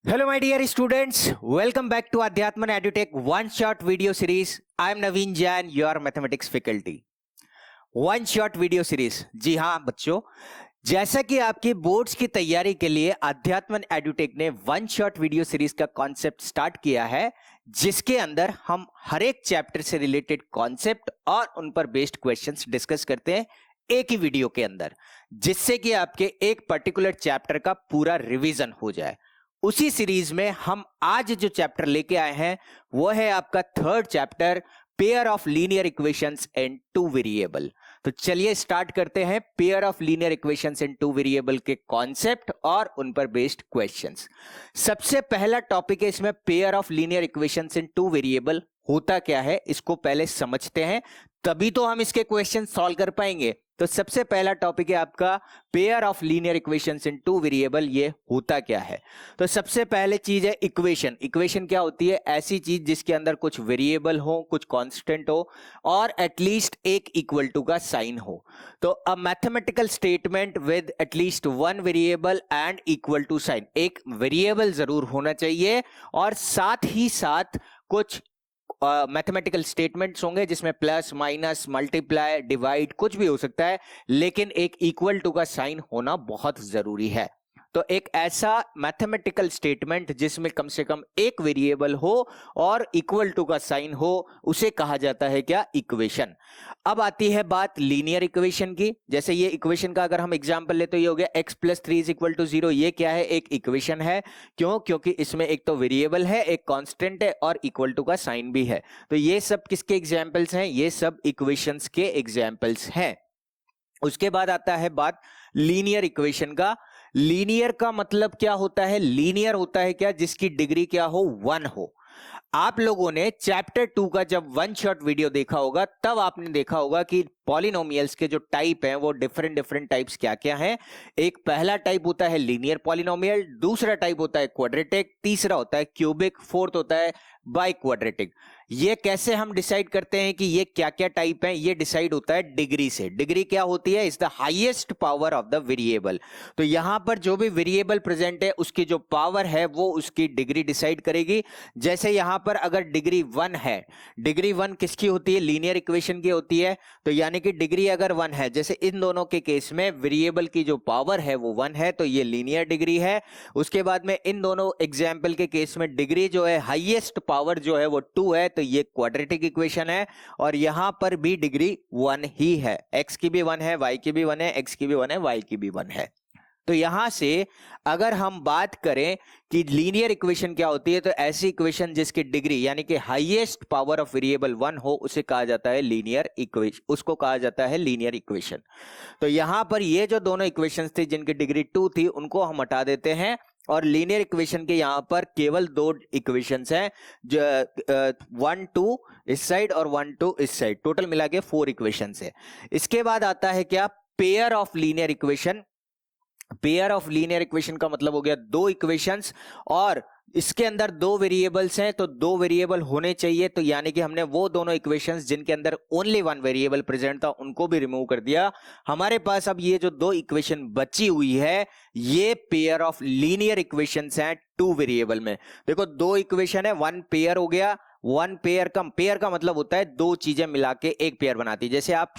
Hello, my dear students. Welcome back to Adhyatman EduTech One Shot Video Series. I am Naveen Jain, your mathematics faculty. One Shot Video Series. जी हाँ बच्चों, जैसा कि आपके boards की तैयारी के लिए अध्यात्मन एडुटेक ने वन शॉट वीडियो सीरीज का कॉन्सेप्ट स्टार्ट किया है, जिसके अंदर हम हर एक चैप्टर से रिलेटेड कॉन्सेप्ट और उन पर बेस्ड क्वेश्चंस डिस्कस करते हैं एक ही वीडियो के अंदर, जिससे कि आपके एक पर्टिकुलर चैप्टर का पूरा रिवीजन हो जाए। उसी सीरीज में हम आज जो चैप्टर लेके आए हैं वो है आपका third chapter, pair of linear equations in two variable. तो चलिए स्टार्ट करते हैं pair of linear equations in two variable के कॉन्सेप्ट और उन पर बेस्ड क्वेश्चंस। सबसे पहला टॉपिक है इसमें pair of linear equations in two variable होता क्या है, इसको पहले समझते हैं, तभी तो हम इसके क्वेश्चन सॉल्व कर पाएंगे। तो सबसे पहला टॉपिक है आपका pair of linear equations in two variable. ये होता क्या है? तो सबसे पहले चीज है इक्वेशन। इक्वेशन क्या होती है? ऐसी चीज जिसके अंदर कुछ वेरिएबल हो, कुछ कांस्टेंट हो और एटलीस्ट एक इक्वल टू का साइन हो। तो a mathematical statement with at least one variable and equal to sign. एक वेरिएबल जरूर होना चाहिए और साथ ही साथ कुछ मैथमेटिकल स्टेटमेंट्स होंगे जिसमें प्लस, माइनस, मल्टीप्लाई, डिवाइड कुछ भी हो सकता है, लेकिन एक इक्वल टू का साइन होना बहुत जरूरी है। तो एक ऐसा मैथमेटिकल स्टेटमेंट जिसमें कम से कम एक वेरिएबल हो और इक्वल टू का साइन हो, उसे कहा जाता है क्या? इक्वेशन। अब आती है बात लीनियर इक्वेशन की। जैसे ये इक्वेशन का अगर हम एग्जांपल ले तो ये हो गया x + 3 = 0। ये क्या है? एक इक्वेशन है। क्यों? क्योंकि इसमें एक तो वेरिएबल है, एक कांस्टेंट है और इक्वल टू का साइन भी है। तो ये सब किसके एग्जांपल्स हैं? ये सब इक्वेशंस के एग्जांपल्स हैं। उसके बाद आता है बात लीनियर इक्वेशन का। लीनियर का मतलब क्या होता है? लीनियर होता है क्या? जिसकी डिग्री क्या हो? 1 हो। आप लोगों ने चैप्टर 2 का जब वन शॉट वीडियो देखा होगा तब आपने देखा होगा कि पॉलिनोमियल्स के जो टाइप हैं वो डिफरेंट टाइप्स क्या क्या हैं। एक पहला टाइप होता है लीनियर पॉलिनोमियल, दूसरा टाइप होता है क्वाड्रेटिक, तीसरा होता है क्यूबिक, फोर्थ होता है बाई क्वाड्रेटिक। ये कैसे हम डिसाइड करते हैं कि ये क्या क्या टाइप हैं? ये डिसाइड होता है डिग्री से। डिग्री क्या होती है? Is the highest power of the variable. तो यहां पर जो भी वेरिएबल प्रेजेंट है उसकी जो पावर है वो उसकी डिग्री डिसाइड करेगी। जैसे यहां पर अगर डिग्री 1 है, डिग्री 1 किसकी होती है? लीनियर इक्वेशन की होती है। तो यानी कि डिग्री अगर 1 है, जैसे इन दोनों के केस में वेरिएबल की जो पावर है वो 1 है, तो ये लीनियर डिग्री है। उसके बाद में इन दोनों एग्जाम्पल के केस में डिग्री जो है, हाईएस्ट पावर जो है वो 2 है, तो ये क्वाड्रेटिक इक्वेशन है। और यहां पर भी डिग्री 1 ही है। x की भी 1 है, y की भी 1 है, x की भी 1 है, y की भी 1 है। तो यहां से अगर हम बात करें कि लीनियर इक्वेशन क्या होती है, तो ऐसी इक्वेशन जिसकी डिग्री यानी कि हाईएस्ट पावर ऑफ वेरिएबल 1 हो, उसे कहा जाता है लीनियर इक्वेशन, उसको कहा जाता है लीनियर इक्वेशन। तो यहां पर ये जो दोनों इक्वेशंस थी जिनकी डिग्री 2 थी, उनको हम हटा देते हैं और लीनियर इक्वेशन के यहां पर केवल 2 इक्वेशंस हैं, जो 1 2 इस साइड और 1 2 इस साइड, टोटल मिला के 4 इक्वेशंस है। इसके बाद आता है क्या? Pair of linear equation. Pair of linear equation का मतलब हो गया 2 इक्वेशंस और इसके अंदर 2 वेरिएबल्स हैं, तो 2 वेरिएबल होने चाहिए। तो यानी कि हमने वो दोनों इक्वेशंस जिनके अंदर ओनली 1 वेरिएबल प्रेजेंट था उनको भी रिमूव कर दिया। हमारे पास अब ये जो 2 इक्वेशन बची हुई है, ये पेयर ऑफ लीनियर इक्वेशंस हैं 2 वेरिएबल में। देखो 2 इक्वेशन है, 1 पेयर हो गया। 1 पेयर का मतलब होता है 2 चीजें मिला के एक पेयर बनाती है। जैसे आप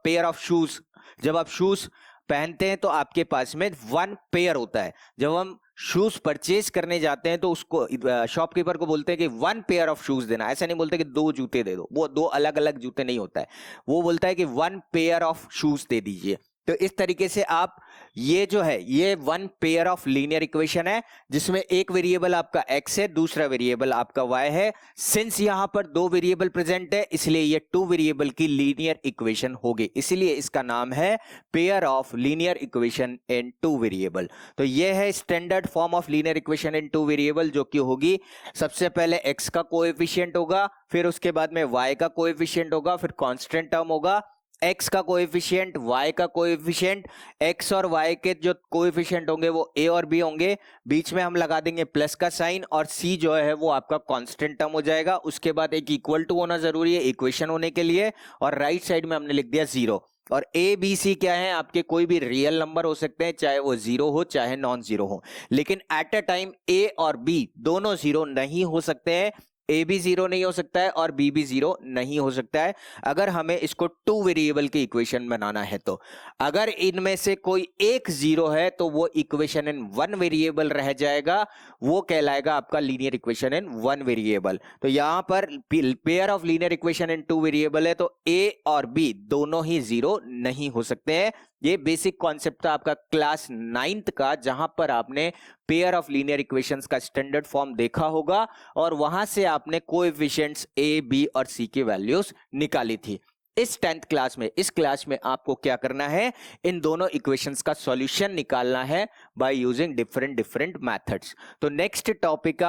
पेयर ऑफ शूज, जब आप शूज पहनते हैं तो आपके पास में 1 पेयर होता है। जब हम शूज परचेज करने जाते हैं तो उसको शॉपकीपर को बोलते हैं कि 1 पेयर ऑफ शूज देना। ऐसा नहीं बोलते कि 2 जूते दे दो, वो 2 अलग अलग जूते नहीं होता है, वो बोलता है कि 1 पेयर ऑफ शूज दे दीजिए। तो इस तरीके से आप ये जो है ये 1 पेयर ऑफ लीनियर इक्वेशन है, जिसमें एक वेरिएबल आपका x है, दूसरा वेरिएबल आपका y है। सिंस यहां पर 2 वेरिएबल प्रेजेंट है, इसलिए ये 2 वेरिएबल की लीनियर इक्वेशन होगी, इसलिए इसका नाम है pair of linear equation in 2 variable. तो ये है standard form of linear equation in 2 variable, जो कि होगी सबसे पहले x का कोएफिशिएंट होगा, फिर उसके बाद में y का कोएफिशिएंट होगा, फिर कांस्टेंट टर्म होगा, x का कोएफिशिएंट, y का कोएफिशिएंट। x और y के जो कोएफिशिएंट होंगे वो a और b होंगे, बीच में हम लगा देंगे प्लस का साइन, और c जो है वो आपका कांस्टेंट टर्म हो जाएगा। उसके बाद एक इक्वल टू होना जरूरी है इक्वेशन होने के लिए, और राइट साइड में हमने लिख दिया 0। और ए बी सी क्या है, आपके कोई भी रियल नंबर हो सकते हैं, चाहे वो जीरो हो चाहे नॉन जीरो हो, लेकिन एट अ टाइम ए और बी दोनों जीरो नहीं हो सकते हैं। ए भी जीरो नहीं हो सकता है और बी भी जीरो नहीं हो सकता है अगर हमें इसको टू वेरिएबल की इक्वेशन बनाना है। तो अगर इनमें से कोई एक जीरो है तो वो इक्वेशन इन वन वेरिएबल रह जाएगा, वो कहलाएगा आपका linear equation in one variable. तो यहां पर pair of linear equation in two variable है, तो ए और बी दोनों ही जीरो नहीं हो सकते हैं। ये बेसिक कॉन्सेप्ट था आपका क्लास 9th का, जहां पर आपने पेयर ऑफ लीनियर इक्वेशंस का स्टैंडर्ड फॉर्म देखा होगा और वहां से आपने कोएफिशिएंट्स ए बी और सी की वैल्यूज निकाली थी। इस 10th क्लास में, इस क्लास में आपको क्या करना है, इन दोनों इक्वेशंस का सॉल्यूशन निकालना है बाय यूजिंग डिफरेंट मेथड्स। तो नेक्स्ट टॉपिक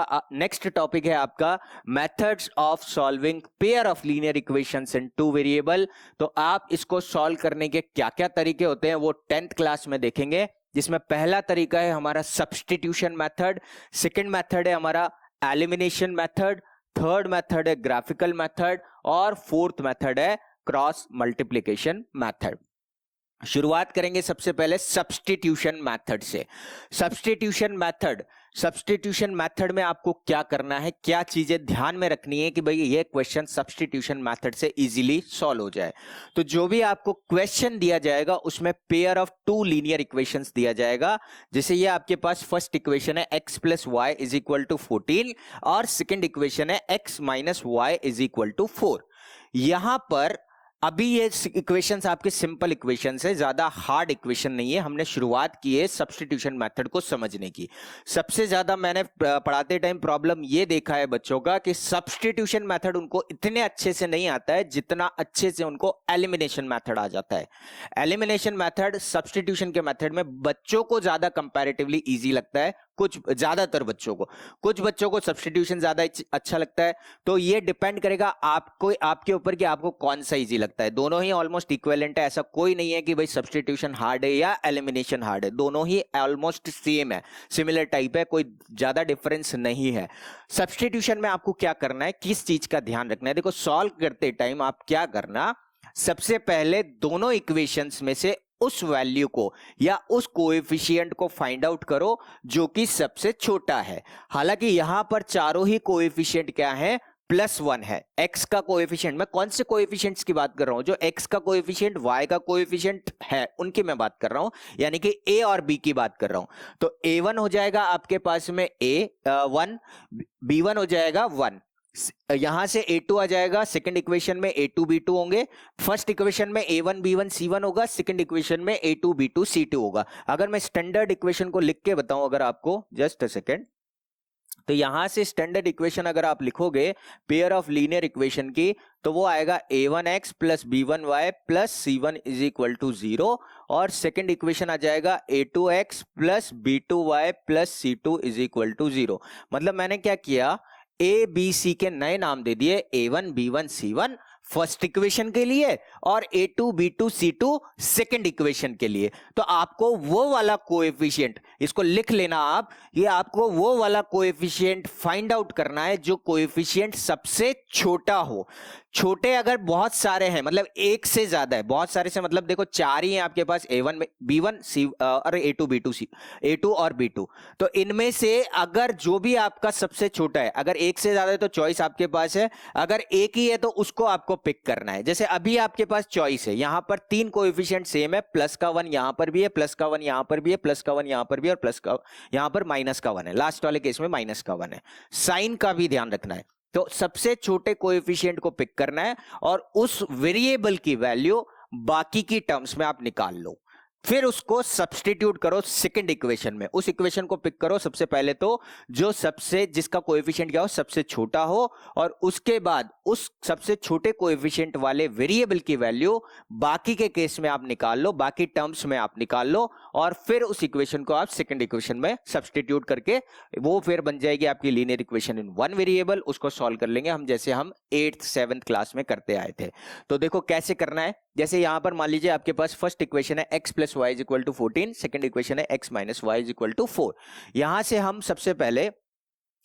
है आपका methods of solving pair of linear equations in two variable. तो आप इसको सॉल्व करने के क्या क्या तरीके होते हैं वो 10th क्लास में देखेंगे, जिसमें पहला तरीका है हमारा सब्स्टिट्यूशन मेथड, सेकेंड मेथड है हमारा एलिमिनेशन मेथड, थर्ड मेथड है ग्राफिकल मेथड और फोर्थ मेथड है क्रॉस मल्टीप्लिकेशन मेथड। शुरुआत करेंगे सबसे पहले सब्स्टिट्यूशन मेथड से। सब्स्टिट्यूशन मेथड में आपको क्या करना है, क्या चीजें ध्यान में रखनी है कि भाई ये क्वेश्चन सब्स्टिट्यूशन मेथड से इजीली सॉल्व हो जाए। तो जो भी आपको क्वेश्चन दिया जाएगा उसमें pair of two linear equations दिया जाएगा। जैसे ये आपके पास फर्स्ट इक्वेशन है x plus Y is equal to 14 और सेकेंड इक्वेशन है x minus Y is equal to 4। यहां पर अभी ये इक्वेशंस आपके सिंपल इक्वेशंस है, ज्यादा हार्ड इक्वेशन नहीं है। हमने शुरुआत की है सब्स्टिट्यूशन मेथड को समझने की। सबसे ज्यादा मैंने पढ़ाते टाइम प्रॉब्लम ये देखा है बच्चों का कि सब्स्टिट्यूशन मेथड उनको इतने अच्छे से नहीं आता है जितना अच्छे से उनको एलिमिनेशन मेथड आ जाता है। एलिमिनेशन मेथड सब्स्टिट्यूशन के मेथड में बच्चों को ज्यादा कंपैरेटिवली इजी लगता है, ज्यादातर बच्चों को, कुछ बच्चों को सब्स्टिट्यूशन ज्यादा अच्छा लगता है। तो ये डिपेंड करेगा आपके ऊपर कि आपको कौन सा इजी लगता है। दोनों ही ऑलमोस्ट इक्विवेलेंट है, ऐसा कोई नहीं है कि भाई सब्स्टिट्यूशन हार्ड है या एलिमिनेशन हार्ड है, दोनों ही ऑलमोस्ट सेम है, सिमिलर टाइप है, कोई ज्यादा डिफरेंस नहीं है। सब्स्टिट्यूशन में आपको क्या करना है, किस चीज का ध्यान रखना है, देखो सॉल्व करते टाइम आप क्या करना, सबसे पहले दोनों इक्वेशंस में से उस वैल्यू को या उस कोएफिशिएंट को फाइंड आउट करो जो कि सबसे छोटा है। हालांकि यहां पर चारों ही कोएफिशिएंट क्या है, +1 है। x का कोएफिशिएंट, मैं कौन से कोएफिशिएंट्स की बात कर रहा हूं, जो x का कोएफिशिएंट y का कोएफिशिएंट है उनकी मैं बात कर रहा हूं, यानी कि a और b की बात कर रहा हूं। तो a1 हो जाएगा आपके पास में a1, b1 हो जाएगा 1, यहां से a2 आ जाएगा, सेकंड इक्वेशन में a2 b2 होंगे, फर्स्ट इक्वेशन में a1 b1 c1 होगा, सेकंड इक्वेशन में a2 b2 c2 होगा। अगर मैं स्टैंडर्ड इक्वेशन को लिख के बताऊं अगर आपको, जस्ट अ सेकंड, तो यहां से स्टैंडर्ड इक्वेशन अगर आप लिखोगे पेयर ऑफ लीनियर इक्वेशन की, तो वो आएगा a1x plus b1y plus c1 is equal to 0 और सेकंड इक्वेशन आ जाएगा a2x plus b2y plus c2 is equal to 0। मतलब मैंने क्या किया, ए बी सी के नए नाम दे दिए, a1 b1 c1 first equation के लिए और a2 b2 c2 second equation के लिए। तो आपको वो वाला कोएफिशिएंट, इसको लिख लेना आप, ये आपको वो वाला कोएफिशिएंट फाइंड आउट करना है जो कोएफिशिएंट सबसे छोटा हो। छोटे अगर बहुत सारे हैं, मतलब एक से ज्यादा है, बहुत सारे से मतलब देखो चार ही हैं आपके पास, a1 b1 c और a2 b2 c, a2 और b2, तो इनमें से अगर जो भी आपका सबसे छोटा है, अगर एक से ज्यादा है तो चॉइस आपके पास है, अगर एक ही है तो उसको आपको पिक करना है। जैसे अभी आपके पास चॉइस है, यहां पर तीन कोएफिशिएंट सेम है, प्लस का 1 यहां पर भी है, प्लस का 1 यहां पर भी है, प्लस का 1 यहां पर भी है और प्लस का यहां पर माइनस का 1 है, लास्ट वाले केस में माइनस का 1 है। साइन का भी ध्यान रखना है, तो सबसे छोटे कोएफिशिएंट को पिक करना है और उस वेरिएबल की वैल्यू बाकी की टर्म्स में आप निकाल लो, फिर उसको सब्स्टिट्यूट करो सेकंड इक्वेशन में। उस इक्वेशन को पिक करो सबसे पहले तो जो सबसे, जिसका कोएफिशिएंट क्या हो, सबसे छोटा हो, और उसके बाद उस सबसे छोटे कोएफिशिएंट वाले वेरिएबल की वैल्यू बाकी के केस में आप निकाल लो, बाकी टर्म्स में आप निकाल लो, और फिर उस इक्वेशन को आप सेकंड इक्वेशन में सब्स्टिट्यूट करके वो फिर बन जाएगी आपकी linear equation in one variable. उसको सॉल्व कर लेंगे हम, जैसे हम 8th 7th क्लास में करते आए थे। तो देखो कैसे करना है, जैसे यहां पर मान लीजिए आपके पास फर्स्ट इक्वेशन है x plus Y is equal to 14, second equation है x minus Y is equal to 4। यहां से हम सबसे पहले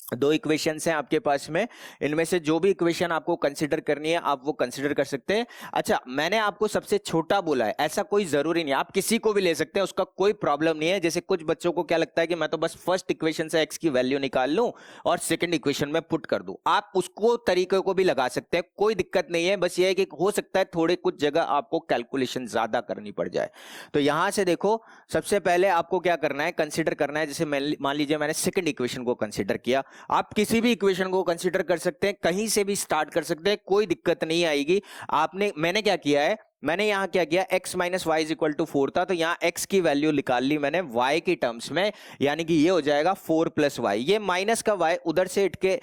दो इक्वेशंस हैं आपके पास में, इनमें से जो भी इक्वेशन आपको कंसीडर करनी है आप वो कंसीडर कर सकते हैं। अच्छा, मैंने आपको सबसे छोटा बोला है, ऐसा कोई जरूरी नहीं, आप किसी को भी ले सकते हैं, उसका कोई प्रॉब्लम नहीं है। जैसे कुछ बच्चों को क्या लगता है कि मैं तो बस फर्स्ट इक्वेशन से एक्स की वैल्यू निकाल लूं और सेकंड इक्वेशन में पुट कर दूं, आप उसको तरीके को भी लगा सकते हैं, कोई दिक्कत नहीं है। बस ये है कि हो सकता है थोड़े कुछ जगह आपको कैलकुलेशन ज्यादा करनी पड़ जाए। तो यहां से देखो, सबसे पहले आपको क्या करना है, कंसिडर करना है। जैसे मान लीजिए मैंने सेकंड इक्वेशन को कंसिडर किया, आप किसी भी इक्वेशन को कंसीडर कर सकते हैं, कहीं से भी स्टार्ट कर सकते हैं, कोई दिक्कत नहीं आएगी। मैंने क्या किया है, मैंने यहां क्या किया, x minus Y is equal to 4 था, तो यहां x की वैल्यू निकाल ली मैंने y की टर्म्स में, यानी कि ये हो जाएगा 4 प्लस वाई। ये माइनस का y उधर से उठ के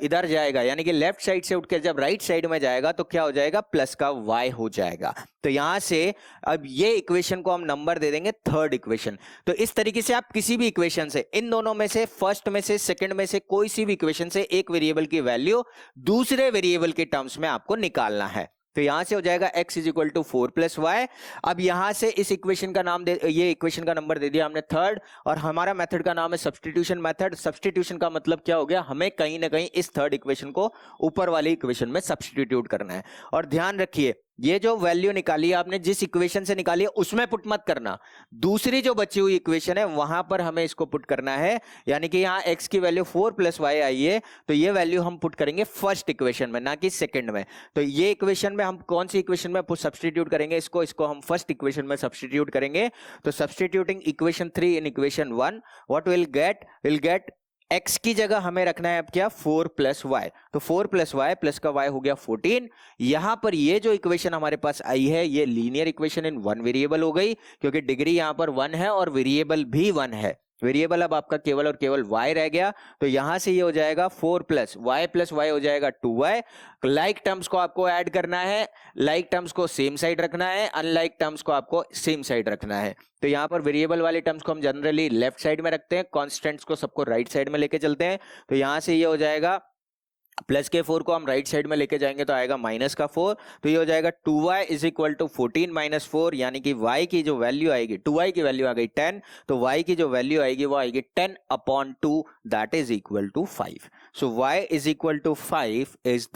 इधर जाएगा, यानी कि लेफ्ट साइड से उठ के जब राइट साइड में जाएगा तो क्या हो जाएगा, प्लस का y हो जाएगा। तो यहां से अब ये इक्वेशन को हम नंबर दे देंगे थर्ड इक्वेशन। तो इस तरीके से आप किसी भी इक्वेशन से, इन दोनों में से, फर्स्ट में से, सेकंड में से, कोई सी भी इक्वेशन से एक वेरिएबल की वैल्यू दूसरे वेरिएबल के टर्म्स में आपको निकालना है। तो यहां से हो जाएगा x is equal to 4 plus Y. अब यहां से इस इक्वेशन का नाम ये इक्वेशन का नंबर दे दिया हमने थर्ड, और हमारा मेथड का नाम है सब्स्टिट्यूशन मेथड। सब्स्टिट्यूशन का मतलब क्या हो गया, हमें कहीं ना कहीं इस थर्ड इक्वेशन को ऊपर वाली इक्वेशन में सब्स्टिट्यूट करना है। और ध्यान रखिए, ये जो वैल्यू निकाली है आपने, जिस इक्वेशन से निकाली है उसमें पुट मत करना, दूसरी जो बची हुई इक्वेशन है वहां पर हमें इसको पुट करना है। यानी कि यहाँ x की वैल्यू 4 प्लस वाई आई है, तो ये वैल्यू हम पुट करेंगे फर्स्ट इक्वेशन में, ना कि सेकंड में। तो ये इक्वेशन में हम कौन सी इक्वेशन में सब्स्टिट्यूट करेंगे, इसको हम फर्स्ट इक्वेशन में सब्स्टिट्यूट करेंगे। तो substituting equation 3 in equation 1, what will get x की जगह हमें रखना है अब क्या, 4 प्लस वाई। तो 4 प्लस वाई प्लस का y हो गया 14। यहां पर ये जो इक्वेशन हमारे पास आई है, ये linear equation in one variable हो गई, क्योंकि डिग्री यहां पर 1 है और वेरिएबल भी 1 है। वेरिएबल अब आपका केवल और केवल y रह गया। तो यहां से ये हो जाएगा 4 प्लस वाई हो जाएगा 2y। लाइक टर्म्स को आपको ऐड करना है, लाइक टर्म्स को सेम साइड रखना है, अनलाइक टर्म्स को आपको सेम साइड रखना है। तो यहां पर वेरिएबल वाले टर्म्स को हम जनरली लेफ्ट साइड में रखते हैं, कांस्टेंट्स को सबको राइट साइड में लेके चलते हैं। तो यहां से ये हो जाएगा प्लस के 4 को हम राइट साइड में लेके जाएंगे तो आएगा माइनस का 4। तो ये हो जाएगा 2y is equal to 14 minus 4, यानी कि y की जो वैल्यू आएगी, 2y की वैल्यू आ गई 10, तो y की जो वैल्यू आएगी वो आएगी 10 upon 2, that is equal to 5। So y is equal to 5 is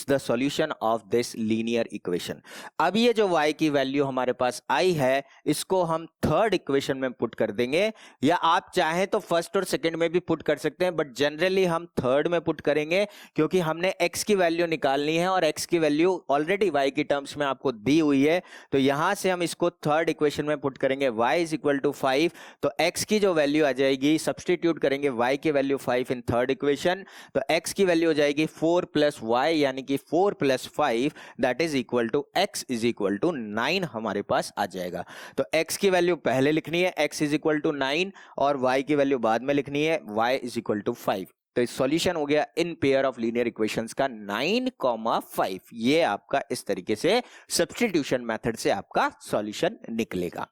the solution of this linear equation. अब ये जो y की वैल्यू हमारे पास आई है, इसको हम थर्ड इक्वेशन में पुट कर देंगे, या आप चाहे तो फर्स्ट और सेकंड में भी पुट कर सकते हैं, बट जनरली हम थर्ड में पुट करेंगे, क्योंकि हमने x की वैल्यू निकालनी है और x की वैल्यू ऑलरेडी y की टर्म्स में आपको दी हुई है। तो यहां से हम इसको थर्ड इक्वेशन में पुट करेंगे, y इज इक्वल टू 5। तो x की जो वैल्यू आ जाएगी, सब्स्टिट्यूट करेंगे y की वैल्यू 5 इन थर्ड इक्वेशन, तो x की वैल्यू हो जाएगी 4 प्लस y, यानी कि 4 plus 5 that is equal to x is equal to 9 हमारे पास आ जाएगा। तो x की वैल्यू पहले लिखनी है, x इज इक्वल टू 9, और y की वैल्यू बाद में लिखनी है, y इज इक्वल टू 5। तो सॉल्यूशन हो गया in pair of linear equations का 9,5। ये आपका इस तरीके से सब्स्टिट्यूशन मेथड से आपका सॉल्यूशन निकलेगा।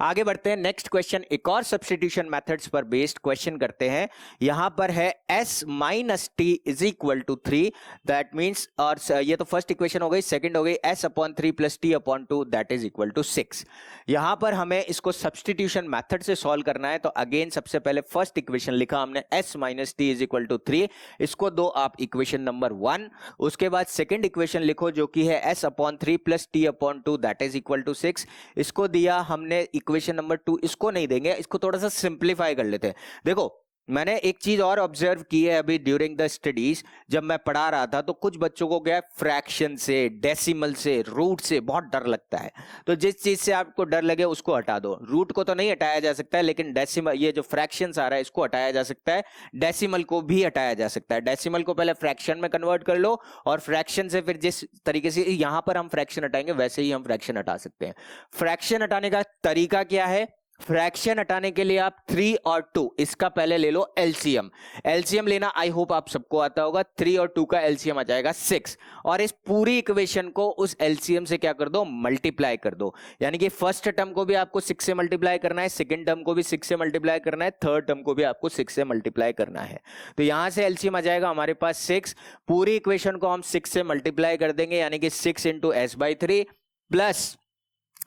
आगे बढ़ते हैं, नेक्स्ट क्वेश्चन एक और सब्स्टिट्यूशन मेथड्स पर बेस्ड क्वेश्चन करते हैं। यहां पर है s minus T is equal to 3, that means, और ये तो फर्स्ट इक्वेशन हो गई, सेकंड हो गई s upon 3 plus T upon 2 that is equal to 6। यहां पर हमें इसको सब्स्टिट्यूशन मेथड से सॉल्व करना है। तो अगेन सबसे पहले फर्स्ट इक्वेशन लिखा हमने, s minus T is equal to 3, इसको दो आप इक्वेशन नंबर 1। उसके बाद सेकंड इक्वेशन लिखो जो कि है s upon 3 plus T upon 2 that is equal to 6, इसको दिया हमने इक्वेशन नंबर 2। इसको नहीं देंगे, इसको थोड़ा सा सिंप्लीफाई कर लेते हैं। देखो, मैंने एक चीज और ऑब्जर्व की है अभी ड्यूरिंग द स्टडीज, जब मैं पढ़ा रहा था तो कुछ बच्चों को क्या फ्रैक्शन से, डेसिमल से, रूट से बहुत डर लगता है। तो जिस चीज से आपको डर लगे उसको हटा दो। रूट को तो नहीं हटाया जा सकता है, लेकिन डेसिमल, ये जो फ्रैक्शंस आ रहा है इसको हटाया जा सकता है, डेसिमल को भी हटाया जा सकता है। डेसिमल को पहले फ्रैक्शन में कन्वर्ट कर लो, और फ्रैक्शन से फिर जिस तरीके से यहां पर हम फ्रैक्शन हटाएंगे वैसे ही हम फ्रैक्शन हटा सकते हैं। फ्रैक्शन हटाने का तरीका क्या है, फ्रैक्शन हटाने के लिए आप 3 और 2 इसका पहले ले लो एलसीएम। एलसीएम लेना आई होप आप सबको आता होगा। 3 और 2 का एलसीएम आ जाएगा 6, और इस पूरी इक्वेशन को उस एलसीएम से क्या कर दो, मल्टीप्लाई कर दो। यानी कि फर्स्ट टर्म को भी आपको 6 से मल्टीप्लाई करना है, सेकंड टर्म को भी 6 से मल्टीप्लाई करना है, थर्ड टर्म को भी आपको 6 से मल्टीप्लाई करना है। तो यहां से एलसीएम आ जाएगा हमारे पास 6, पूरी इक्वेशन को हम 6 से मल्टीप्लाई कर देंगे, यानी कि 6 into s by 3 plus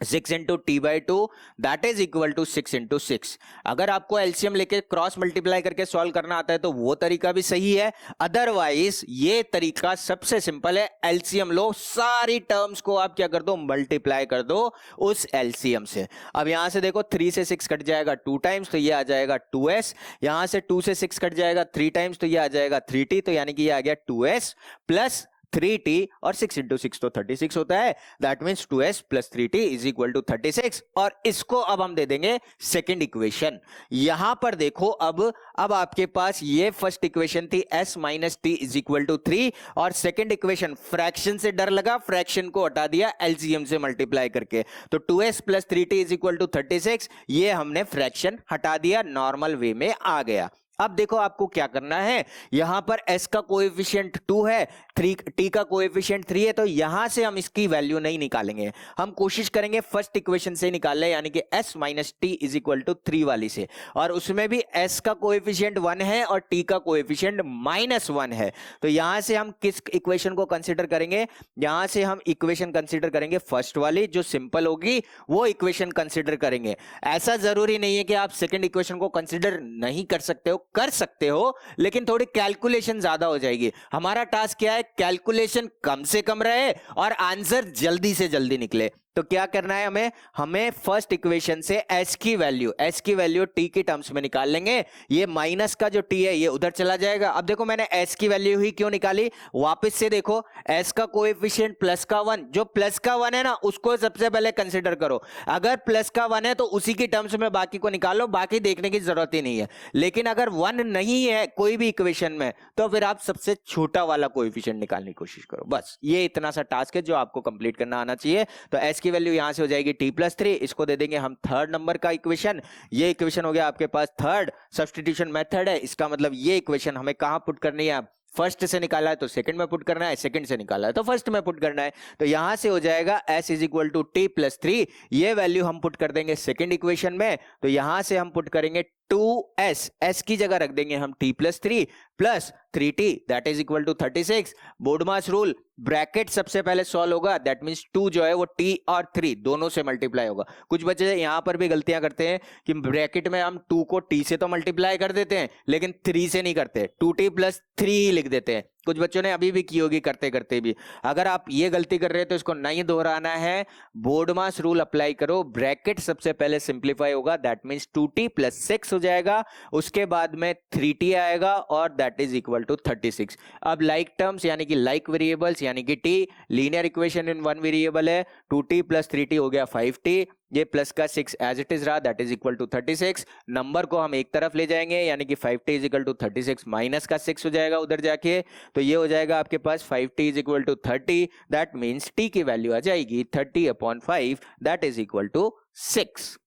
6 into T by two that is equal to 6 into 6। अगर आपको एलसीएम लेके क्रॉस मल्टीप्लाई करके सॉल्व करना आता है तो वो तरीका भी सही है, अदरवाइज ये तरीका सबसे सिंपल है। एलसीएम लो, सारी टर्म्स को आप क्या कर दो, मल्टीप्लाई कर दो उस एलसीएम से। अब यहां से देखो 3 से 6 कट जाएगा 2 टाइम्स, तो ये आ जाएगा 2s। यहां से 2 से 6 कट जाएगा 3 टाइम्स, तो ये आ जाएगा 3t, तो यानी कि ये आ गया 2s प्लस 3t, और 6 इंटू 6 तो 36 होता है। That means 2s plus 3t is equal to 36। और इसको अब हम दे देंगे सेकेंड इक्वेशन। यहां पर देखो अब आपके पास ये फर्स्ट इक्वेशन थी s minus T is equal to 3, और सेकेंड इक्वेशन फ्रैक्शन से डर लगा, फ्रैक्शन को हटा दिया एलसीएम से मल्टीप्लाई करके, तो 2s plus 3t is equal to 36। ये हमने फ्रैक्शन हटा दिया, नॉर्मल वे में आ गया। अब देखो आपको क्या करना है, यहां पर s का कोएफिशिएंट 2 है, t का कोएफिशिएंट 3 है, तो यहां से हम इसकी वैल्यू नहीं निकालेंगे, हम कोशिश करेंगे फर्स्ट इक्वेशन से निकालने, यानी कि s minus T is equal to 3 वाली से। और उसमें भी s का कोएफिशिएंट 1 है और t का कोएफिशिएंट -1 है। तो यहां से हम किस इक्वेशन को कंसीडर करेंगे, यहां से हम इक्वेशन कंसीडर करेंगे फर्स्ट वाली, जो सिंपल होगी वो इक्वेशन कंसीडर करेंगे। ऐसा जरूरी नहीं है कि आप सेकेंड इक्वेशन को कंसीडर नहीं कर सकते हो, कर सकते हो, लेकिन थोड़ी कैलकुलेशन ज्यादा हो जाएगी। हमारा टास्क क्या है, कैलकुलेशन कम से कम रहे और आंसर जल्दी से जल्दी निकले। तो क्या करना है हमें फर्स्ट इक्वेशन से s की वैल्यू t के टर्म्स में निकाल लेंगे। ये माइनस का जो t है ये उधर चला जाएगा। अब देखो मैंने s की वैल्यू ही क्यों निकाली, वापस से देखो, s का कोएफिशिएंट प्लस का 1, जो प्लस का 1 है ना उसको सबसे पहले कंसीडर करो। अगर प्लस का 1 है तो उसी की टर्म्स में बाकी को निकालो, बाकी देखने की जरूरत ही नहीं है। लेकिन अगर 1 नहीं है कोई भी इक्वेशन में, तो फिर आप सबसे छोटा वाला कोएफिशिएंट निकालने की कोशिश करो। बस ये इतना सा टास्क है जो आपको कंप्लीट करना आना चाहिए। तो s की वैल्यू यहां से हो जाएगी t प्लस 3, इसको दे देंगे हम थर्ड नंबर का इक्वेशन। ये इक्वेशन हो गया आपके पास थर्ड, सब्स्टिट्यूशन मेथड है, इसका मतलब ये इक्वेशन हमें कहां पुट करनी है, फर्स्ट से निकाला है तो सेकंड में पुट करना है, सेकंड से निकाला है तो फर्स्ट में पुट करना है। तो यहां से हो जाएगा s is equal to T plus 3, ये वैल्यू हम पुट कर देंगे सेकंड इक्वेशन में। तो यहां से हम पुट करेंगे 2s, s की जगह रख देंगे हम t plus 3 plus 3t that is equal to 36। BODMAS rule, bracket सबसे पहले सॉल्व होगा, दैट मींस 2 जो है वो t और 3 दोनों से मल्टीप्लाई होगा। कुछ बच्चे यहां पर भी गलतियां करते हैं कि ब्रैकेट में हम 2 को t से तो मल्टीप्लाई कर देते हैं लेकिन 3 से नहीं करते, 2t प्लस 3 ही लिख देते हैं। कुछ बच्चों ने अभी भी की होगी करते करते भी। अगर आप ये गलती कर रहे हैं तो इसको नहीं दोहराना है, बोर्डमास रूल अप्लाई करो, ब्रैकेट सबसे पहले सिंप्लीफाई होगा, दैट मींस 2t प्लस 6 हो जाएगा, उसके बाद में 3t आएगा और दैट इज इक्वल टू 36। अब लाइक टर्म्स यानी कि लाइक वेरिएबल्स यानी कि t, linear equation in one variable है, 2t प्लस 3t हो गया 5t, ये प्लस का 6 एज इट इज रहा, that is equal to 36। Number को हम एक तरफ ले जाएंगे यानी कि 5t is equal to 36 minus का 6 हो जाएगा उधर जाके, तो ये हो जाएगा आपके पास 5t is equal to 30, that means t की वैल्यू आ जाएगी 30/5, दैट इज इक्वल टू 6।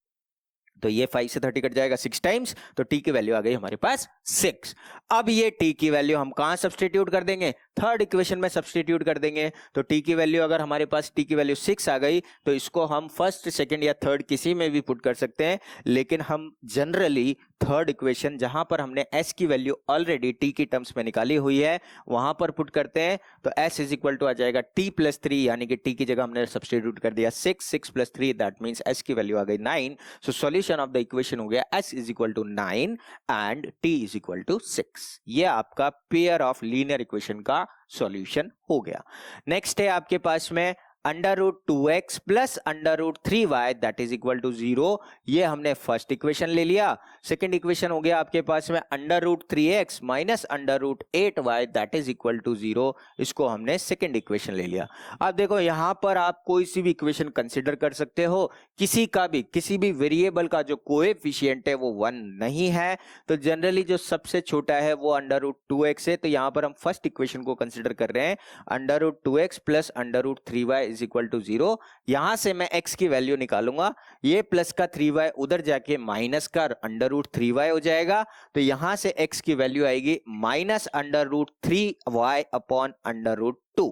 तो ये 5 से 30 कट जाएगा 6 टाइम्स, तो t की वैल्यू आ गई हमारे पास 6। अब ये t की वैल्यू हम कहां सब्स्टिट्यूट कर देंगे, थर्ड इक्वेशन में सब्स्टिट्यूट कर देंगे। तो t की वैल्यू अगर हमारे पास t की वैल्यू 6 आ गई तो इसको हम फर्स्ट, सेकंड या थर्ड किसी में भी पुट कर सकते हैं, लेकिन हम जनरली थर्ड इक्वेशन जहां पर हमने s की वैल्यू ऑलरेडी t की टर्म्स में निकाली हुई है वहां पर पुट करते हैं। तो s इज इक्वल टू आ जाएगा t प्लस 3, यानी कि t की जगह हमने सब्स्टिट्यूट कर दिया 6 प्लस 3, दैट मीन्स s की वैल्यू आ गई 9। So solution of the equation हो गया s is equal to 9 and t is equal to 6। ये आपका पेयर ऑफ लीनियर इक्वेशन का सॉल्यूशन हो गया। नेक्स्ट है आपके पास में under root 2x plus under root 3y that is equal to 0, ये हमने फर्स्ट इक्वेशन ले लिया। सेकंड इक्वेशन हो गया आपके पास में under root 3x minus under root 8y that is equal to 0, इसको हमने सेकंड इक्वेशन ले लिया। अब देखो यहां पर आप कोई सी भी इक्वेशन कंसिडर कर सकते हो, किसी भी वेरिएबल का जो कोएफिशिएंट है वो 1 नहीं है, तो जनरली जो सबसे छोटा है वो अंडर रूट 2x है। तो यहां पर हम फर्स्ट इक्वेशन को कंसिडर कर रहे हैं, under root 2x plus under root 3y is equal to 0। यहां से मैं x की वैल्यू निकालूंगा, ये प्लस का 3y उधर जाके माइनस का अंडर रूट 3y हो जाएगा। तो यहां से x की वैल्यू आएगी minus under root 3y upon under root 2।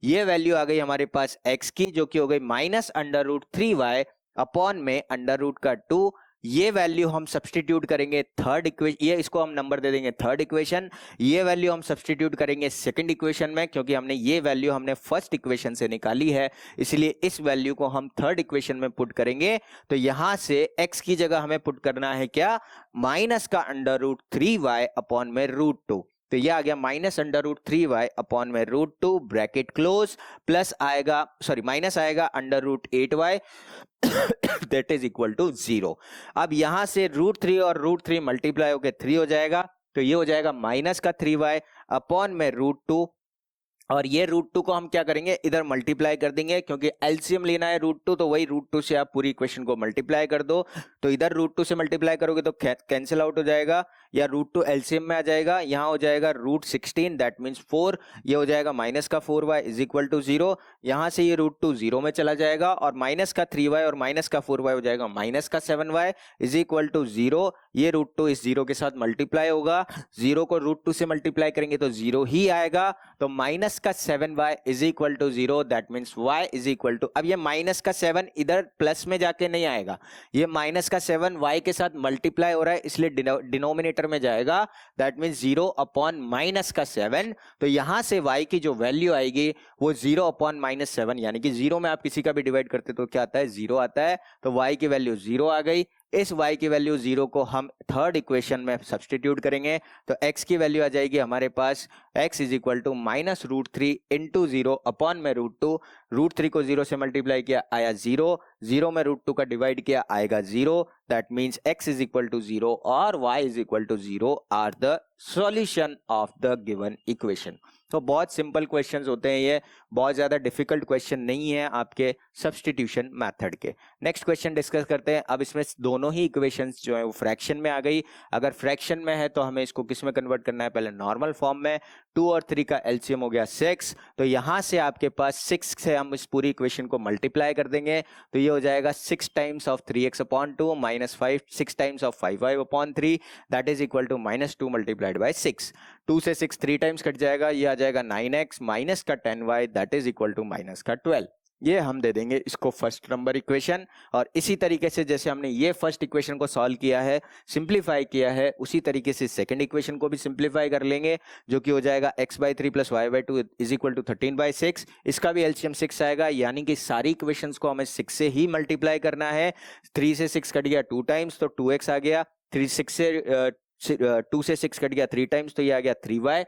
ये वैल्यू आ गई हमारे पास x की, जो कि हो गई minus under root 3y upon में अंडर रूट का 2, ये वैल्यू हम सब्सटीट्यूट करेंगे थर्ड इक्वेशन, ये इसको हम नंबर दे देंगे थर्ड इक्वेशन, ये वैल्यू हम सब्सटीट्यूट करेंगे सेकंड इक्वेशन में, क्योंकि हमने ये वैल्यू हमने फर्स्ट इक्वेशन से निकाली है, इसलिए इस वैल्यू को हम थर्ड इक्वेशन में पुट करेंगे। तो यहां से x की जगह हमें पुट करना है क्या, माइनस का √3y अपॉन में √2, तो ये आ गया -√3y अपॉन में √2 ब्रैकेट क्लोज, प्लस आएगा सॉरी माइनस आएगा √8y that is equal to 0। अब यहां से √3 और √3 मल्टीप्लाई होकर 3 हो जाएगा, तो ये हो जाएगा माइनस का 3y अपॉन में √2, और ये √2 को हम क्या करेंगे, इधर मल्टीप्लाई कर देंगे, क्योंकि एलसीएम लेना है √2, तो वही √2 से आप पूरी इक्वेशन को मल्टीप्लाई कर दो, तो इधर √2 से मल्टीप्लाई करोगे तो कैंसिल आउट हो जाएगा, या √2 एलसीएम में आ जाएगा, यहां हो जाएगा √16 दैट मींस 4, ये हो जाएगा माइनस का 4y इज इक्वल टू 0, यहां से ये √2 0 में चला जाएगा, और माइनस का 3y और माइनस का 4y हो जाएगा माइनस का 7y इज इक्वल टू 0, ये √2 इस 0 के साथ मल्टीप्लाई होगा, 0 को √2 से मल्टीप्लाई करेंगे तो 0 ही आएगा, तो माइनस का 7y is equal to 0 that means y is equal to, अब ये माइनस का 7 इधर प्लस में जाके नहीं आएगा, ये माइनस का 7 y के साथ मल्टीप्लाई हो रहा है, इसलिए डिनोमिनेटर में जाएगा, दैट मींस 0 अपॉन माइनस का 7, तो यहां से y की जो वैल्यू आएगी वो 0 अपॉन -7, यानी कि 0 में आप किसी का भी डिवाइड करते तो क्या आता है, 0 आता है, तो y की वैल्यू 0 आ गई। इस y की वैल्यू 0 को हम थर्ड इक्वेशन में सब्सटीट्यूट करेंगे, तो x की वैल्यू आ जाएगी हमारे पास x is equal to -√3 into 0 upon में √2, √3 को 0 से मल्टीप्लाई किया आया 0, 0 में √2 का डिवाइड किया आएगा 0, that means x is equal to 0 और y is equal to 0 are the solution of the given equation. तो बहुत सिंपल क्वेश्चंस होते हैं ये, बहुत ज्यादा डिफिकल्ट क्वेश्चन नहीं है आपके सब्स्टिट्यूशन मेथड के। नेक्स्ट क्वेश्चन डिस्कस करते हैं। अब इसमें दोनों ही इक्वेशंस जो है वो फ्रैक्शन में आ गई, अगर फ्रैक्शन में है तो हमें इसको किस में कन्वर्ट करना है, पहले नॉर्मल फॉर्म में, 2 और 3 का एलसीएम हो गया 6, तो यहां से आपके पास 6 से हम इस पूरी इक्वेशन को मल्टीप्लाई कर देंगे, तो ये हो जाएगा 6 times of 3x/2 minus 5 6 times of 5y/3 that is equal to -2 multiplied by 6, 2 से 6 3 टाइम्स कट जाएगा, ये आ जाएगा 9x माइनस का 10y that is equal to minus का 12, ये हम दे देंगे इसको फर्स्ट नंबर इक्वेशन। और इसी तरीके से जैसे हमने ये फर्स्ट इक्वेशन को सॉल्व किया है, सिंप्लीफाई किया है, उसी तरीके से सेकंड इक्वेशन को भी सिंप्लीफाई कर लेंगे, जो कि हो जाएगा x/3 plus y/2 is equal to 13/6, इसका भी एलसीएम 6 आएगा, यानी कि सारी इक्वेशंस को हमें 6 से ही मल्टीप्लाई करना है। 3 से 6 कट गया 2 टाइम्स, तो 2x आ गया, 2 से 6 कट गया 3 टाइम्स, तो ये आ गया 3y,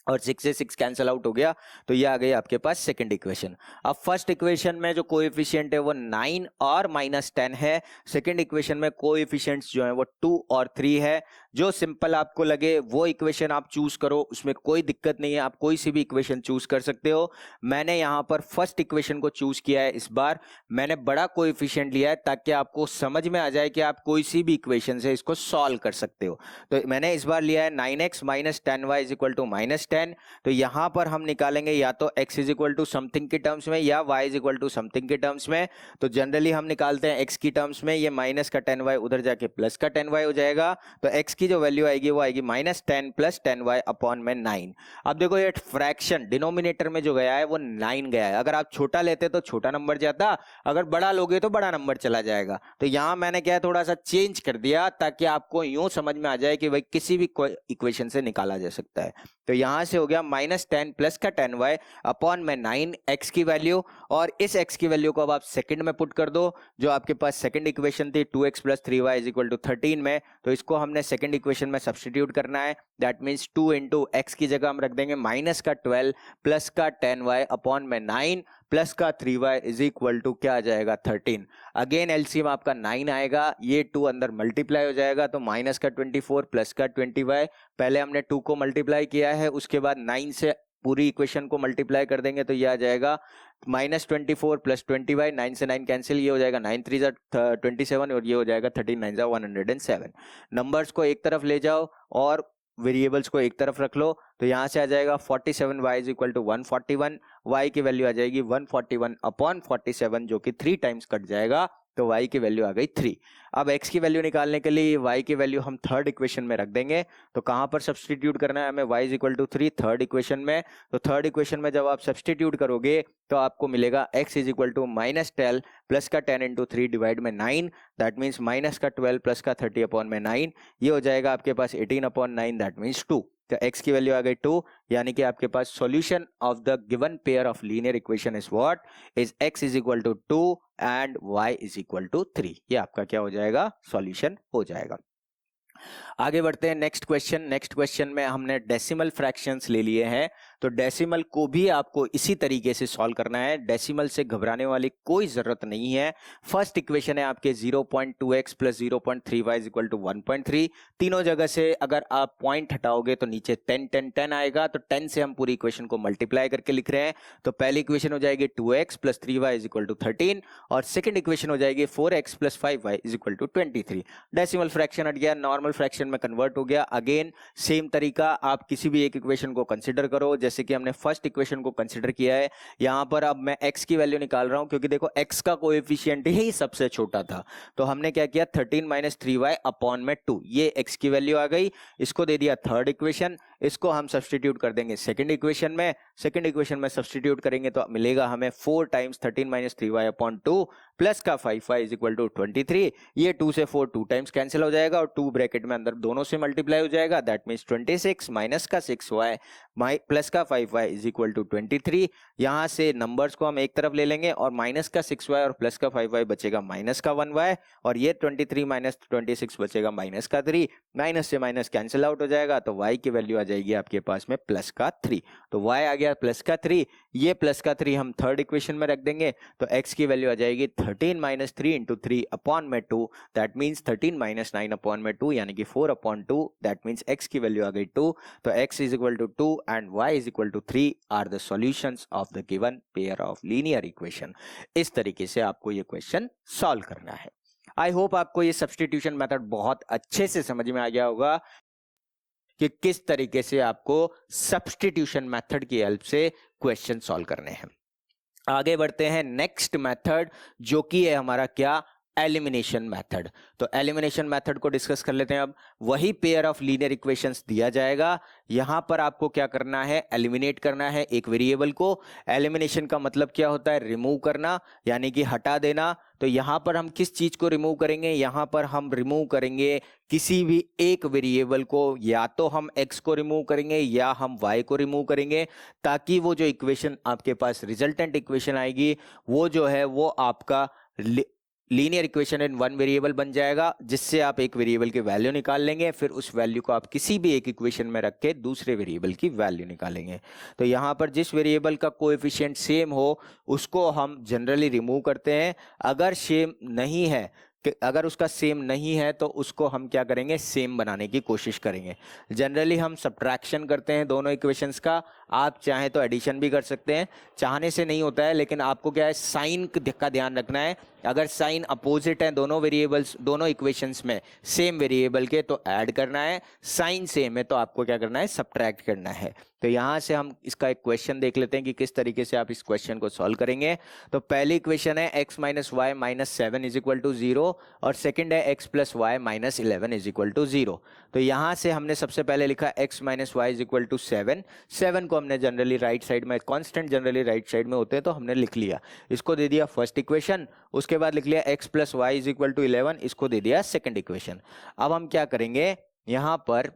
और 6 से 6 कैंसिल आउट हो गया, तो ये आ गई आपके पास सेकंड इक्वेशन। अब फर्स्ट इक्वेशन में जो कोएफिशिएंट है वो 9 और -10 है, सेकंड इक्वेशन में कोएफिशिएंट्स जो है वो 2 और 3 है। जो सिंपल आपको लगे वो इक्वेशन आप चूज करो, उसमें कोई दिक्कत नहीं है, आप कोई सी भी इक्वेशन चूज कर सकते हो। मैंने यहाँ पर फर्स्ट इक्वेशन को चूज किया है, इस बार मैंने बड़ा कोएफिशिएंट लिया है ताकि आपको समझ में आ जाए कि आप कोई सी भी इक्वेशन से इसको सॉल्व कर सकते हो। तो मैंने इस बार लिया है 9x minus 10y is equal to -10, तो यहां पर हम निकालेंगे या तो x is equal to something के टर्म्स में या y is equal to something के टर्म्स में। तो जनरली हम निकालते हैं x की टर्म्स में, ये माइनस का 10y उधर जाके प्लस का 10y हो जाएगा, तो x की जो वैल्यू आएगी वो आएगी -10 प्लस 10y अपॉन में 9। अब देखो ये फ्रैक्शन डिनोमिनेटर में जो गया है वो 9 गया है, अगर आप छोटा लेते तो छोटा नंबर जाता, अगर बड़ा लोगे तो बड़ा नंबर चला जाएगा। तो यहां मैंने क्या थोड़ा सा चेंज कर दिया ताकि आपको यूं समझ में आ जाए कि भाई किसी भी इक्वेशन से निकाला जा सकता है। तो यहां से हो गया -10 प्लस का 10y अपॉन में 9 x की वैल्यू, और इस x की वैल्यू को अब आप सेकंड में पुट कर दो, जो आपके पास सेकंड इक्वेशन थी 2x plus 3y is equal to 13 में, तो इसको हमने सेकंड इक्वेशन में सब्स्टिट्यूट करना है। दैट मींस 2 इंटू x की जगह हम रख देंगे माइनस का 12 प्लस का 10y अपॉन में 9 प्लस का 3y इज इक्वल टू क्या आ जाएगा 13। अगेन एलसीएम आपका 9 आएगा, ये 2 अंदर मल्टीप्लाई हो जाएगा, तो माइनस का 24 प्लस का 20y, पहले हमने 2 को मल्टीप्लाई किया है, उसके बाद 9 से पूरी इक्वेशन को मल्टीप्लाई कर देंगे, तो ये आ जाएगा -24 प्लस 20y, 9 से 9 कैंसिल, ये हो जाएगा 9 3 27 और ये हो जाएगा 13 9 107। नंबर्स को एक तरफ ले जाओ और वेरिएबल्स को एक तरफ रख लो, तो यहां से आ जाएगा 47y is equal to 141, y की वैल्यू आ जाएगी 141 अपॉन 47, जो कि 3 टाइम्स कट जाएगा, तो y की वैल्यू आ गई 3। अब x की वैल्यू निकालने के लिए y की वैल्यू हम थर्ड इक्वेशन में रख देंगे। तो कहां पर सब्सटीट्यूट करना है हमें? y is equal to 3 third equation में। तो थर्ड इक्वेशन में जब आप सब्सटीट्यूट करोगे तो आपको मिलेगा x is equal to -12 plus का 10 इंटू 3 डिवाइड में 9, दैट मीन्स माइनस का 12 प्लस का 30 अपॉन में 9, ये हो जाएगा आपके पास 18 अपॉन 9, दैट मीन्स 2। तो x की वैल्यू आ गई 2, यानी कि आपके पास solution of the given pair of linear equation is what? Is x is equal to 2 and y is equal to 3। ये आपका क्या हो जाएगा? सॉल्यूशन हो जाएगा। आगे बढ़ते हैं नेक्स्ट क्वेश्चन। नेक्स्ट क्वेश्चन में हमने डेसिमल फ्रैक्शंस ले लिए हैं, तो डेसिमल को भी आपको इसी तरीके से सॉल्व करना है। डेसिमल से घबराने वाली कोई जरूरत नहीं है। फर्स्ट इक्वेशन है आपके 0.2x plus 0.3y is equal to 1.3। तीनों जगह से अगर आप पॉइंट हटाओगे तो नीचे 10 10 10 आएगा, तो 10 से हम पूरी इक्वेशन को मल्टीप्लाई करके लिख रहे हैं। तो पहली इक्वेशन हो जाएगी 2x plus 3y is equal to 13 और सेकंड इक्वेशन हो जाएगी 4x plus 5y is equal to 23। Decimal fraction हट गया, नॉर्मल फ्रैक्शन में कन्वर्ट हो गया। अगेन सेम तरीका, आप किसी भी एक इक्वेशन को कंसीडर करो, जैसे कि हमने फर्स्ट इक्वेशन को कंसीडर किया है। यहां पर अब मैं x की वैल्यू निकाल रहा हूं, क्योंकि देखो x का कोएफिशिएंट ही सबसे छोटा था। तो हमने क्या किया? 13 माइनस 3y अपॉन में 2, ये x की वैल्यू आ गई। इसको दे दिया थर्ड इक्वेशन, इसको हम सब्सटीट्यूट कर देंगे सेकंड इक्वेशन में। सेकंड इक्वेशन में सब्सटीट्यूट करेंगे तो मिलेगा हमें 4 times 13 minus 3y upon 2 plus का 5y इज इक्वल टू 23। ये 2 से 4 2 टाइम्स कैंसिल हो जाएगा और 2 ब्रैकेट में अंदर दोनों से मल्टीप्लाई हो जाएगा, दैट मीन्स 26 माइनस का 6y प्लस का 5y इज इक्वल टू 23। यहां से नंबर्स को हम एक तरफ ले लेंगे और माइनस का 6y और प्लस का 5y बचेगा माइनस का 1y, और ये 23 माइनस 26 बचेगा माइनस का 3। माइनस से माइनस कैंसिल आउट हो जाएगा, तो y की वैल्यू आ जाएगी आपके पास में प्लस का 3। तो y आ गया प्लस का 3, ये प्लस का 3 हम थर्ड इक्वेशन में रख देंगे। तो x की वैल्यू आ जाएगी 13 माइनस 3 इंटू 3 अपॉन में 2, दैट मीन्स 13 माइनस 9 अपॉन में 2, यानी कि 4 अपॉन 2, दैट मीन्स x की वैल्यू आ गई 2। तो x is equal to 2 and y is equal to 3 are the solutions of the given pair of linear equation. इस तरीके से आपको ये क्वेश्चन सॉल्व करना है। आई होप आपको ये सब्स्टिट्यूशन मेथड बहुत अच्छे से समझ में आ गया होगा कि किस तरीके से आपको सब्स्टिट्यूशन मेथड की हेल्प से क्वेश्चन सॉल्व करने हैं। आगे बढ़ते हैं नेक्स्ट मेथड, जो कि है हमारा क्या? Elimination method. तो एलिमिनेशन मेथड को डिस्कस कर लेते हैं। अब वही पेयर ऑफ लीनियर इक्वेशंस दिया जाएगा, यहां पर आपको क्या करना है? एलिमिनेट करना है एक वेरिएबल को। एलिमिनेशन का मतलब क्या होता है? रिमूव करना, यानी कि हटा देना। तो यहां पर हम किस चीज को रिमूव करेंगे? यहां पर हम रिमूव करेंगे किसी भी एक वेरिएबल को, या तो हम x को रिमूव करेंगे या हम y को रिमूव करेंगे, ताकि वो जो इक्वेशन आपके पास रिजल्टेंट इक्वेशन आएगी वो जो है वो आपका linear equation in one variable बन जाएगा, जिससे आप एक वेरिएबल की वैल्यू निकाल लेंगे, फिर उस वैल्यू को आप किसी भी एक इक्वेशन में रख के दूसरे वेरिएबल की वैल्यू निकालेंगे। तो यहाँ पर जिस वेरिएबल का कोएफिशिएंट सेम हो उसको हम जनरली रिमूव करते हैं। अगर सेम नहीं है, अगर उसका सेम नहीं है तो उसको हम क्या करेंगे? सेम बनाने की कोशिश करेंगे। जनरली हम सब्ट्रैक्शन करते हैं दोनों इक्वेशंस का, आप चाहें तो एडिशन भी कर सकते हैं, चाहने से नहीं होता है, लेकिन आपको क्या है? साइन का ध्यान रखना है। अगर साइन अपोजिट है दोनों वेरिएबल्स, दोनों इक्वेशंस में सेम वेरिएबल के, तो ऐड करना है। साइन सेम है तो आपको क्या करना है? सब्ट्रैक्ट करना है। तो यहां से हम इसका एक क्वेश्चन देख लेते हैं कि किस तरीके से आप इस क्वेश्चन को सॉल्व करेंगे। तो पहली इक्वेशन है x minus Y minus 7 is equal to 0 और सेकेंड है x plus Y minus 11 is equal to 0। तो यहां से हमने सबसे पहले लिखा x minus Y is equal to 7। 7 को हमने जनरली राइट साइड में, कॉन्स्टेंट जनरली राइट साइड में होते हैं तो हमने लिख लिया, इसको दे दिया फर्स्ट इक्वेशन। उसके बाद लिख लिया x plus Y is equal to 11, इसको दे दिया सेकेंड इक्वेशन। अब हम क्या करेंगे? यहां पर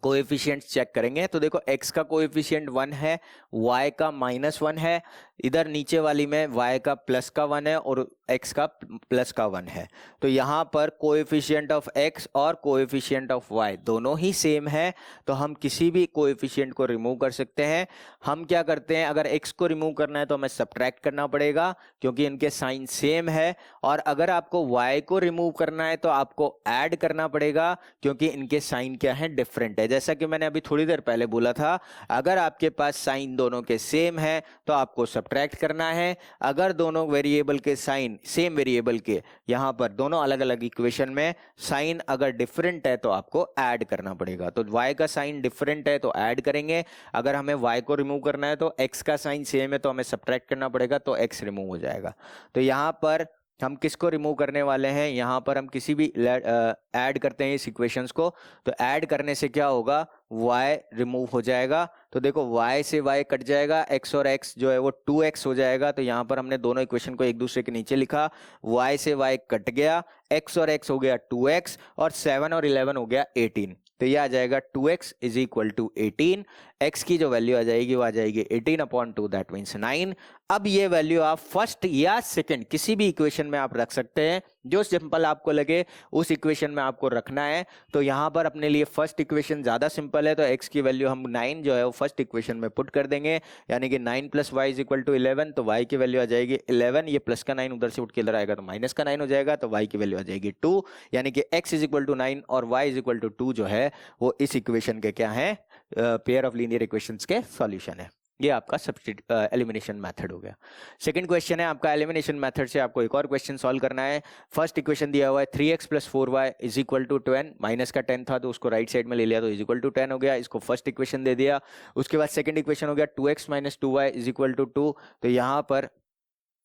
कोएफिशिएंट चेक करेंगे। तो देखो x का कोएफिशिएंट 1 है, y का -1 है, इधर नीचे वाली में y का प्लस का 1 है और x का प्लस का 1 है। तो यहाँ पर कोएफिशिएंट ऑफ x और कोएफिशिएंट ऑफ y दोनों ही सेम है, तो हम किसी भी कोएफिशिएंट को रिमूव कर सकते हैं। हम क्या करते हैं? अगर x को रिमूव करना है तो हमें सब्ट्रैक्ट करना पड़ेगा क्योंकि इनके साइन सेम है, और अगर आपको y को रिमूव करना है तो आपको ऐड करना पड़ेगा क्योंकि इनके साइन क्या है? डिफरेंट है। जैसा कि मैंने अभी थोड़ी देर पहले बोला था, अगर आपके पास साइन दोनों के सेम है तो आपको सब्ट्रैक्ट करना है। अगर दोनों वेरिएबल के साइन सेम वेरिएबल के, यहां पर दोनों अलग अलग इक्वेशन में साइन अगर डिफरेंट है तो आपको ऐड करना पड़ेगा। तो y का साइन डिफरेंट है तो ऐड करेंगे, अगर हमें y को रिमूव करना है तो x का साइन सेम है तो हमें सब्ट्रैक्ट करना पड़ेगा, तो x रिमूव हो जाएगा। तो यहां पर हम किसको रिमूव करने वाले हैं, यहाँ पर हम किसी भी ऐड करते हैं इस इक्वेशंस को, तो ऐड करने से क्या होगा, y रिमूव हो जाएगा। तो देखो y से y कट जाएगा, x और x जो है वो 2x हो जाएगा। तो यहाँ पर हमने दोनों इक्वेशन को एक दूसरे के नीचे लिखा, y से y कट गया, x और x हो गया 2x और 7 और 11 हो गया 18। तो ये आ जाएगा 2x is equal to 18। x की जो वैल्यू आ जाएगी वो आ जाएगी 18/2, दैट मीन्स 9। अब ये वैल्यू आप फर्स्ट या सेकंड किसी भी इक्वेशन में आप रख सकते हैं, जो सिंपल आपको लगे उस इक्वेशन में आपको रखना है। तो यहाँ पर अपने लिए फर्स्ट इक्वेशन ज्यादा सिंपल है, तो x की वैल्यू हम 9 जो है वो फर्स्ट इक्वेशन में पुट कर देंगे, यानी कि 9 + y इज इक्वल टू 11। तो y की वैल्यू आ जाएगी 11, ये प्लस का 9 उधर से उठ के इधर आएगा तो माइनस का 9 हो जाएगा, तो y की वैल्यू आ जाएगी 2, यानी कि x इज इक्वल टू 9 और y इज इक्वल टू 2 जो है वो इस इक्वेशन के क्या है, पेयर ऑफ लीनियर इक्वेशंस के सॉल्यूशन है। ये आपका एलिमिनेशन मेथड हो गया। सेकंड क्वेश्चन है आपका, एलिमिनेशन मेथड से आपको एक और क्वेश्चन सॉल्व करना है। फर्स्ट इक्वेशन दिया हुआ है 3x + 4y is equal to 10, minus का 10 था तो उसको राइट साइड में ले लिया तो इज इक्वल टू 10 हो गया, इसको फर्स्ट इक्वेशन दे दिया। उसके बाद सेकंड इक्वेशन हो गया 2x - 2y is equal to 2, तो यहाँ पर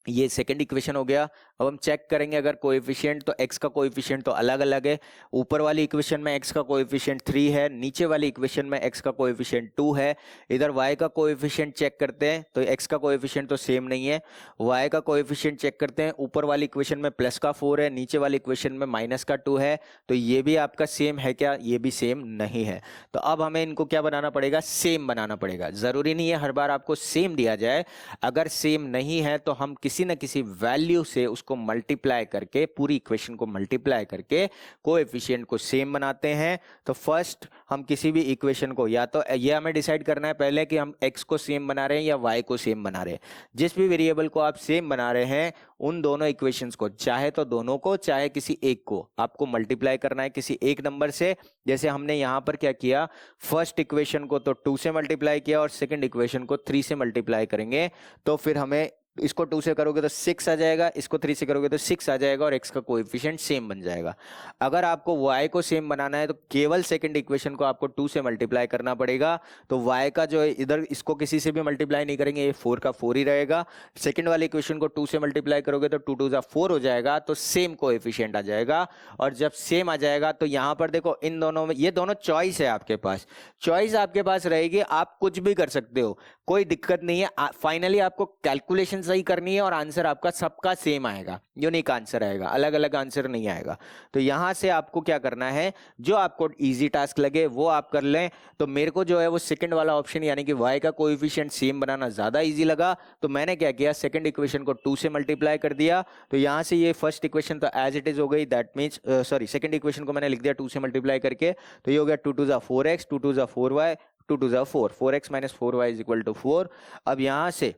ये सेकंड इक्वेशन हो गया। अब हम चेक करेंगे अगर कोएफिशिएंट, तो x का कोएफिशिएंट तो अलग अलग है। ऊपर वाली इक्वेशन में x का कोएफिशिएंट 3 है, नीचे वाली इक्वेशन में x का कोएफिशिएंट 2 है। इधर y का कोएफिशिएंट चेक करते हैं तो x का कोएफिशिएंट तो सेम नहीं है, y का कोएफिशिएंट चेक करते हैं, ऊपर वाली इक्वेशन में प्लस का 4 है, नीचे वाली इक्वेशन में माइनस का 2 है। तो ये भी आपका सेम है क्या, ये भी सेम नहीं है। तो अब हमें इनको क्या बनाना पड़ेगा, सेम बनाना पड़ेगा। जरूरी नहीं है हर बार आपको सेम दिया जाए, अगर सेम नहीं है तो हम किसी न किसी वैल्यू से उसको मल्टीप्लाई करके, पूरी इक्वेशन को मल्टीप्लाई करके कोएफिशिएंट को सेम बनाते हैं। तो फर्स्ट हम किसी भी इक्वेशन को, या तो ये हमें डिसाइड करना है पहले कि हम x को सेम बना रहे हैं या y को सेम बना रहे हैं। जिस भी वेरिएबल को आप सेम बना रहे हैं उन दोनों इक्वेशंस को, चाहे तो दोनों को चाहे किसी एक को, आपको मल्टीप्लाई करना है किसी एक नंबर से। जैसे हमने यहां पर क्या किया, फर्स्ट इक्वेशन को तो 2 से मल्टीप्लाई किया और सेकंड इक्वेशन को 3 से मल्टीप्लाई करेंगे, तो फिर हमें इसको 2 से करोगे तो 6 आ जाएगा, इसको 3 से करोगे तो 6 आ जाएगा और x का कोएफिशिएंट सेम बन जाएगा। अगर आपको y को सेम बनाना है तो केवल सेकंड इक्वेशन को आपको 2 से मल्टीप्लाई करना पड़ेगा। तो y का जो है इधर इसको किसी से भी मल्टीप्लाई नहीं करेंगे, ये 4 का 4 ही रहेगा। सेकंड वाली इक्वेशन को 2 से मल्टीप्लाई करोगे तो 2 2 4 हो जाएगा, तो सेम कोएफिशिएंट आ जाएगा। और जब सेम आ जाएगा तो यहां पर देखो इन दोनों में, ये दोनों चॉइस है आपके पास, चॉइस आपके पास रहेगी, आप कुछ भी कर सकते हो, कोई दिक्कत नहीं है। फाइनली आपको कैलकुलेशन सही करनी है और आंसर आपका सबका सेम आएगा, यूनिक आंसर आएगा, अलग अलग आंसर नहीं आएगा। तो यहां से आपको क्या करना है, जो आपको इजी टास्क लगे वो आप कर लें। तो मेरे को जो है वो सेकंड वाला ऑप्शन यानी कि y का कोएफिशिएंट सेम बनाना ज्यादा इजी लगा, तो मैंने क्या किया, सेकंड इक्वेशन को 2 से मल्टीप्लाई कर दिया। तो यहां से ये फर्स्ट इक्वेशन तो एज इट इज हो गई, that means sorry second equation को मैंने लिख दिया 2 से मल्टीप्लाई करके, तो ये हो गया 2 2 4x, 2 2 4y, 2 2 4, 4x - 4y is equal to 4। अब यहां से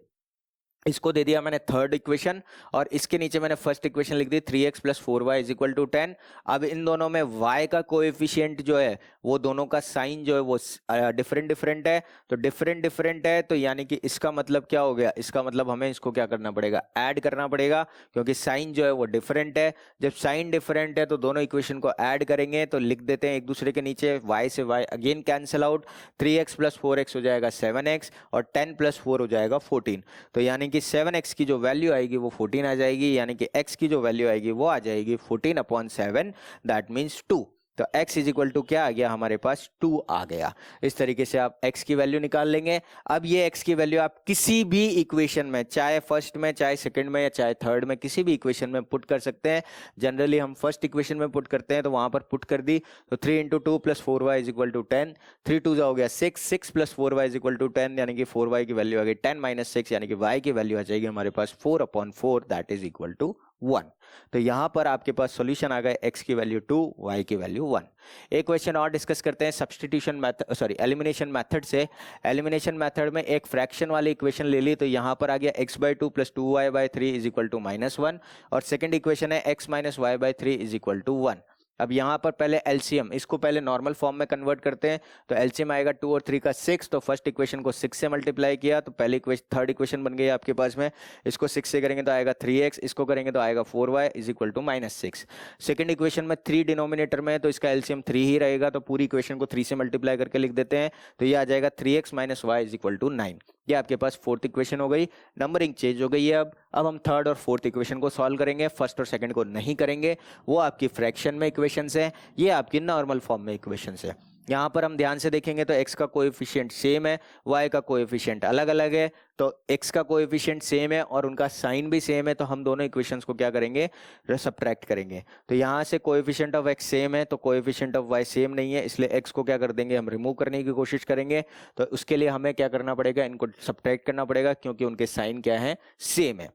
इसको दे दिया मैंने थर्ड इक्वेशन और इसके नीचे मैंने फर्स्ट इक्वेशन लिख दी 3x + 4y is equal to 10। अब इन दोनों में y का कोएफिशिएंट जो है वो दोनों का साइन जो है वो डिफरेंट डिफरेंट है, तो डिफरेंट डिफरेंट है, तो यानी कि इसका मतलब क्या हो गया, इसका मतलब हमें इसको क्या करना पड़ेगा, ऐड करना पड़ेगा, क्योंकि साइन जो है वो डिफरेंट है। जब साइन डिफरेंट है तो दोनों इक्वेशन को ऐड करेंगे, तो लिख देते हैं एक दूसरे के नीचे, y से y again cancel out, 3x + 4x हो जाएगा 7x और 10 + 4 हो जाएगा 14। तो यानी कि 7x की जो वैल्यू आएगी वो 14 आ जाएगी, यानी कि x की जो वैल्यू आएगी वो आ जाएगी 14/7, दैट मीन्स 2। तो x इज इक्वल टू क्या आ गया हमारे पास, 2 आ गया। इस तरीके से आप x की वैल्यू निकाल लेंगे। अब ये x की वैल्यू आप किसी भी इक्वेशन में, चाहे फर्स्ट में, चाहे सेकंड में या चाहे थर्ड में, किसी भी इक्वेशन में पुट कर सकते हैं। जनरली हम फर्स्ट इक्वेशन में पुट करते हैं, तो वहां पर पुट कर दी, तो 3 × 2 + 4y इज इक्वल टू 10, 3 2 हो गया 6, 6 + 4y इज इक्वल टू 10, यानी कि 4y की वैल्यू आ गई 10 - 6, यानी कि y की वैल्यू आ जाएगी हमारे पास 4/4, दैट इज इक्वल टू 1। तो यहां पर आपके पास सॉल्यूशन आ गया, x की वैल्यू 2, y की वैल्यू 1। एक क्वेश्चन और डिस्कस करते हैं substitution method, sorry elimination method से। एलिमिनेशन मेथड में एक फ्रैक्शन वाली इक्वेशन ले ली, तो यहां पर आ गया x/2 + 2y/3 is equal to -1 और सेकंड इक्वेशन है x - y/3 is equal to 1। अब यहाँ पर पहले एलसीएम, इसको पहले नॉर्मल फॉर्म में कन्वर्ट करते हैं, तो एलसीएम आएगा 2 और 3 का 6, तो फर्स्ट इक्वेशन को 6 से मल्टीप्लाई किया तो पहली इक्वेशन, थर्ड इक्वेशन बन गई आपके पास में, इसको 6 से करेंगे तो आएगा 3x, इसको करेंगे तो आएगा 4y is equal to -6। Second equation में 3 डिनोमिनेटर में, तो इसका एलसीएम 3 ही रहेगा, तो पूरी इक्वेशन को 3 से मल्टीप्लाई करके लिख देते हैं, तो ये आ जाएगा 3x - y is equal to 9। ये आपके पास फोर्थ इक्वेशन हो गई, नंबरिंग चेंज हो गई है। अब हम थर्ड और फोर्थ इक्वेशन को सॉल्व करेंगे, फर्स्ट और सेकंड को नहीं करेंगे, वो आपकी फ्रैक्शन में इक्वेशंस है, ये आपकी नॉर्मल फॉर्म में इक्वेशंस है। यहाँ पर हम ध्यान से देखेंगे तो x का कोएफिशिएंट सेम है, y का कोएफिशिएंट अलग अलग है। तो x का कोएफिशिएंट सेम है और उनका साइन भी सेम है, तो हम दोनों इक्वेशंस को क्या करेंगे, सब्ट्रैक्ट करेंगे। तो यहाँ से कोएफिशिएंट ऑफ x सेम है तो कोएफिशिएंट ऑफ y सेम नहीं है, इसलिए x को क्या कर देंगे, हम रिमूव करने की कोशिश करेंगे। तो उसके लिए हमें क्या करना पड़ेगा, इनको सब्ट्रैक्ट करना पड़ेगा क्योंकि उनके साइन क्या है, सेम है।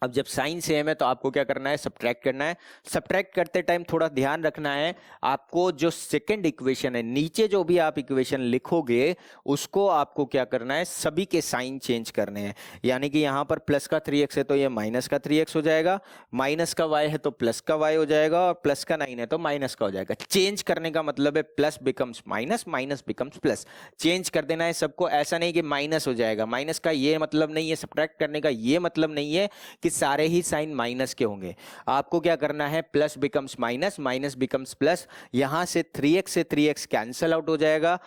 अब जब साइन सेम है तो आपको क्या करना है, सब्ट्रैक्ट करना है। सब्ट्रैक्ट करते टाइम थोड़ा ध्यान रखना है, आपको जो सेकंड इक्वेशन है, नीचे जो भी आप इक्वेशन लिखोगे उसको आपको क्या करना है, सभी के साइन चेंज करने हैं। यानी कि यहाँ पर प्लस का 3x है तो ये माइनस का 3x हो जाएगा, माइनस का y है तो प्लस का y हो जाएगा, और प्लस का 9 है तो माइनस का हो जाएगा। चेंज करने का मतलब है plus becomes minus, minus becomes plus. Change कर देना है सबको, ऐसा नहीं कि माइनस हो जाएगा। माइनस का ये मतलब नहीं है, सब्ट्रैक्ट करने का ये मतलब नहीं है कि सारे ही साइन माइनस के होंगे। आपको क्या करना है, plus becomes minus, minus becomes plus. यहां से 3x से 3x कैंसल आउट हो जाएगा,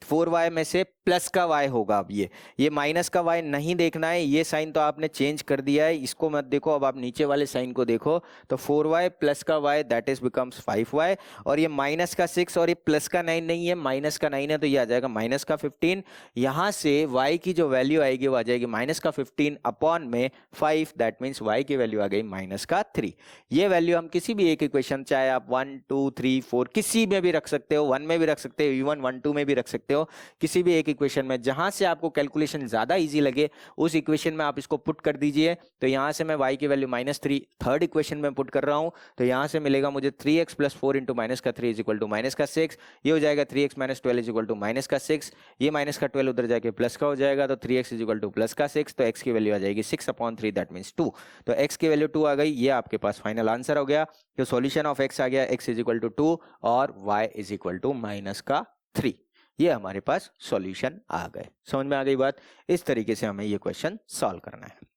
4y में से प्लस का y होगा। अब ये माइनस का y नहीं देखना है, ये साइन तो आपने चेंज कर दिया है, इसको मत देखो। अब आप नीचे वाले साइन को देखो, तो 4y प्लस का y that is becomes 5y, और ये माइनस का 6 और ये प्लस का 9 नहीं है, माइनस का 9 है तो ये आ जाएगा माइनस का 15। यहां से y की जो वैल्यू आएगी वो आ जाएगी माइनस का 15 अपॉन में 5, दैट मीन्स y की वैल्यू आ गई माइनस का 3। ये वैल्यू हम किसी भी एक इक्वेशन, चाहे आप 1 2 3 4 किसी में भी रख सकते हो, 1 में भी रख सकते हो, इवन 1 2 में भी रख सकते हो, किसी भी एक इक्वेशन में जहां से आपको कैलकुलेशन ज्यादा इजी लगे उस इक्वेशन में आप इसको पुट कर दीजिए। तो यहां से मैं y की वैल्यू -3 थर्ड इक्वेशन में पुट कर रहा हूं, तो यहां से मिलेगा मुझे 3x + 4 × माइनस का 3 इज इक्वल टू माइनस का 6। ये हो जाएगा 3x - 12 is equal to minus का 6। ये माइनस का 12 उधर जाके प्लस का हो जाएगा, तो 3x is equal to plus का 6। तो x की वैल्यू आ जाएगी 6/3, दैट मीन्स 2। तो x की वैल्यू 2 आ गई, ये आपके पास फाइनल आंसर हो गया। तो सॉल्यूशन ऑफ x आ गया, x इज इक्वल टू 2 और y is equal to minus का 3। ये हमारे पास सॉल्यूशन आ गए। समझ में आ गई बात? इस तरीके से हमें ये क्वेश्चन सॉल्व करना है।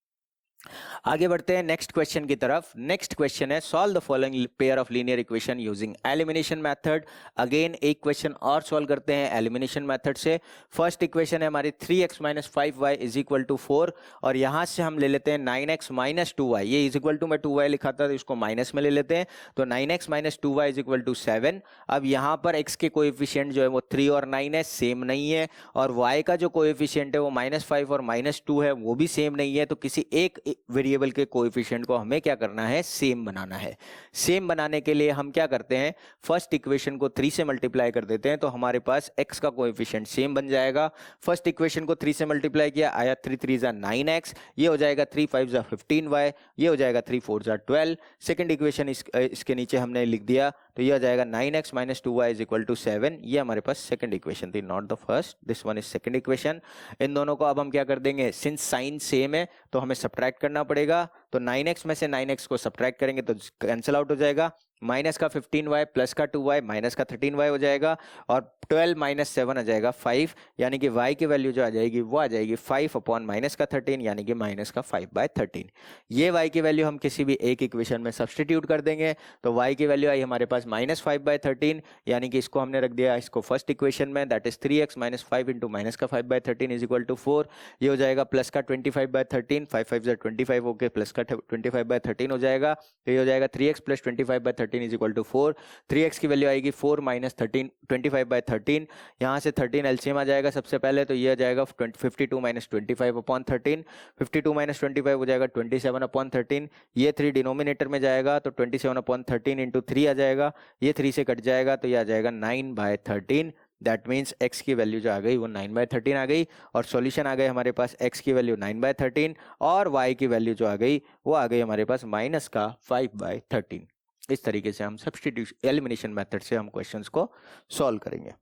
आगे बढ़ते हैं नेक्स्ट क्वेश्चन की तरफ। नेक्स्ट क्वेश्चन है, solve the following pair of linear equation using elimination method. Again एक क्वेश्चन और सॉल्व करते हैं एलिमिनेशन मेथड से। फर्स्ट इक्वेशन है हमारी 3x - 5y is equal to 4, और यहां से हम ले लेते हैं 9x - 2y। ये इज इक्वल टू में 2y लिखा था तो इसको माइनस में ले लेते हैं, तो 9x - 2y is equal to 7। अब यहां पर x के कोएफिशिएंट जो है वो 3 और 9 है, सेम नहीं है, और y का जो कोएफिशिएंट है वो -5 और -2 है, वो भी सेम नहीं है। तो किसी एक वेरिएबल के कोएफिशिएंट को हमें क्या करना है, सेम बनाना है। सेम बनाने के लिए हम क्या करते हैं, फर्स्ट इक्वेशन को 3 से मल्टीप्लाई कर देते हैं, तो हमारे पास x का कोएफिशिएंट सेम बन जाएगा। फर्स्ट इक्वेशन को 3 से मल्टीप्लाई किया, आया 3 3 9x, ये हो जाएगा 3 5 15y, ये हो जाएगा 3 4 12। सेकंड इक्वेशन इसके नीचे हमने लिख दिया, तो ये हो जाएगा 9x - 2y is equal to 7। ये हमारे पास सेकंड इक्वेशन थी, not the first, this one is second equation. इन दोनों को अब हम क्या कर देंगे, सिंस साइन सेम है तो हमें सब्ट्रैक्ट करना पड़ेगा। तो 9x में से 9x को सब्ट्रैक्ट करेंगे तो कैंसिल आउट हो जाएगा, माइनस का 15y प्लस का 2y माइनस का 13y हो जाएगा, और 12 - 7 आ जाएगा 5, यानी कि y की वैल्यू जो आ जाएगी वो आ जाएगी 5 अपॉन माइनस का 13, यानी कि माइनस का 5/13। ये y की वैल्यू हम किसी भी एक इक्वेशन में सब्सटीट्यूट कर देंगे, तो y की वैल्यू आई हमारे पास -5/13, यानी कि इसको हमने रख दिया इसको फर्स्ट इक्वेशन में, दैट इज 3x - 5 × माइनस का 5/13 इज इक्वल टू 4। ये हो जाएगा प्लस का 25/13, 5 5 25 होके प्लस का 25/13 हो जाएगा, तो ये हो जाएगा 3x + 25/13 is equal to 4। 3x की वैल्यू आएगी 4 - 13 25/13, यहाँ से 13 एलसीएम आ जाएगा सबसे पहले, तो ये आ जाएगा 52 - 25/13। 52 - 25 हो जाएगा 27/13, ये 3 डिनोमिनेटर में जाएगा तो 27/13 × 3 आ जाएगा, ये 3 से कट जाएगा तो ये आ जाएगा 9/13। दैट मीन्स x की वैल्यू जो आ गई वो 9/13 आ गई, और सॉल्यूशन आ गए हमारे पास x की वैल्यू 9/13 और y की वैल्यू जो आ गई वो आ गई हमारे पास माइनस का 5/13। इस तरीके से हम सब्स्टिट्यूशन एलिमिनेशन मेथड से हम क्वेश्चंस को सॉल्व करेंगे।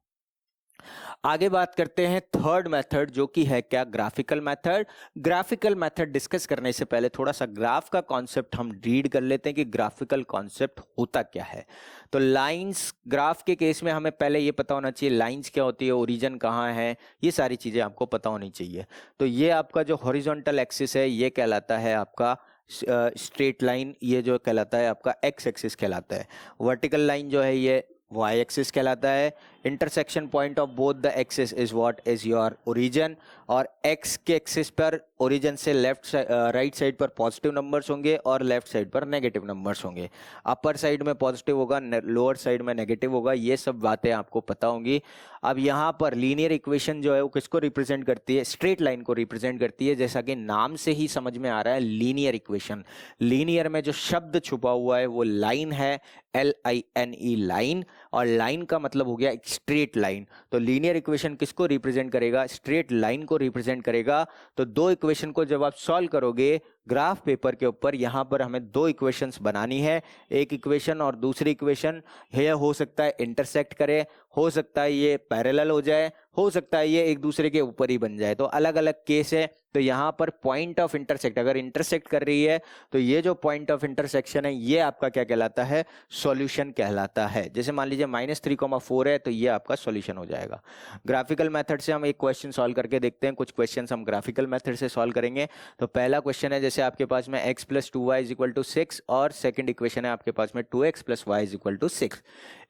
आगे बात करते हैं थर्ड मेथड, जो कि है क्या, graphical method. Graphical method discuss करने से पहले थोड़ा सा ग्राफ का कॉन्सेप्ट हम रीड कर लेते हैं कि ग्राफिकल कॉन्सेप्ट होता क्या है। तो लाइंस, ग्राफ के केस में हमें पहले ये पता होना चाहिए लाइंस क्या होती है, ओरिजिन कहाँ है, ये सारी चीजें आपको पता होनी चाहिए। तो ये आपका जो हॉरिजॉन्टल एक्सिस है ये कहलाता है आपका स्ट्रेट लाइन, ये जो कहलाता है आपका एक्स एक्सिस कहलाता है। वर्टिकल लाइन जो है ये y एक्सिस कहलाता है। Intersection point of both the axis is what is your origin, और एक्स के एक्सिस पर ओरिजिन से राइट साइड पर पॉजिटिव नंबर्स होंगे और लेफ्ट साइड पर नेगेटिव नंबर्स होंगे। अपर साइड में पॉजिटिव होगा, लोअर साइड में नेगेटिव होगा, ये सब बातें आपको पता होंगी। अब यहाँ पर लीनियर इक्वेशन जो है वो किसको रिप्रेजेंट करती है? स्ट्रेट लाइन को रिप्रेजेंट करती है, जैसा कि नाम से ही समझ में आ रहा है लीनियर इक्वेशन। लीनियर में जो शब्द छुपा हुआ है वो लाइन है, LINE लाइन, और लाइन का मतलब हो गया स्ट्रेट लाइन। तो लीनियर इक्वेशन किसको रिप्रेजेंट करेगा? स्ट्रेट लाइन को रिप्रेजेंट करेगा। तो दो इक्वेशन को जब आप सॉल्व करोगे ग्राफ पेपर के ऊपर, यहां पर हमें दो इक्वेशंस बनानी है, एक इक्वेशन और दूसरी इक्वेशन। यह हो सकता है इंटरसेक्ट करे, हो सकता है ये पैरेलल हो जाए, हो सकता है ये एक दूसरे के ऊपर ही बन जाए, तो अलग अलग केस है। तो यहाँ पर पॉइंट ऑफ इंटरसेक्ट अगर इंटरसेक्ट कर रही है तो ये जो पॉइंट ऑफ इंटरसेक्शन है ये आपका क्या कहलाता है? सॉल्यूशन कहलाता है। जैसे मान लीजिए -3,4 है तो ये आपका सॉल्यूशन हो जाएगा। ग्राफिकल मेथड से हम एक क्वेश्चन सॉल्व करके देखते हैं, कुछ क्वेश्चन हम ग्राफिकल मेथड से सॉल्व करेंगे। तो पहला क्वेश्चन है, जैसे आपके पास में x + 2y = 6 और सेकंड इक्वेशन है आपके पास में 2x + y = 6।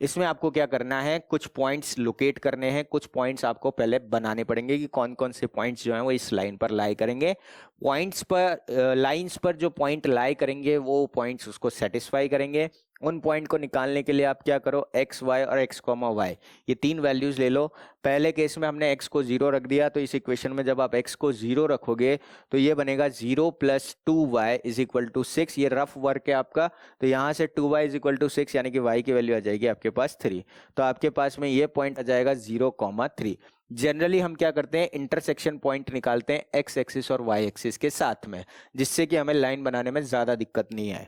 इसमें आपको क्या करना है? कुछ पॉइंट्स लोकेट करने हैं, कुछ पॉइंट्स आपको पहले बनाने पड़ेंगे कि कौन कौन से पॉइंट्स जो हैं वो इस लाइन पर लाई करेंगे। पॉइंट्स पर लाइंस पर जो पॉइंट लाई करेंगे वो पॉइंट्स उसको सेटिस्फाई करेंगे। उन पॉइंट को निकालने के लिए आप क्या करो? x, y और x, y ये तीन वैल्यूज ले लो। पहले केस में हमने x को 0 रख दिया, तो इस इक्वेशन में जब आप x को 0 रखोगे तो ये बनेगा 0 + 2y = 6। ये रफ वर्क है आपका। तो यहाँ से 2y = 6 यानी कि y की वैल्यू आ जाएगी आपके पास 3। तो आपके पास में ये पॉइंट आ जाएगा 0,3। जनरली हम क्या करते हैं? इंटरसेक्शन पॉइंट निकालते हैं x एक्सिस और y एक्सिस के साथ में, जिससे कि हमें लाइन बनाने में ज्यादा दिक्कत नहीं आए।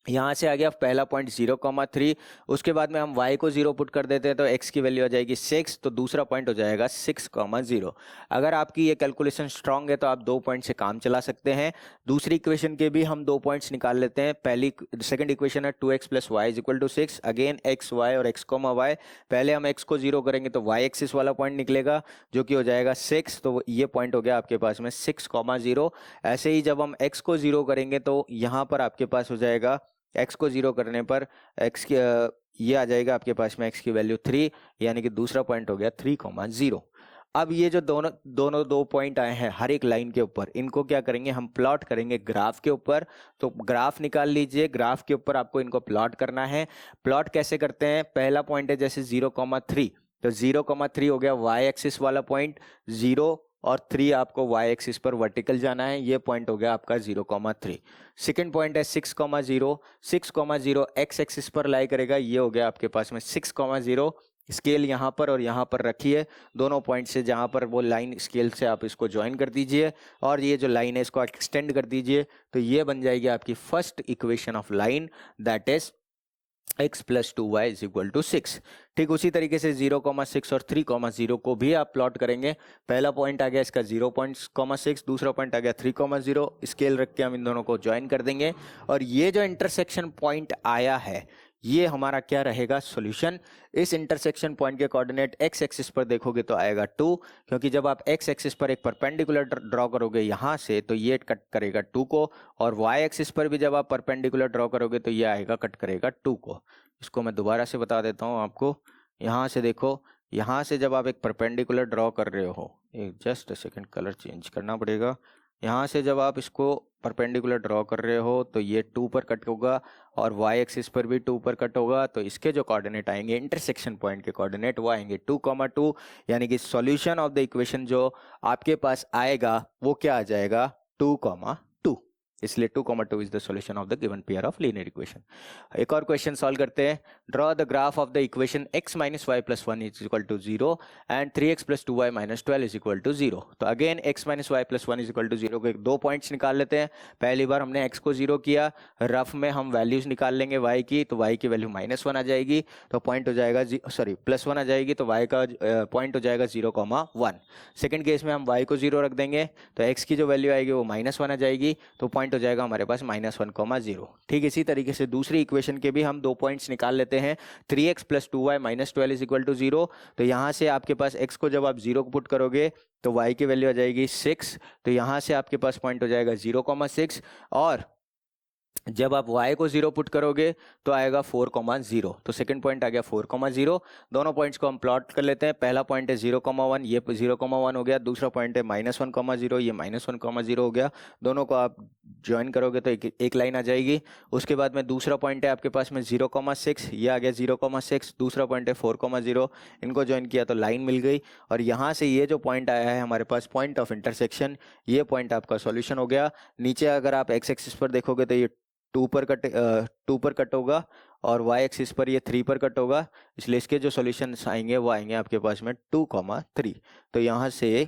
यहाँ से आ गया पहला पॉइंट 0,3। उसके बाद में हम y को 0 पुट कर देते हैं तो x की वैल्यू आ जाएगी 6। तो दूसरा पॉइंट हो जाएगा 6,0। अगर आपकी ये कैलकुलेशन स्ट्रांग है तो आप 2 पॉइंट से काम चला सकते हैं। दूसरी इक्वेशन के भी हम 2 पॉइंट्स निकाल लेते हैं। सेकंड इक्वेशन है 2x + y = 6। Again x, y और x, y। पहले हम x को 0 करेंगे तो y एक्सिस वाला पॉइंट निकलेगा जो कि हो जाएगा 6। तो ये पॉइंट हो गया आपके पास में 6,0। ऐसे ही जब हम x को 0 करेंगे तो यहाँ पर आपके पास हो जाएगा, x को 0 करने पर x की ये आ जाएगा आपके पास में x की वैल्यू 3, यानी कि दूसरा पॉइंट हो गया 3,0। अब ये जो दोनों दो पॉइंट आए हैं हर एक लाइन के ऊपर, इनको क्या करेंगे? हम प्लॉट करेंगे ग्राफ के ऊपर। तो ग्राफ निकाल लीजिए, ग्राफ के ऊपर आपको इनको प्लॉट करना है। प्लॉट कैसे करते हैं? पहला पॉइंट है जैसे 0,3, तो 0,3 हो गया y एक्सिस वाला पॉइंट, 0 और 3 आपको y एक्सिस पर वर्टिकल जाना है, ये पॉइंट हो गया आपका 0,3। सेकंड पॉइंट है 6,0, 6,0 x एक्सिस पर लाई करेगा, ये हो गया आपके पास में 6,0। स्केल यहाँ पर और यहाँ पर रखिए, दोनों पॉइंट से जहाँ पर वो लाइन स्केल से आप इसको ज्वाइन कर दीजिए और ये जो लाइन है इसको एक्सटेंड कर दीजिए। तो ये बन जाएगी आपकी first equation of line, that is x + 2y = 6। ठीक उसी तरीके से 0,6 और 3,0 को भी आप प्लॉट करेंगे। पहला पॉइंट आ गया इसका 0,6, दूसरा पॉइंट आ गया 3,0। स्केल रख के हम इन दोनों को ज्वाइन कर देंगे और ये जो इंटरसेक्शन पॉइंट आया है ये हमारा क्या रहेगा? सॉल्यूशन। इस इंटरसेक्शन पॉइंट के कोऑर्डिनेट x एक्सिस पर देखोगे तो आएगा 2, क्योंकि जब आप x एक्सिस पर एक परपेंडिकुलर ड्रॉ करोगे यहाँ से तो ये कट करेगा 2 को, और y एक्सिस पर भी जब आप परपेंडिकुलर ड्रॉ करोगे तो ये आएगा कट करेगा 2 को। इसको मैं दोबारा से बता देता हूँ आपको। यहाँ से देखो, यहाँ से जब आप एक परपेंडिकुलर ड्रॉ कर रहे हो, एक जस्ट सेकेंड, कलर चेंज करना पड़ेगा। यहाँ से जब आप इसको परपेंडिकुलर ड्रॉ कर रहे हो तो ये 2 पर कट होगा और y एक्सिस पर भी 2 पर कट होगा। तो इसके जो कोऑर्डिनेट आएंगे इंटरसेक्शन पॉइंट के कोऑर्डिनेट वो आएंगे 2,2, यानी कि सॉल्यूशन ऑफ द इक्वेशन जो आपके पास आएगा वो क्या आ जाएगा? 2,2। इसलिए 2,2 is the solution of the given pair of linear equation. एक और क्वेश्चन सॉल्व करते हैं। Draw the graph of the equation x - y + 1 = 0 and 3x + 2y - 12 = 0। तो अगेन x - y + 1 = 0 के दो पॉइंट्स निकाल लेते हैं। पहली बार हमने x को 0 किया, रफ में हम वैल्यूज निकाल लेंगे y की, तो y की वैल्यू -1 आ जाएगी, तो पॉइंट हो जाएगा +1 आ जाएगी, तो y का पॉइंट हो जाएगा 0,1। सेकेंड केस में हम y को 0 रख देंगे तो x की जो वैल्यू आएगी वो -1 आ जाएगी, तो पॉइंट हो जाएगा हमारे पास -1,0। ठीक इसी तरीके से दूसरी इक्वेशन के भी हम दो पॉइंट्स निकाल लेते हैं। 3x + 2y - 12 = 0। तो यहाँ से आपके पास x को जब आप 0 को पुट करोगे तो y की वैल्यू आ जाएगी 6। तो यहाँ से आपके पास पॉइंट हो जाएगा 0,6 और जब आप y को 0 पुट करोगे तो आएगा 4,0। तो सेकंड पॉइंट आ गया 4,0। दोनों पॉइंट्स को हम प्लॉट कर लेते हैं। पहला पॉइंट है 0,1, ये 0,1 हो गया। दूसरा पॉइंट है -1,0, ये -1,0 हो गया। दोनों को आप ज्वाइन करोगे तो एक लाइन आ जाएगी। उसके बाद में दूसरा पॉइंट है आपके पास में 0,6, ये आ गया 0,6। दूसरा पॉइंट है 4,0, इनको ज्वाइन किया तो लाइन मिल गई। और यहाँ से ये जो पॉइंट आया है हमारे पास पॉइंट ऑफ इंटरसेक्शन, ये पॉइंट आपका सॉल्यूशन हो गया। नीचे अगर आप एक्स एक्सिस पर देखोगे तो ये 2 पर कट होगा और y एक्सिस पर ये 3 पर कट होगा, इसलिए इसके जो सॉल्यूशंस आएंगे वो आएंगे आपके पास में 2,3। तो यहाँ से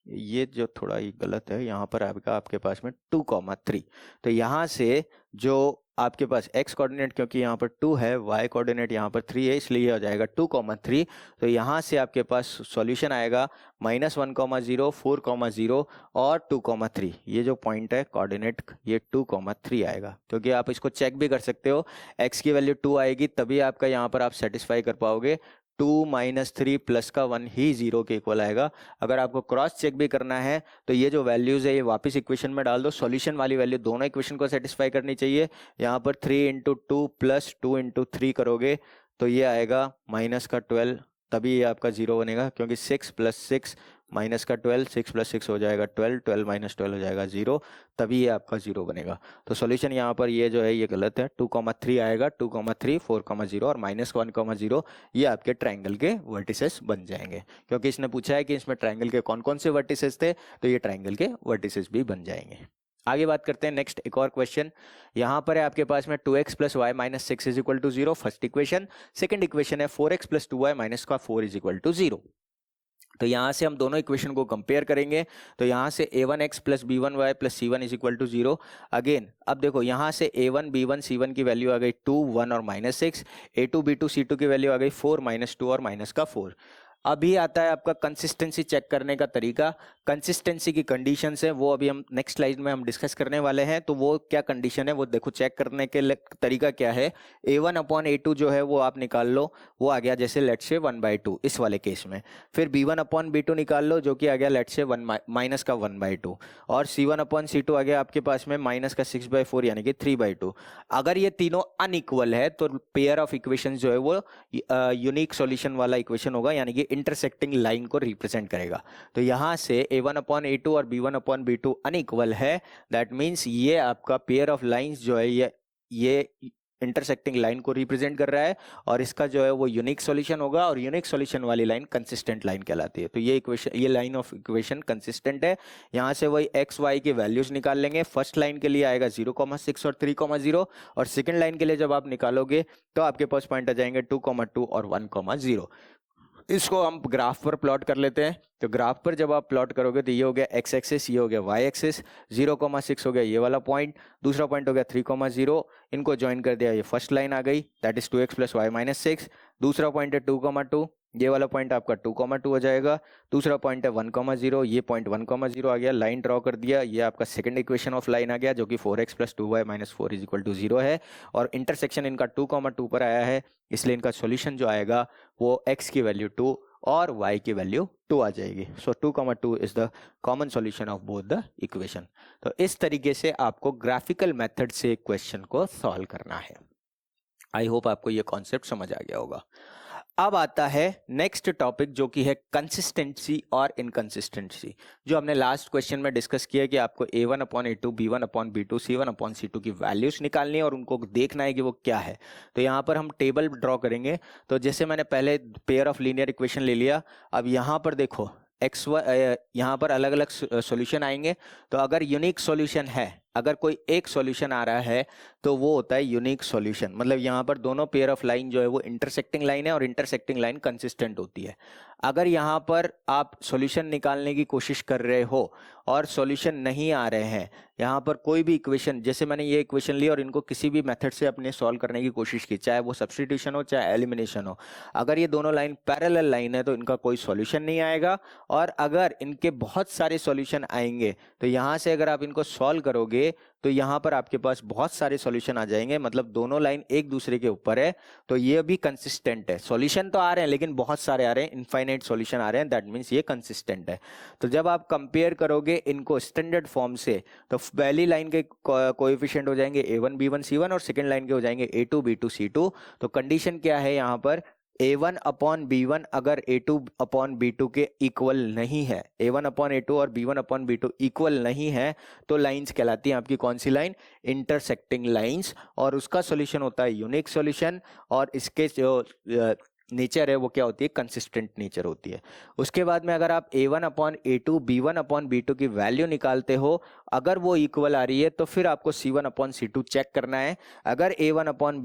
ये जो थोड़ा ही गलत है, यहाँ पर आपका आपके पास में 2,3। तो यहाँ से जो आपके पास x कोऑर्डिनेट, क्योंकि यहाँ पर 2 है, y कोऑर्डिनेट यहाँ पर 3 है, इसलिए ये हो जाएगा 2,3। तो यहाँ से आपके पास सॉल्यूशन आएगा -1,0, 4,0 और 2,3। ये जो पॉइंट है कोऑर्डिनेट, ये 2,3 आएगा। क्योंकि आप इसको चेक भी कर सकते हो, x की वैल्यू 2 आएगी तभी आपका यहाँ पर आप सेटिस्फाई कर पाओगे। 2 - 3 प्लस का 1 ही 0 के इक्वल आएगा। अगर आपको क्रॉस चेक भी करना है तो ये जो वैल्यूज है ये वापस इक्वेशन में डाल दो। सॉल्यूशन वाली वैल्यू दोनों इक्वेशन को सेटिस्फाई करनी चाहिए। यहाँ पर 3 × 2 प्लस 2 × 3 करोगे तो ये आएगा -12, तभी ये आपका 0 बनेगा। क्योंकि 6 + 6 -12, 6 + 6 हो जाएगा 12, 12 - 12 हो जाएगा 0, तभी ये आपका 0 बनेगा। तो सॉल्यूशन यहाँ पर ये जो है ये गलत है, 2,3 आएगा। 2,3, 4,0 और -1,0 ये आपके ट्राइंगल के वर्टिसेस बन जाएंगे। क्योंकि इसने पूछा है कि इसमें ट्राइंगल के कौन कौन से वर्टिसेस थे, तो ये ट्राइंगल के वर्टिसेस भी बन जाएंगे। आगे बात करते हैं नेक्स्ट एक और क्वेश्चन। यहाँ पर है आपके पास में 2x + y - 6 = 0, first equation. Second equation है 4x + 2y - 4 = 0। तो यहाँ से हम दोनों इक्वेशन को कंपेयर करेंगे। तो यहाँ से a1x + b1y + c1 = 0। अगेन अब देखो यहाँ से a1 b1 c1 की वैल्यू आ गई 2, 1 और -6। a2 b2 c2 की वैल्यू आ गई 4, -2 और -4। अभी आता है आपका कंसिस्टेंसी चेक करने का तरीका। कंसिस्टेंसी की कंडीशंस है वो अभी हम नेक्स्ट स्लाइड में हम डिस्कस करने वाले हैं। तो वो क्या कंडीशन है वो देखो, चेक करने के तरीका क्या है। a1/a2 जो है वो आप निकाल लो, वो आ गया जैसे लेट्स से 1/2 इस वाले केस में। फिर b1/b2 निकाल लो जो कि आ गया लेट्स से -1/2। और c1/c2 आ गया आपके पास में -6/4 यानी कि 3/2। अगर ये तीनों अनइक्वल है तो पेयर ऑफ इक्वेशन जो है वो यूनिक सॉल्यूशन वाला इक्वेशन होगा, यानी कि इंटरसेक्टिंग लाइन को रिप्रेजेंट करेगा। तो यहाँ से a1/a2 और b1/b2 अनइक्वल है, दैट मीन्स ये आपका पेयर ऑफ लाइंस जो है ये इंटरसेक्टिंग लाइन को रिप्रेजेंट कर रहा है और इसका जो है वो यूनिक सॉल्यूशन होगा। और यूनिक सॉल्यूशन वाली लाइन कंसिस्टेंट लाइन कहलाती है। तो ये इक्वेशन, ये लाइन ऑफ इक्वेशन कंसिस्टेंट है। यहाँ से वही x y की वैल्यूज निकाल लेंगे। फर्स्ट लाइन के लिए आएगा 0,6 और 3,0 और सेकेंड लाइन के लिए जब आप निकालोगे तो आपके पास पॉइंट आ जाएंगे 2,2 और 1,0। इसको हम ग्राफ पर प्लॉट कर लेते हैं। तो ग्राफ पर जब आप प्लॉट करोगे तो ये हो गया x एक्सिस, ये हो गया y एक्सिस। 0,6 हो गया ये वाला पॉइंट, दूसरा पॉइंट हो गया 3,0। इनको ज्वाइन कर दिया, ये फर्स्ट लाइन आ गई, दैट इज 2x + y - 6। दूसरा पॉइंट है 2,2, ये वाला पॉइंट आपका 2,2 हो जाएगा। दूसरा पॉइंट है 1,0, ये पॉइंट 1,0 आ गया, लाइन ड्रॉ कर दिया। ये आपका सेकंड इक्वेशन ऑफ लाइन आ गया जो कि 4x + 2y - 4 = 0 है। और इंटरसेक्शन इनका 2,2 पर आया है, इसलिए इनका सॉल्यूशन जो आएगा वो x की वैल्यू 2 और y की वैल्यू 2 आ जाएगी। सो 2,2 is the common solution of both the equation. तो इस तरीके से आपको ग्राफिकल मेथड से क्वेश्चन को सॉल्व करना है। आई होप आपको ये कॉन्सेप्ट समझ आ गया होगा। अब आता है नेक्स्ट टॉपिक जो कि है कंसिस्टेंसी और इनकंसिस्टेंसी, जो हमने लास्ट क्वेश्चन में डिस्कस किया कि आपको a1/a2, b1/b2, c1/c2 की वैल्यूज निकालनी है और उनको देखना है कि वो क्या है। तो यहाँ पर हम टेबल ड्रॉ करेंगे। तो जैसे मैंने पहले पेयर ऑफ लीनियर इक्वेशन ले लिया, अब यहाँ पर देखो एक्स वाई, यहाँ पर अलग अलग सॉल्यूशन आएंगे। तो अगर यूनिक सॉल्यूशन है, अगर कोई एक सॉल्यूशन आ रहा है तो वो होता है यूनिक सॉल्यूशन। मतलब यहाँ पर दोनों पेयर ऑफ लाइन जो है वो इंटरसेक्टिंग लाइन है और इंटरसेक्टिंग लाइन कंसिस्टेंट होती है। अगर यहाँ पर आप सॉल्यूशन निकालने की कोशिश कर रहे हो और सॉल्यूशन नहीं आ रहे हैं, यहाँ पर कोई भी इक्वेशन, जैसे मैंने ये इक्वेशन ली और इनको किसी भी मेथड से अपने सॉल्व करने की कोशिश की, चाहे वो सब्स्टिट्यूशन हो चाहे एलिमिनेशन हो, अगर ये दोनों लाइन पैरेलल लाइन है तो इनका कोई सॉल्यूशन नहीं आएगा। और अगर इनके बहुत सारे सॉल्यूशन आएंगे तो यहाँ से अगर आप इनको सॉल्व करोगे करोगे तो यहाँ पर आपके पास बहुत सारे सॉल्यूशन आ जाएंगे, मतलब दोनों लाइन एक दूसरे के ऊपर है, तो ये भी कंसिस्टेंट है। सॉल्यूशन तो आ रहे हैं लेकिन बहुत सारे आ रहे हैं, इनफाइनाइट सॉल्यूशन आ रहे हैं, दैट मीन्स ये कंसिस्टेंट है। तो जब आप कंपेयर करोगे इनको स्टैंडर्ड फॉर्म से तो पहली लाइन के कोएफिशिएंट हो जाएंगे a1 b1 c1 और सेकंड लाइन के हो जाएंगे a2 b2 c2। तो कंडीशन क्या है यहाँ पर, a1 अपॉन b1 अगर a2 अपॉन b2 के इक्वल नहीं है, a1 अपॉन a2 और b1 अपॉन b2 इक्वल नहीं है, तो लाइंस कहलाती हैं आपकी कौन सी लाइन, इंटरसेक्टिंग लाइंस, और उसका सॉल्यूशन होता है यूनिक सॉल्यूशन, और इसके जो नेचर है वो क्या होती है, कंसिस्टेंट नेचर होती है। उसके बाद में अगर आप a1 upon a2 b1 upon b2 की वैल्यू निकालते हो, अगर वो इक्वल आ रही है तो फिर आपको c1 अपॉन c2 चेक करना है। अगर a1 अपॉन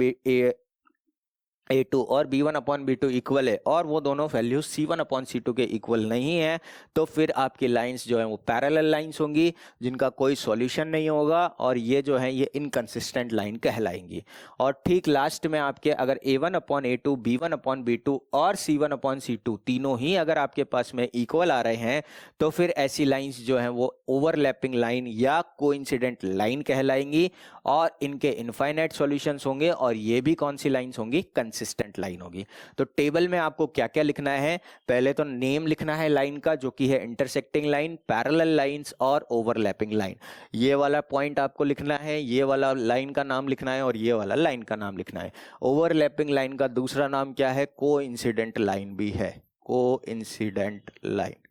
a2 और b1 अपॉन b2 इक्वल है और वो दोनों वैल्यूज c1 अपॉन c2 के इक्वल नहीं है, तो फिर आपकी लाइंस जो है वो पैरेलल लाइंस होंगी जिनका कोई सॉल्यूशन नहीं होगा, और ये जो है ये इनकंसिस्टेंट लाइन कहलाएंगी। और ठीक लास्ट में आपके अगर a1 upon a2 b1 upon b2 और c1 अपॉन c2 तीनों ही अगर आपके पास में इक्वल आ रहे हैं, तो फिर ऐसी लाइंस जो है वो ओवरलैपिंग लाइन या कोइंसिडेंट लाइन कहलाएंगी, और इनके इनफाइनाइट सॉल्यूशंस होंगे, और ये भी कौन सी लाइंस होंगी, कंसिस्टेंट लाइन होगी। तो टेबल में आपको क्या क्या लिखना है, पहले तो नेम लिखना है लाइन का जो कि है इंटरसेक्टिंग लाइन, पैरेलल लाइंस और ओवरलैपिंग लाइन। ये वाला पॉइंट आपको लिखना है, ये वाला लाइन का नाम लिखना है और ये वाला लाइन का नाम लिखना है। ओवरलैपिंग लाइन का दूसरा नाम क्या है, कोइंसिडेंट लाइन भी है, कोइंसिडेंट लाइन।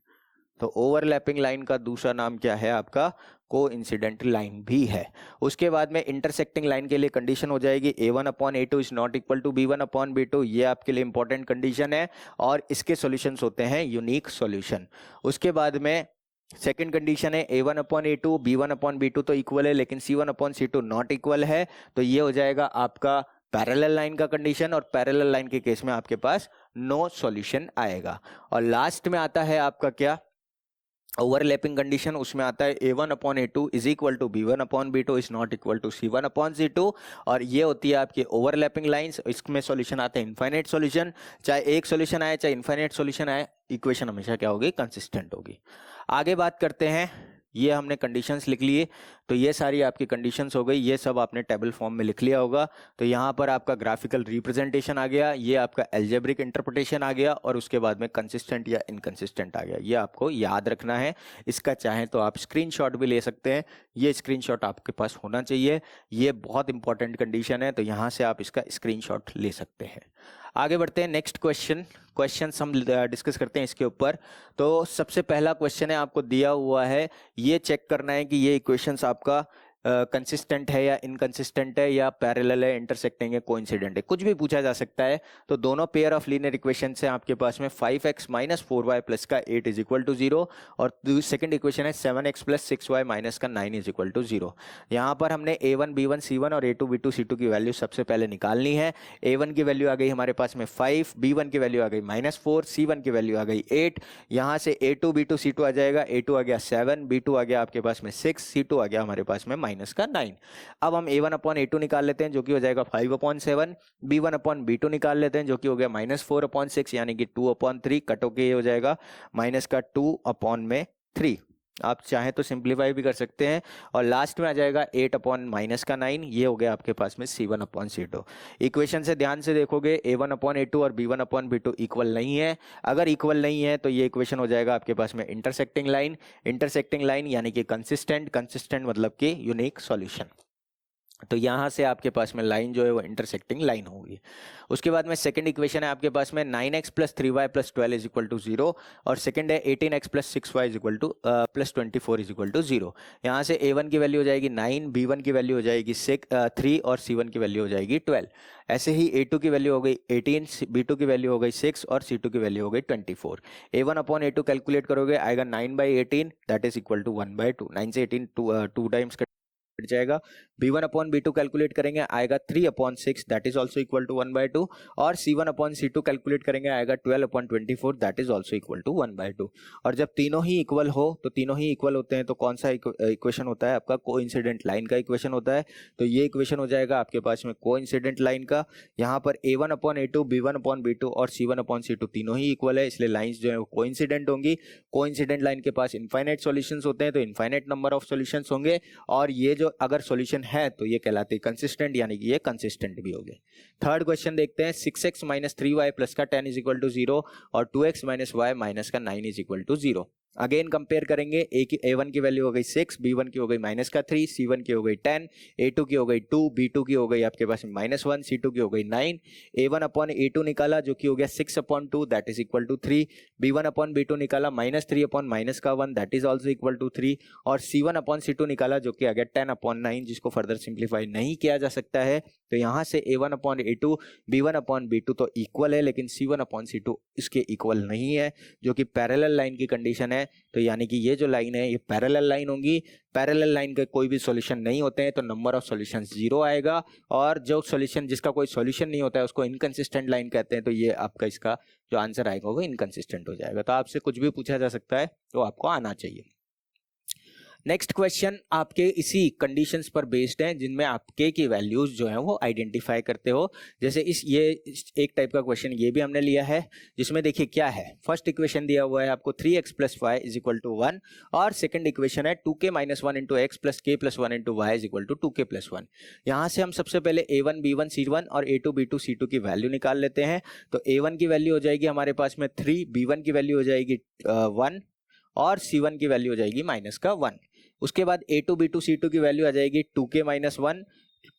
तो ओवरलैपिंग लाइन का दूसरा नाम क्या है आपका, कोइंसिडेंट लाइन भी है। उसके बाद में इंटरसेक्टिंग लाइन के लिए कंडीशन हो जाएगी a1 upon a2 is not equal to b1 upon b2, ये आपके लिए इंपॉर्टेंट कंडीशन है, और इसके सॉल्यूशंस होते हैं यूनिक सॉल्यूशन। उसके बाद में सेकंड कंडीशन है a1 upon a2 b1 upon b2 तो इक्वल है लेकिन c1 upon c2 not equal है, तो ये हो जाएगा आपका पैरेलल लाइन का कंडीशन, और पैरेलल लाइन के केस में आपके पास नो सॉल्यूशन आएगा। और लास्ट में आता है आपका क्या, ओवरलैपिंग कंडीशन, उसमें आता है a1 upon a2 is equal to b1 upon b2 is not equal to c1 upon c2, और ये होती है आपकी ओवरलैपिंग लाइंस। इसमें सॉल्यूशन आते हैं इनफाइनाइट सॉल्यूशन, चाहे एक सॉल्यूशन आए चाहे इनफाइनाइट सॉल्यूशन आए, इक्वेशन हमेशा क्या होगी, कंसिस्टेंट होगी। आगे बात करते हैं, ये हमने कंडीशंस लिख लिए, तो ये सारी आपकी कंडीशंस हो गई, ये सब आपने टेबल फॉर्म में लिख लिया होगा। तो यहाँ पर आपका ग्राफिकल रिप्रेजेंटेशन आ गया, ये आपका एल्जेब्रिक इंटरप्रिटेशन आ गया, और उसके बाद में कंसिस्टेंट या इनकंसिस्टेंट आ गया। ये आपको याद रखना है, इसका चाहे तो आप स्क्रीनशॉट भी ले सकते हैं, ये स्क्रीनशॉट आपके पास होना चाहिए, ये बहुत इंपॉर्टेंट कंडीशन है, तो यहाँ से आप इसका स्क्रीनशॉट ले सकते हैं। आगे बढ़ते हैं, नेक्स्ट क्वेश्चन हम डिस्कस करते हैं इसके ऊपर। तो सबसे पहला क्वेश्चन है, आपको दिया हुआ है, ये चेक करना है कि ये इक्वेशंस आपका कंसिस्टेंट है या इनकंसिस्टेंट है, या पैरेलल है, इंटरसेक्टिंग है, कोइंसिडेंट है, कुछ भी पूछा जा सकता है। तो दोनों पेयर ऑफ लीनियर इक्वेशन से आपके पास में 5x माइनस 4y प्लस का 8 इज इक्वल टू 0, और सेकंड इक्वेशन है 7x प्लस 6y माइनस का 9 इज इक्वल टू 0। यहाँ पर हमने a1 b1 c1 और a2 b2 c2 की वैल्यू सबसे पहले निकालनी है। a1 की वैल्यू आ गई हमारे पास में 5, b1 की वैल्यू आ गई -4, c1 की वैल्यू आ गई 8। यहाँ से a2 b2 c2 आ जाएगा, a2 आ गया 7, b2 आ गया आपके पास में 6, c2 आ गया हमारे पास में माइनस का 9। अब हम a1 अपॉन a2 निकाल लेते हैं जो कि हो जाएगा 5 अपॉन 7, b1 अपॉन b2 निकाल लेते हैं जो कि हो गया -4 अपॉन 6 यानी कि 2 अपॉन 3, कट होके ये हो जाएगा माइनस का 2 अपॉन में 3। आप चाहें तो सिंप्लीफाई भी कर सकते हैं, और लास्ट में आ जाएगा 8 अपॉन माइनस का 9, ये हो गया आपके पास में c1 अपॉन c2। इक्वेशन से ध्यान से देखोगे a1 अपॉन a2 और b1 अपॉन b2 इक्वल नहीं है। अगर इक्वल नहीं है तो ये इक्वेशन हो जाएगा आपके पास में इंटरसेक्टिंग लाइन यानी कि कंसिस्टेंट मतलब कि यूनिक सॉल्यूशन। तो यहाँ से आपके पास में लाइन जो है वो इंटरसेक्टिंग लाइन होगी। उसके बाद में सेकंड इक्वेशन है आपके पास में 9x plus 3y plus 12 is equal to 0, और सेकंड है 18x plus 6y is equal to plus 24 is equal to 0। यहाँ से a1 की वैल्यू हो जाएगी 9, b1 की वैल्यू हो जाएगी 3 और c1 की वैल्यू हो जाएगी 12। ऐसे ही a2 की वैल्यू हो गई 18, b2 की वैल्यू हो गई 6 और c2 की वैल्यू हो गई 24। a1 अपॉन a2 कैलकुलेट करोगे आएगा 9/18 दैट इज इक्वल टू 1/2। 9 से 18 टू टाइम्स कट जाएगा। b1 अपॉन b2 कैलकुलेट करेंगे आएगा 3 upon 6 that is also equal to 1/2, और c1 अपॉन c2 कैलकुलेट करेंगे आएगा 12 upon 24 that is also equal to 1/2। और जब तीनों ही इक्वल हो, तो तीनों ही इक्वल होते हैं तो कौन सा इक्वेशन होता है आपका, कोइंसिडेंट लाइन का इक्वेशन होता है। तो ये इक्वेशन हो जाएगा आपके पास में कोइंसिडेंट लाइन का। यहाँ पर a1 upon a2 b1 upon b2 और c1 अपॉन c2 तीनों ही इक्वल है, इसलिए लाइंस जो है वो कोइंसिडेंट होंगी। कोइंसिडेंट लाइन के पास इनफाइनाइट सॉल्यूशंस होते हैं तो इनफाइनाइट नंबर ऑफ सॉल्यूशंस होंगे, और ये जो अगर सॉल्यूशन है तो ये कहलाते हैं कंसिस्टेंट, यानी कि ये कंसिस्टेंट भी हो गए। थर्ड क्वेश्चन देखते हैं, 6x माइनस 3y प्लस का 10 इज इक्वल टू 0 और 2x माइनस y माइनस का 9 is equal to 0। Again compare करेंगे, a1 की वैल्यू हो गई 6, b1 की हो गई माइनस का 3, c1 की हो गई 10, a2 की हो गई 2, b2 की हो गई आपके पास -1, c2 की हो गई 9। a1 अपॉन a2 निकाला जो कि हो गया 6 upon 2 that is equal to 3, b1 upon b2 निकाला -3 अपॉन माइनस का 1 that is also equal to 3, और c1 अपॉन c2 निकाला जो कि आ गया 10 अपॉन 9, जिसको फर्दर सिंप्लीफाई नहीं किया जा सकता है। तो यहाँ से a1 upon a2, b1 upon b2 तो इक्वल है, लेकिन c1 अपॉन c2 इसके इक्वल नहीं है, जो कि पैरेलल लाइन की कंडीशन है। तो यानी कि ये जो लाइन है ये पैरेलल लाइन होंगी, पैरेलल लाइन के कोई भी सॉल्यूशन नहीं होते हैं तो नंबर ऑफ सॉल्यूशंस 0 आएगा, और जो सॉल्यूशन जिसका कोई सॉल्यूशन नहीं होता है उसको इनकंसिस्टेंट लाइन कहते हैं। तो ये आपका इसका जो आंसर आएगा वो इनकंसिस्टेंट हो जाएगा। तो आपसे कुछ भी पूछा जा सकता है तो आपको आना चाहिए। नेक्स्ट क्वेश्चन आपके इसी कंडीशंस पर बेस्ड है जिनमें आप के की वैल्यूज जो है वो आइडेंटिफाई करते हो। जैसे ये एक टाइप का क्वेश्चन ये भी हमने लिया है, जिसमें देखिए क्या है, फर्स्ट इक्वेशन दिया हुआ है आपको 3x plus Y is equal to 1, और सेकंड इक्वेशन है 2k minus 1 into X plus k plus 1 into Y is equal to 2k plus 1। यहाँ से हम सबसे पहले a1 b1 c1 और a2 b2 c2 की वैल्यू निकाल लेते हैं। तो a1 की वैल्यू हो जाएगी हमारे पास में 3, b1 की वैल्यू हो जाएगी 1 और c1 की वैल्यू हो जाएगी माइनस का 1। उसके बाद a2 b2 c2 की वैल्यू आ जाएगी 2k माइनस 1,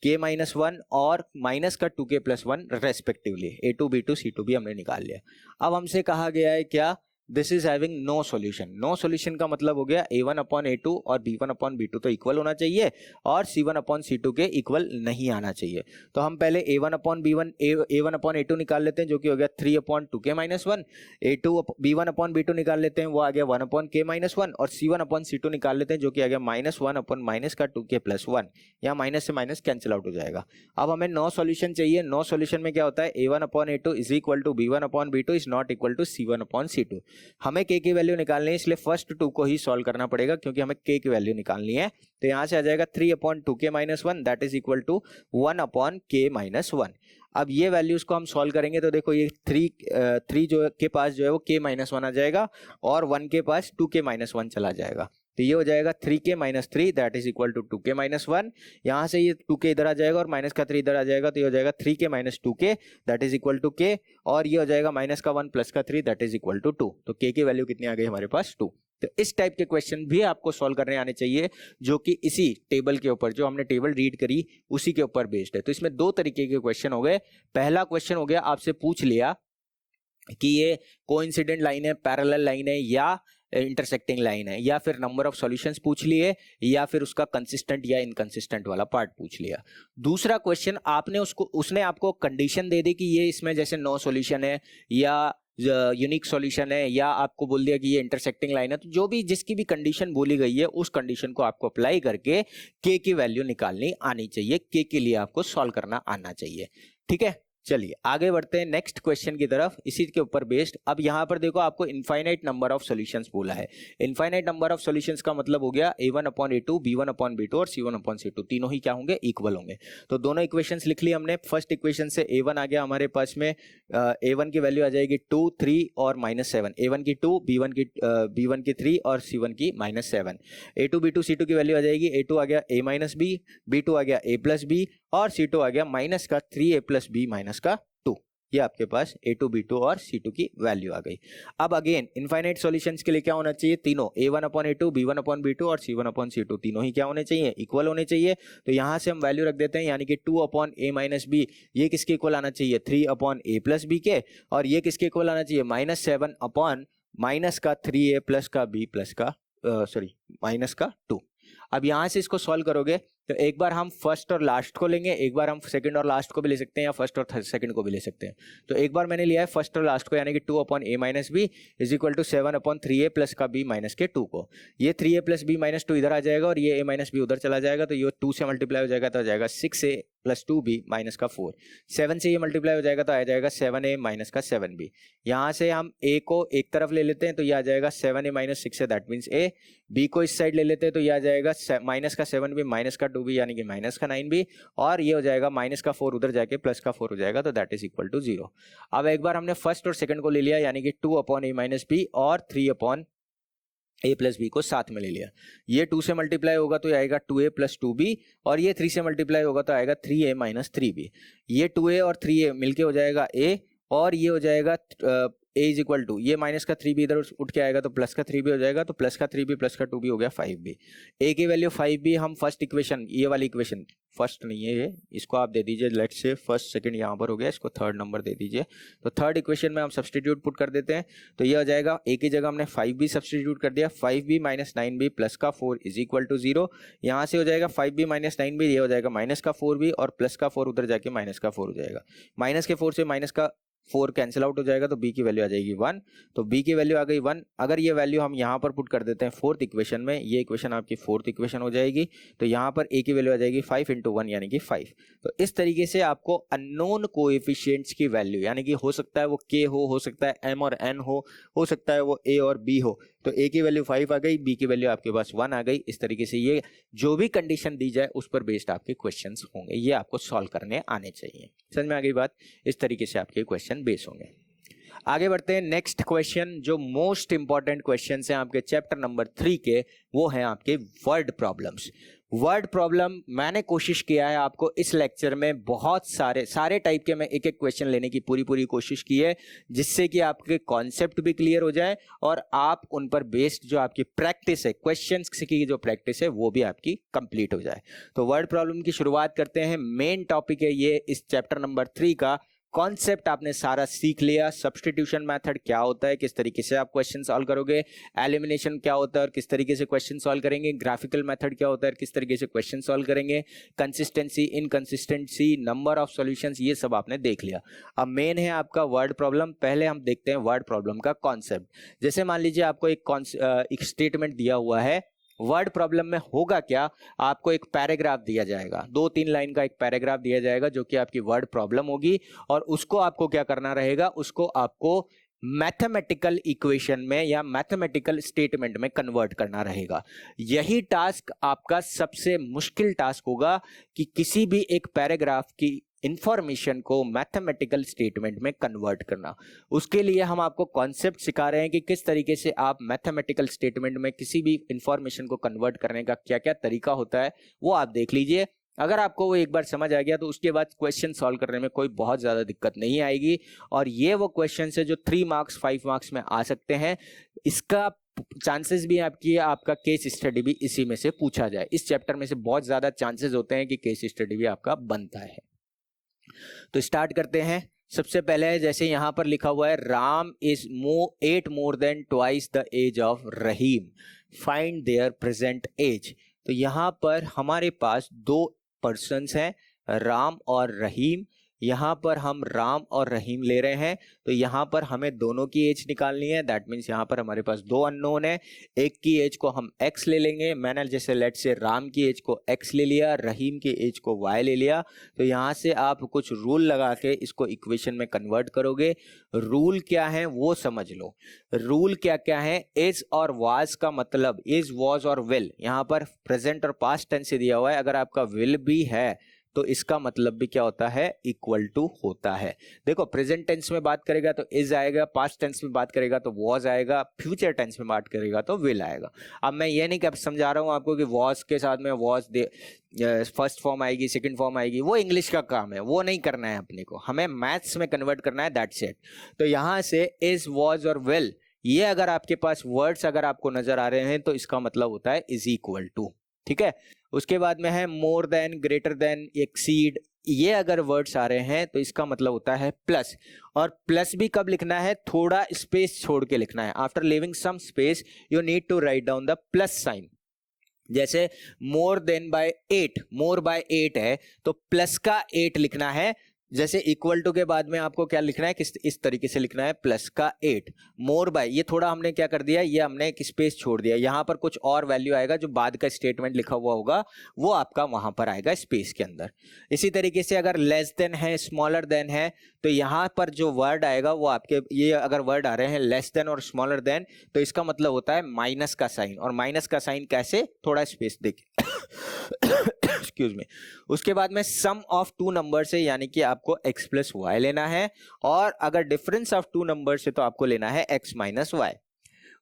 k माइनस 1 और माइनस का 2k plus 1 respectively. a2 b2 c2 भी हमने निकाल लिया। अब हमसे कहा गया है क्या, this is having no solution. No solution का मतलब हो गया a1 अपॉन a2 और b1 अपॉन b2 तो इक्वल होना चाहिए, और c1 अपॉन c2 के इक्वल नहीं आना चाहिए। तो हम पहले a1 upon b1 a1 upon a2 निकाल लेते हैं जो कि हो गया 3 upon 2k minus 1, a2 b1 upon b2 निकाल लेते हैं वो आ गया 1 अपॉन k माइनस 1, और c1 अपॉन c2 निकाल लेते हैं जो कि आ गया -1 अपॉन माइनस का 2k प्लस 1। यहाँ माइनस से माइनस कैंसिल आउट हो जाएगा। अब हमें नो सॉल्यूशन चाहिए। नो सॉल्यूशन में क्या होता है, a1 upon a2 is equal to b1 upon b2 is not equal to c1 upon c2। हमें k की वैल्यू निकालनी है, इसलिए फर्स्ट 2 को ही सॉल्व करना पड़ेगा क्योंकि हमें k की वैल्यू निकालनी है। तो यहां से आ जाएगा 3 upon 2k minus 1 that is equal to 1 upon k minus 1। अब ये वैल्यूज को हम सॉल्व करेंगे तो देखो ये 3 जो के पास जो है वो k माइनस 1 आ जाएगा, और 1 के पास 2k माइनस 1 चला जाएगा। तो ये हो जाएगा 3k minus 3 that is equal to 2k minus 1। यहाँ से ये 2k इधर आ जाएगा और माइनस का 3 इधर आ जाएगा, तो ये हो जाएगा 3k minus 2k that is equal to k, और ये हो जाएगा माइनस का 1 प्लस का 3 दैट इज इक्वल टू 2। तो k की वैल्यू कितनी आ गई हमारे पास 2। तो इस टाइप के क्वेश्चन भी आपको सॉल्व करने आने चाहिए जो कि इसी टेबल के ऊपर, जो हमने टेबल रीड करी उसी के ऊपर बेस्ड है। तो इसमें 2 तरीके के क्वेश्चन हो गए। पहला क्वेश्चन हो गया, आपसे पूछ लिया कि ये कोइंसिडेंट लाइन है, पैरेलल लाइन है, या इंटरसेक्टिंग लाइन है, या फिर नंबर ऑफ सॉल्यूशंस पूछ लिए, या फिर उसका कंसिस्टेंट या इनकंसिस्टेंट वाला पार्ट पूछ लिया। दूसरा क्वेश्चन उसने आपको कंडीशन दे दी कि ये इसमें जैसे नो सॉल्यूशन है या यूनिक सॉल्यूशन है, या आपको बोल दिया कि ये इंटरसेक्टिंग लाइन है। तो जो भी जिसकी भी कंडीशन बोली गई है उस कंडीशन को आपको अप्लाई करके के की वैल्यू निकालनी आनी चाहिए, के के लिए आपको सॉल्व करना आना चाहिए। ठीक है, चलिए आगे बढ़ते हैं नेक्स्ट क्वेश्चन की तरफ, इसी के ऊपर बेस्ड। अब यहां पर देखो आपको इनफाइनाइट नंबर ऑफ सॉल्यूशंस बोला है। इनफाइनाइट नंबर ऑफ सॉल्यूशंस का मतलब हो गया a1 upon a2, b1 upon b2 और c1 अपॉन c2 तीनों ही क्या होंगे, इक्वल होंगे। तो दोनों इक्वेशंस लिख ली हमने। फर्स्ट इक्वेशन से a1 आ गया हमारे पास में, a1 की वैल्यू आ जाएगी 2, 3 और -7। a1 की 2, b1 की 3 और c1 की -7। a2 b2 c2 की वैल्यू आ जाएगी, a2 आ गया a माइनस b, b2 आ गया a प्लस b और c2 आ गया माइनस का 3a प्लस b माइनस का 2। ये आपके पास a2 b2 और c2 की वैल्यू आ गई। अब अगेन इनफाइनाइट सॉल्यूशंस के लिए क्या होना चाहिए, तीनों a1 upon a2, b1 upon b2 और c1 अपॉन c2 तीनों ही क्या होने चाहिए, इक्वल होने चाहिए। तो यहां से हम वैल्यू रख देते हैं, यानी कि 2 अपॉन a माइनस b, ये किसके इक्वल आना चाहिए, 3 अपॉन a प्लस b के, और ये किसके इक्वल आना चाहिए, -7 अपॉन माइनस का 3a प्लस का b प्लस का माइनस का 2। अब यहां से इसको सॉल्व करोगे तो एक बार हम फर्स्ट और लास्ट को लेंगे, एक बार हम सेकंड और लास्ट को भी ले सकते हैं, या फर्स्ट और सेकंड को भी ले सकते हैं। तो एक बार मैंने लिया है फर्स्ट और लास्ट को, यानी कि 2 upon a minus B is equal to 7 upon 3a plus का b माइनस के 2 को। ये 3a प्लस b माइनस 2 इधर आ जाएगा और ये a माइनस b उधर चला जाएगा, तो ये 2 से मल्टीप्लाई हो जाएगा तो आ जाएगा 6a प्लस 2b माइनस का 4। 7 से ये मल्टीप्लाई हो जाएगा तो आ जाएगा 7a माइनस का 7b। यहाँ से हम a को एक तरफ ले लेते हैं तो ये आ जाएगा 7a माइनस 6 है, दैट मीन्स a। b को इस साइड ले लेते हैं तो ये आ जाएगा माइनस का 7b माइनस का 2b यानी कि माइनस का 9b, और ये हो जाएगा माइनस का 4 उधर जाके प्लस का 4 हो जाएगा, तो दैट इज इक्वल टू 0। अब एक बार हमने फर्स्ट और सेकंड को ले लिया, यानी कि 2 अपॉन a माइनस b और 3 अपॉन a प्लस बी को साथ में ले लिया, ये 2 से मल्टीप्लाई होगा तो ये आएगा 2a प्लस 2b, और ये 3 से मल्टीप्लाई होगा तो आएगा 3a माइनस 3b। ये 2a और 3a मिलके हो जाएगा a, और ये हो जाएगा a इज इक्वल टू, ये माइनस का 3b इधर उठ के आएगा तो प्लस का 3b हो जाएगा, तो प्लस का 3b प्लस का 2b हो गया 5b। a की वैल्यू 5b हम फर्स्ट इक्वेशन, ये वाली इक्वेशन फर्स्ट नहीं है ये, इसको आप दे दीजिए, लेट्स से फर्स्ट सेकंड यहाँ पर हो गया, इसको थर्ड नंबर दे दीजिए। तो थर्ड इक्वेशन में हम सब्सटीट्यूट पुट कर देते हैं, तो ये हो जाएगा a की जगह हमने 5b सब्सटीट्यूट कर दिया, 5b माइनस 9b प्लस का 4 इज इक्वल टू 0। यहाँ से हो जाएगा 5b माइनस 9b, ये हो जाएगा माइनस का 4b, और प्लस का 4 उधर जाके माइनस का 4 हो जाएगा, माइनस के 4 से माइनस का 4 कैंसिल आउट हो जाएगा, तो b की वैल्यू आ जाएगी 1। तो b की वैल्यू आ गई 1। अगर ये वैल्यू हम यहाँ पर पुट कर देते हैं फोर्थ इक्वेशन में, ये इक्वेशन आपकी फोर्थ इक्वेशन हो जाएगी, तो यहाँ पर a की वैल्यू आ जाएगी 5 इंटू 1 यानी कि 5। तो इस तरीके से आपको अननोन कोएफिशिएंट्स की वैल्यू, यानी कि हो सकता है वो k हो सकता है m और n हो सकता है वो a और b हो, तो a की वैल्यू 5 आ गई, b की वैल्यू आपके पास 1 आ गई। इस तरीके से ये जो भी कंडीशन दी जाए उस पर बेस्ड आपके क्वेश्चंस होंगे, ये आपको सॉल्व करने आने चाहिए। समझ में आ गई बात? इस तरीके से आपके क्वेश्चन बेस होंगे। आगे बढ़ते हैं नेक्स्ट क्वेश्चन, जो मोस्ट इंपॉर्टेंट क्वेश्चन हैं आपके चैप्टर नंबर 3 के, वो हैं आपके वर्ड प्रॉब्लम्स। वर्ड प्रॉब्लम मैंने कोशिश किया है आपको इस लेक्चर में बहुत सारे टाइप के मैं एक एक क्वेश्चन लेने की पूरी कोशिश की है, जिससे कि आपके कॉन्सेप्ट भी क्लियर हो जाए और आप उन पर बेस्ड जो आपकी प्रैक्टिस है, क्वेश्चंस की जो प्रैक्टिस है वो भी आपकी कंप्लीट हो जाए। तो वर्ड प्रॉब्लम की शुरुआत करते हैं। मेन टॉपिक है ये इस चैप्टर नंबर 3 का। कॉन्सेप्ट आपने सारा सीख लिया, सब्स्टिट्यूशन मेथड क्या होता है, किस तरीके से आप क्वेश्चन सॉल्व करोगे, एलिमिनेशन क्या होता है और किस तरीके से क्वेश्चन सॉल्व करेंगे, ग्राफिकल मेथड क्या होता है और किस तरीके से क्वेश्चन सॉल्व करेंगे, consistency, inconsistency, number of solutions, ये सब आपने देख लिया। अब मेन है आपका वर्ड प्रॉब्लम। पहले हम देखते हैं वर्ड प्रॉब्लम का कॉन्सेप्ट। जैसे मान लीजिए आपको एक स्टेटमेंट दिया हुआ है, वर्ड प्रॉब्लम में होगा क्या, आपको एक पैराग्राफ दिया जाएगा, 2-3 लाइन का एक पैराग्राफ दिया जाएगा जो कि आपकी वर्ड प्रॉब्लम होगी, और उसको आपको क्या करना रहेगा, उसको आपको मैथमेटिकल इक्वेशन में या मैथमेटिकल स्टेटमेंट में कन्वर्ट करना रहेगा। यही टास्क आपका सबसे मुश्किल टास्क होगा कि किसी भी एक पैराग्राफ की इंफॉर्मेशन को मैथमेटिकल स्टेटमेंट में कन्वर्ट करना। उसके लिए हम आपको कॉन्सेप्ट सिखा रहे हैं कि किस तरीके से आप मैथमेटिकल स्टेटमेंट में किसी भी इंफॉर्मेशन को कन्वर्ट करने का क्या क्या तरीका होता है, वो आप देख लीजिए। अगर आपको वो एक बार समझ आ गया तो उसके बाद क्वेश्चन सॉल्व करने में कोई बहुत ज्यादा दिक्कत नहीं आएगी, और ये वो क्वेश्चन है जो 3 मार्क्स 5 मार्क्स में आ सकते हैं। इसका चांसेस भी आपकी, आपका केस स्टडी भी इसी में से पूछा जाए। इस चैप्टर में से बहुत ज्यादा चांसेस होते हैं कि केस स्टडी भी आपका बनता है। तो स्टार्ट करते हैं। सबसे पहले जैसे यहां पर लिखा हुआ है, Ram is 8 more than twice the age of Rahim, find their present age. तो यहां पर हमारे पास 2 पर्सन्स हैं, राम और रहीम। यहां पर हम राम और रहीम ले रहे हैं, तो यहां पर हमें दोनों की एज निकालनी है। दैट मीन्स यहां पर हमारे पास 2 अननोन है, एक की एज को हम x ले लेंगे। मैंने जैसे लेट से राम की एज को x ले लिया, रहीम की एज को y ले लिया। तो यहां से आप कुछ रूल लगा के इसको इक्वेशन में कन्वर्ट करोगे। रूल क्या है वो समझ लो। रूल क्या क्या है, इज और वाज का मतलब इज, वाज और विल। यहां पर प्रेजेंट और पास्ट टेंस से दिया हुआ है, अगर आपका विल भी है तो इसका मतलब भी क्या होता है, इक्वल टू होता है। देखो प्रेजेंट टेंस में बात करेगा तो इज आएगा, पास्ट टेंस में बात करेगा तो वॉज आएगा, फ्यूचर टेंस में बात करेगा तो विल आएगा। अब मैं ये नहीं कि समझा रहा हूं आपको कि वॉज के साथ में वॉज फर्स्ट फॉर्म आएगी, सेकंड फॉर्म आएगी, वो इंग्लिश का काम है, वो नहीं करना है अपने को, हमें मैथ्स में कन्वर्ट करना है, दैट्स इट। तो यहां से इज, वॉज और विल, ये अगर आपके पास वर्ड्स अगर आपको नजर आ रहे हैं तो इसका मतलब होता है इज इक्वल टू, ठीक है। उसके बाद में है more than, greater than, exceed, ये अगर वर्ड्स आ रहे हैं तो इसका मतलब होता है प्लस। और प्लस भी कब लिखना है, थोड़ा स्पेस छोड़ के लिखना है। After living some space you need to write down the plus sign. जैसे more than by 8, more by 8 है तो प्लस का 8 लिखना है। जैसे इक्वल टू के बाद में आपको क्या लिखना है, किस इस तरीके से लिखना है, प्लस का 8। मोर बाय, ये थोड़ा हमने क्या कर दिया, ये हमने एक स्पेस छोड़ दिया, यहां पर कुछ और वैल्यू आएगा, जो बाद का स्टेटमेंट लिखा हुआ होगा वो आपका वहां पर आएगा स्पेस के अंदर। इसी तरीके से अगर लेस देन है, स्मॉलर देन है, तो यहां पर जो वर्ड आएगा वो आपके, ये अगर वर्ड आ रहे हैं लेस देन और स्मॉलर देन, तो इसका मतलब होता है माइनस का साइन। और माइनस का साइन कैसे, थोड़ा स्पेस देके एक्सक्यूज मी। उसके बाद में सम ऑफ 2 नंबर से, यानी कि आपको x प्लस वाई लेना है, और अगर डिफरेंस ऑफ 2 नंबर से तो आपको लेना है x माइनस वाई।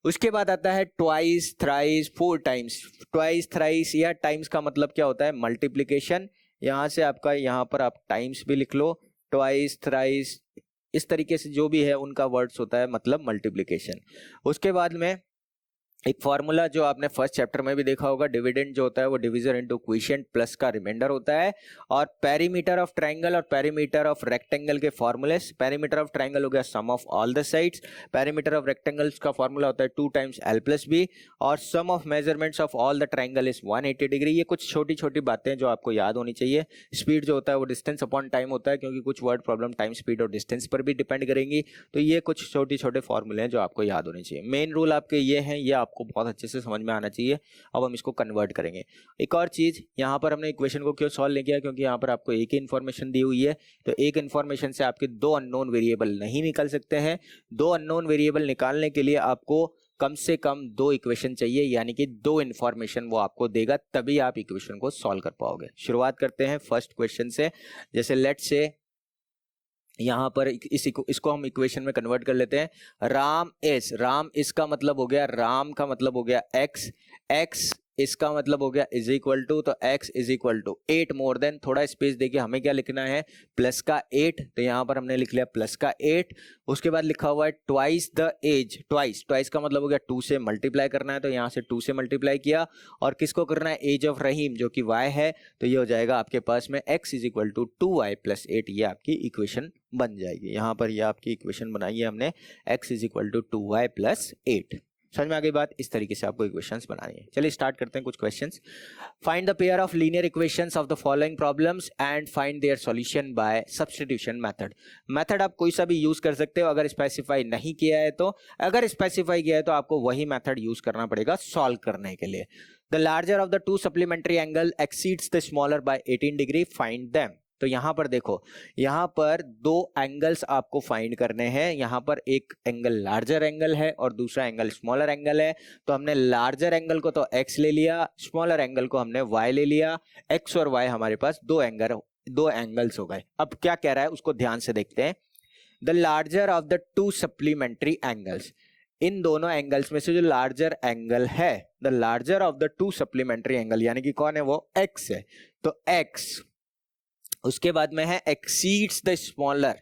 उसके बाद आता है twice, thrice, 4 times. Twice, thrice या टाइम्स का मतलब क्या होता है? मल्टीप्लिकेशन। यहां से आपका यहां पर आप टाइम्स भी लिख लो, ट्वाइस, थ्राइस, इस तरीके से जो भी है उनका वर्ड्स होता है मतलब मल्टीप्लिकेशन। उसके बाद में एक फॉर्मूला जो आपने फर्स्ट चैप्टर में भी देखा होगा, डिविडेंड जो होता है वो डिवीजर इनटू क्वोशिएंट प्लस का रिमाइंडर होता है। और पेरीमीटर ऑफ ट्रायंगल और पेरीमीटर ऑफ रेक्टेंगल के फॉर्मूले, पेरीमीटर ऑफ ट्रायंगल हो गया sum of all the sides, perimeter of rectangles का फॉर्मूला होता है 2 टाइम्स l प्लस b, और sum of measurements of all the triangle is 180 degree. ये कुछ छोटी छोटी बातें जो आपको याद होनी चाहिए। स्पीड जो होता है वो डिस्टेंस अपॉन टाइम होता है, क्योंकि कुछ वर्ड प्रॉब्लम टाइम, स्पीड और डिस्टेंस पर भी डिपेंड करेंगी। तो ये कुछ छोटे छोटे फॉर्मूले हैं जो आपको याद होने चाहिए। मेन रूल आपके ये हैं, ये आपको बहुत अच्छे से समझ में आना चाहिए। अब हम इसको कन्वर्ट करेंगे। एक और चीज, यहाँ पर हमने इक्वेशन को क्यों सॉल्व नहीं किया? क्योंकि यहाँ पर आपको एक ही इन्फॉर्मेशन दी हुई है, तो एक इन्फॉर्मेशन से आपके 2 अननोन वेरिएबल नहीं निकल सकते हैं। 2 अननोन वेरिएबल निकालने के लिए आपको कम से कम 2 इक्वेशन चाहिए, यानी कि 2 इन्फॉर्मेशन वो आपको देगा, तभी आप इक्वेशन को सॉल्व कर पाओगे। शुरुआत करते हैं फर्स्ट क्वेश्चन से। जैसे लेट्स से यहाँ पर इसको हम इक्वेशन में कन्वर्ट कर लेते हैं। राम इस का मतलब हो गया, राम का मतलब हो गया x, x इसका मतलब हो गया इज इक्वल टू, तो x is equal to 8 more than, थोड़ा स्पेस देखिए हमें क्या लिखना है, प्लस का 8, तो यहाँ पर हमने लिख लिया प्लस का 8। उसके बाद लिखा हुआ है ट्वाइस द एज, ट्वाइस का मतलब हो गया 2 से मल्टीप्लाई करना है, तो यहाँ से 2 से मल्टीप्लाई किया। और किसको करना है? एज ऑफ रहीम जो कि y है, तो ये हो जाएगा आपके पास में x is equal to 2y plus 8, ये आपकी इक्वेशन बन जाएगी। यहाँ पर ये आपकी इक्वेशन बनाई है हमने, x is equal to 2y plus 8। समझ में आ गई बात? इस तरीके से आपको इक्वेशंस बनानी है। चलिए स्टार्ट करते हैं कुछ questions. Find the pair of linear equations of the following problems and find their solution bye substitution method. Method आप कोई सा भी यूज कर सकते हो, अगर स्पेसिफाई नहीं किया है तो। अगर स्पेसिफाई किया है तो आपको वही मेथड यूज करना पड़ेगा सॉल्व करने के लिए। The larger of the 2 supplementary angle exceeds the smaller by 18 degree, find them. तो यहां पर देखो, यहां पर 2 एंगल्स आपको फाइंड करने हैं। यहां पर एक एंगल लार्जर एंगल है और दूसरा एंगल स्मॉलर एंगल है। तो हमने लार्जर एंगल को तो x ले लिया, स्मॉलर एंगल को हमने y ले लिया। x और y हमारे पास 2 एंगल्स हो गए। अब क्या कह रहा है उसको ध्यान से देखते हैं। The larger of the 2 supplementary angles, इन दोनों एंगल्स में से जो लार्जर एंगल है, the larger of the 2 supplementary angle, यानी कि कौन है वो? x है। तो x, उसके बाद में है एक्सीड्स द स्मॉलर,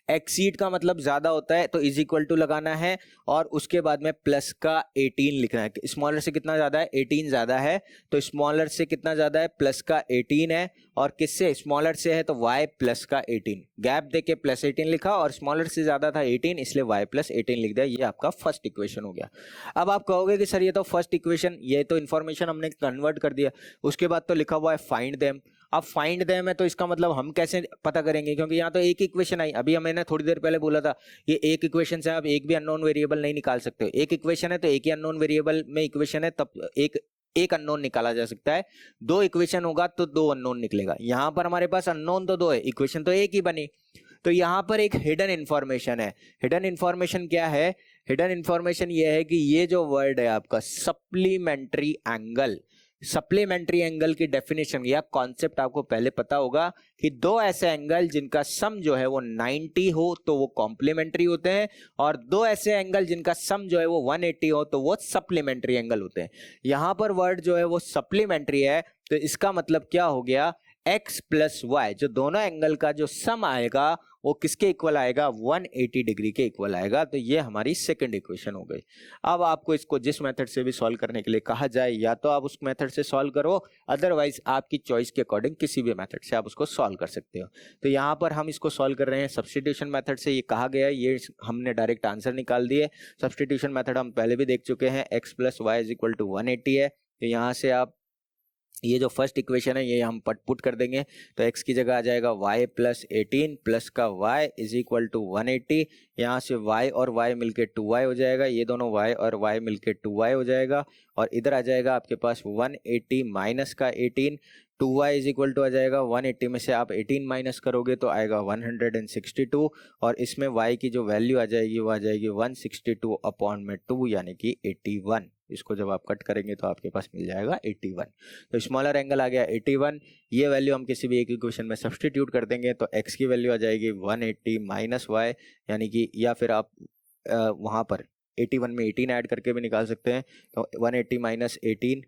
एक्सीड का मतलब ज्यादा होता है, तो इज इक्वल टू लगाना है और उसके बाद में प्लस का 18 लिखना है। स्मॉलर से कितना ज्यादा है? 18 ज्यादा है, तो स्मॉलर से कितना ज्यादा है? प्लस का 18 है। और किससे? स्मॉलर से है तो y प्लस का 18, गैप देके प्लस 18 लिखा, और स्मॉलर से ज्यादा था 18 इसलिए y प्लस 18 लिख दिया। ये आपका फर्स्ट इक्वेशन हो गया। अब आप कहोगे कि सर ये तो फर्स्ट इक्वेशन, ये तो इन्फॉर्मेशन हमने कन्वर्ट कर दिया, उसके बाद तो लिखा हुआ है फाइंड देम। अब फाइंड देम है तो इसका मतलब हम कैसे पता करेंगे? क्योंकि यहाँ तो एक इक्वेशन आई, अभी मैंने थोड़ी देर पहले बोला था ये एक इक्वेशन से आप एक भी अननोन वेरिएबल नहीं निकाल सकते हो। एक इक्वेशन है तो एक ही अननोन वेरिएबल में इक्वेशन है, तब एक अननोन निकाला जा सकता है। 2 इक्वेशन होगा तो 2 अननोन निकलेगा। यहाँ पर हमारे पास अननोन तो 2 है, इक्वेशन तो एक ही बनी। तो यहाँ पर एक हिडन इंफॉर्मेशन है। हिडन इंफॉर्मेशन क्या है? हिडन इंफॉर्मेशन ये है कि ये जो वर्ड है आपका सप्लीमेंट्री एंगल, सप्लीमेंट्री एंगल की डेफिनेशन या कॉन्सेप्ट आपको पहले पता होगा कि 2 ऐसे एंगल जिनका सम जो है वो 90 हो तो वो कॉम्प्लीमेंट्री होते हैं, और 2 ऐसे एंगल जिनका सम जो है वो 180 हो तो वो सप्लीमेंट्री एंगल होते हैं। यहां पर वर्ड जो है वो सप्लीमेंट्री है, तो इसका मतलब क्या हो गया? x प्लस वाई, जो दोनों एंगल का जो सम आएगा वो किसके इक्वल आएगा? 180 डिग्री के इक्वल आएगा। तो ये हमारी सेकंड इक्वेशन हो गई। अब आपको इसको जिस मेथड से भी सॉल्व करने के लिए कहा जाए, या तो आप उस मेथड से सॉल्व करो, अदरवाइज आपकी चॉइस के अकॉर्डिंग किसी भी मेथड से आप उसको सॉल्व कर सकते हो। तो यहाँ पर हम इसको सॉल्व कर रहे हैं सब्स्टिट्यूशन मेथड से। ये कहा गया है, ये हमने डायरेक्ट आंसर निकाल दिए। सब्स्टिट्यूशन मेथड हम पहले भी देख चुके हैं, x plus Y is equal to 180 है। तो यहाँ से आप ये जो फर्स्ट इक्वेशन है ये हम पुट कर देंगे, तो x की जगह आ जाएगा y प्लस 18 प्लस का y इज इक्वल टू 180। यहाँ से y और y मिलके 2y हो जाएगा, ये दोनों y और y मिलके 2y हो जाएगा, और इधर आ जाएगा आपके पास 180 माइनस का 18, 2y इज इक्वल टू आ जाएगा 180 में से आप 18 माइनस करोगे तो आएगा 162, और इसमें y की जो वैल्यू आ जाएगी वो आ जाएगी 162 अपॉन में 2 यानी कि 81। इसको जब आप कट करेंगे तो आपके पास मिल जाएगा 81। तो स्मॉलर एंगल आ गया 81। ये वैल्यू हम किसी भी एक इक्वेशन में सब्स्टिट्यूट कर देंगे तो x की वैल्यू आ जाएगी 180 माइनस वाई, यानी कि, या फिर आप वहां पर 81 में 18 ऐड करके भी निकाल सकते हैं, तो 180 माइनस 18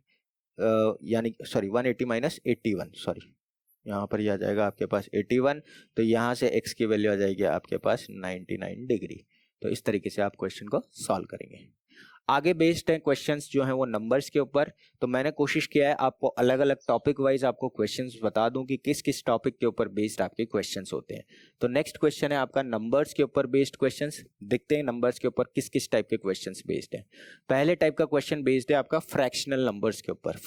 यानी सॉरी 180 माइनस 81, सॉरी यहाँ पर ये आ जाएगा आपके पास 81, तो यहाँ से x की वैल्यू आ जाएगी आपके पास 99 डिग्री। तो इस तरीके से आप क्वेश्चन को सॉल्व करेंगे। आगे बेस्ड हैं क्वेश्चंस जो हैं वो नंबर्स के ऊपर, तो मैंने कोशिश किया है आपको अलग अलग टॉपिक वाइज आपको क्वेश्चंस बता दूं कि किस किस टॉपिक के ऊपर बेस्ड आपके क्वेश्चंस होते हैं। तो नेक्स्ट क्वेश्चन है आपका नंबर्स के ऊपर बेस्ड क्वेश्चंस। देखते हैं नंबर्स के ऊपर किस किस टाइप के क्वेश्चंस बेस्ड हैं। पहले टाइप का क्वेश्चन बेस्ड है आपका फ्रैक्शनल नंबर्स के ऊपर।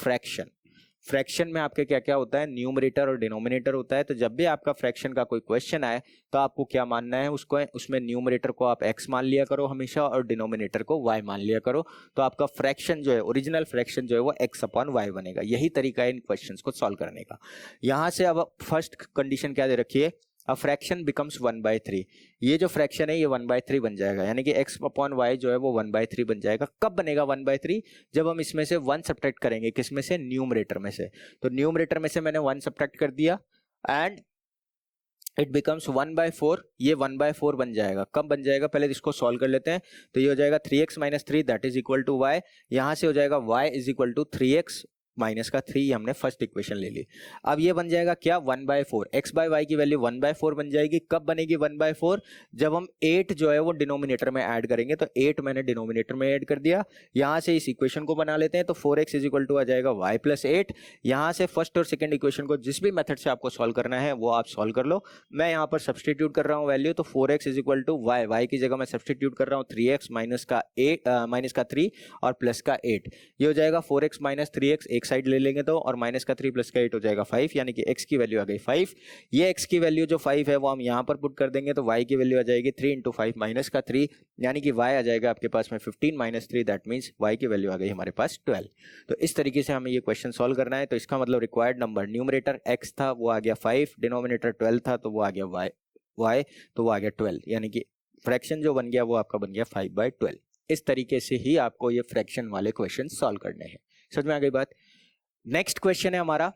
फ्रैक्शन में आपके क्या क्या होता है, न्यूमरेटर और डिनोमिनेटर होता है। तो जब भी आपका फ्रैक्शन का कोई क्वेश्चन आए तो आपको क्या मानना है, उसको उसमें न्यूमरेटर को आप x मान लिया करो हमेशा और डिनोमिनेटर को y मान लिया करो। तो आपका फ्रैक्शन जो है, ओरिजिनल फ्रैक्शन जो है वो x अपॉन y बनेगा। यही तरीका है इन क्वेश्चंस को सॉल्व करने का। यहाँ से अब फर्स्ट कंडीशन क्या दे रखी है, अ फ्रैक्शन बिकम्स 1/3। ये जो फ्रैक्शन है ये 1/3 बन जाएगा, यानी कि x अपॉन y जो है वो 1/3 बन जाएगा। कब बनेगा 1/3, जब हम इसमें से 1 सब्ट्रैक्ट करेंगे। किसमें से, न्यूमरेटर में से। तो न्यूमरेटर में से मैंने 1 सब्ट्रैक्ट कर दिया एंड इट बिकम्स 1/4। ये 1/4 बन जाएगा। कब बन जाएगा, पहले इसको सॉल्व कर लेते हैं। तो ये हो जाएगा 3x minus 3 that is equal to y। यहाँ से हो जाएगा y is equal to 3x minus का 3, हमने फर्स्ट इक्वेशन ले ली। अब ये बन जाएगा क्या, 1/4। x बाय वाई की वैल्यू 1/4 बन जाएगी। कब बनेगी 1/4, जब हम 8 जो है वो डिनोमिनेटर में ऐड करेंगे। तो 8 मैंने डिनोमिनेटर में ऐड कर दिया। यहाँ से इस इक्वेशन को बना लेते हैं। तो 4x इज इक्वल टू आ जाएगा y प्लस 8। यहाँ से फर्स्ट और सेकेंड इक्वेशन को जिस भी मेथड से आपको सॉल्व करना है वो आप सॉल्व कर लो। मैं यहाँ पर सब्सटीट्यूट कर रहा हूँ वैल्यू। तो 4x is equal to y की जगह मैं सब्सटीट्यूट कर रहा हूँ 3x माइनस का 3 और प्लस का 8। ये हो जाएगा 4x माइनस 3x, एक साइड ले लेंगे तो, और माइनस का 3 प्लस का 8 हो जाएगा 5, यानी कि x की वैल्यू आ गई 5। ये x की वैल्यू जो 5 है वो हम यहाँ पर पुट कर देंगे। तो y की वैल्यू आ जाएगी 3 इंटू 5 माइनस का 3, यानी कि y आ जाएगा आपके पास में 15 माइनस 3, दैट मीन्स y की वैल्यू आ गई हमारे पास 12। तो इस तरीके से हमें ये क्वेश्चन सॉल्व करना है। तो इसका मतलब रिक्वायर्ड नंबर, न्यूमरेटर x था वो आ गया 5, डिनोमिनेटर 12 था तो वो आ गया y तो वो आ गया 12, यानी कि फ्रैक्शन जो बन गया वो आपका बन गया 5/12। इस तरीके से ही आपको ये फ्रैक्शन वाले क्वेश्चन सॉल्व करने हैं। समझ में आ गई बात। नेक्स्ट क्वेश्चन है हमारा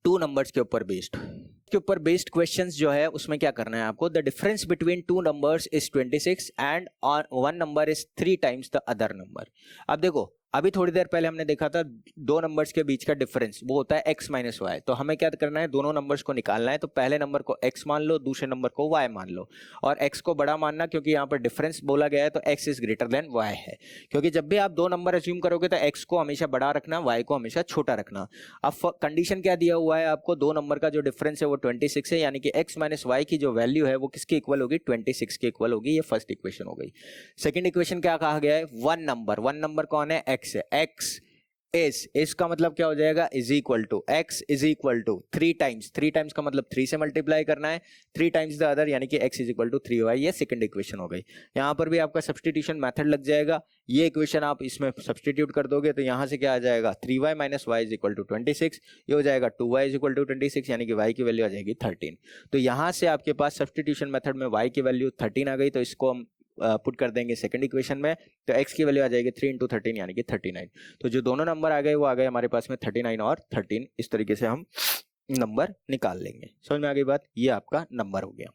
2 नंबर्स के ऊपर बेस्ड क्वेश्चंस जो है उसमें क्या करना है आपको, the difference between 2 numbers is 26 and one number is 3 times the other number. अब देखो, अभी थोड़ी देर पहले हमने देखा था 2 नंबर्स के बीच का डिफरेंस वो होता है x माइनस वाई। तो हमें क्या करना है, दोनों नंबर्स को निकालना है। तो पहले नंबर को x मान लो, दूसरे नंबर को y मान लो, और x को बड़ा मानना, क्योंकि यहाँ पर डिफरेंस बोला गया है तो x is greater than y है। क्योंकि जब भी आप 2 नंबर अज्यूम करोगे तो x को हमेशा बड़ा रखना, y को हमेशा छोटा रखना। अब कंडीशन क्या दिया हुआ है आपको, 2 नंबर का जो डिफरेंस है वो 26 है, यानी कि x माइनस वाई की जो वैल्यू है वो किसके इक्वल होगी, 26 के इक्वल होगी। ये फर्स्ट इक्वेशन हो गई। सेकेंड इक्वेशन क्या कहा गया है, वन नंबर कौन है, x है। x इस का मतलब क्या हो जाएगा, is equal to x is equal to 3 times का मतलब 3 से मल्टीप्लाई करना है, 3 टाइम्स द अदर, यानी कि x is equal to 3y। ये सेकंड इक्वेशन हो गई। यहाँ पर भी आपका सब्सटीट्यूशन मेथड लग जाएगा। ये इक्वेशन आप इसमें सब्सटीट्यूट कर दोगे तो यहाँ से क्या आ जाएगा, 3y minus Y is equal to 26। ये हो जाएगा 2y इज इक्वल टू 26, यानी कि y की वैल्यू आ जाएगी 13। तो यहाँ से आपके पास सब्सटीट्यूशन मेथड में y की वैल्यू 13 आ गई। तो इसको हम पुट कर देंगे सेकंड इक्वेशन में। तो x की वैल्यू आ जाएगी 3 इंटू 13, यानी कि 39। तो जो दोनों नंबर आ गए वो आ गए हमारे पास में 39 और 13। इस तरीके से हम नंबर निकाल लेंगे। समझ में आ गई बात। ये आपका नंबर हो गया।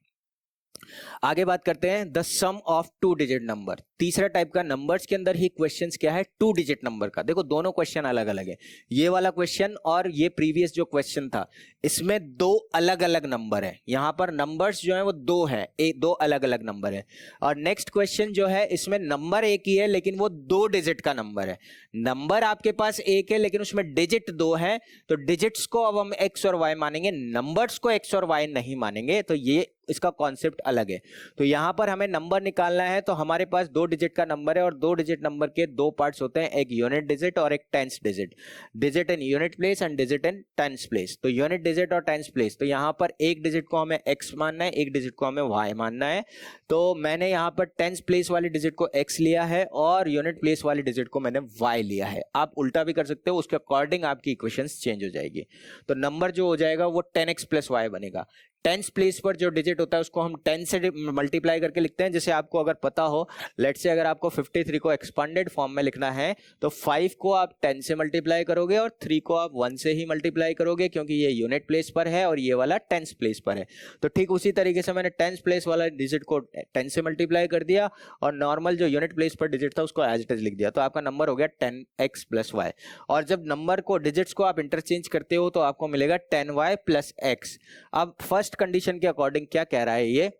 आगे बात करते हैं the sum of 2 digit number. तीसरा टाइप का नंबर्स के अंदर ही क्वेश्चंस क्या है, 2 डिजिट नंबर का। देखो दोनों क्वेश्चन अलग अलग है। ये वाला क्वेश्चन और ये प्रीवियस जो क्वेश्चन था इसमें 2 अलग अलग नंबर है। यहां पर नंबर्स जो है वो 2 है, 2 अलग अलग नंबर है। और नेक्स्ट क्वेश्चन जो है इसमें नंबर एक ही है लेकिन वो 2 डिजिट का नंबर है। नंबर आपके पास एक है लेकिन उसमें डिजिट 2 है। तो डिजिट्स को अब हम x और y मानेंगे, नंबर्स को x और y नहीं मानेंगे। तो ये इसका कॉन्सेप्ट अलग है। तो यहां पर हमें नंबर निकालना है। तो हमारे पास 2 डिजिट का नंबर है और 2 डिजिट नंबर के 2 पार्ट्स होते हैं, एक यूनिट डिजिट और एक tens digit. Digit in unit place and digit in tens place. तो यूनिट डिजिट और टेंस प्लेस, तो यहां पर एक डिजिट को हमें x मानना है, एक डिजिट को हमें y मानना है। तो मैंने यहां पर टेंस प्लेस वाली डिजिट को x लिया है और यूनिट प्लेस वाली डिजिट को मैंने y लिया है। आप उल्टा भी कर सकते हो, उसके अकॉर्डिंग आपकी इक्वेशंस चेंज हो जाएगी। तो नंबर जो हो जाएगा वो 10x प्लस y बनेगा। टेंस प्लेस पर जो डिजिट होता है उसको हम 10 से मल्टीप्लाई करके लिखते हैं। जैसे आपको अगर पता हो, लेट्स से अगर आपको 53 को एक्सपांडेड फॉर्म में लिखना है तो 5 को आप 10 से मल्टीप्लाई करोगे और 3 को आप 1 से ही मल्टीप्लाई करोगे, क्योंकि ये यूनिट प्लेस पर है और ये वाला टेंस प्लेस पर है। तो ठीक उसी तरीके से मैंने टेंस प्लेस वाला डिजिट को 10 से मल्टीप्लाई कर दिया और नॉर्मल जो यूनिट प्लेस पर डिजिट था उसको एज इट इज लिख दिया। तो आपका नंबर हो गया 10x + y। और जब नंबर को, डिजिट्स को आप इंटरचेंज करते हो तो आपको मिलेगा 10y + x। अब फर्स्ट कंडीशन के अकॉर्डिंग क्या कह रहा है ये,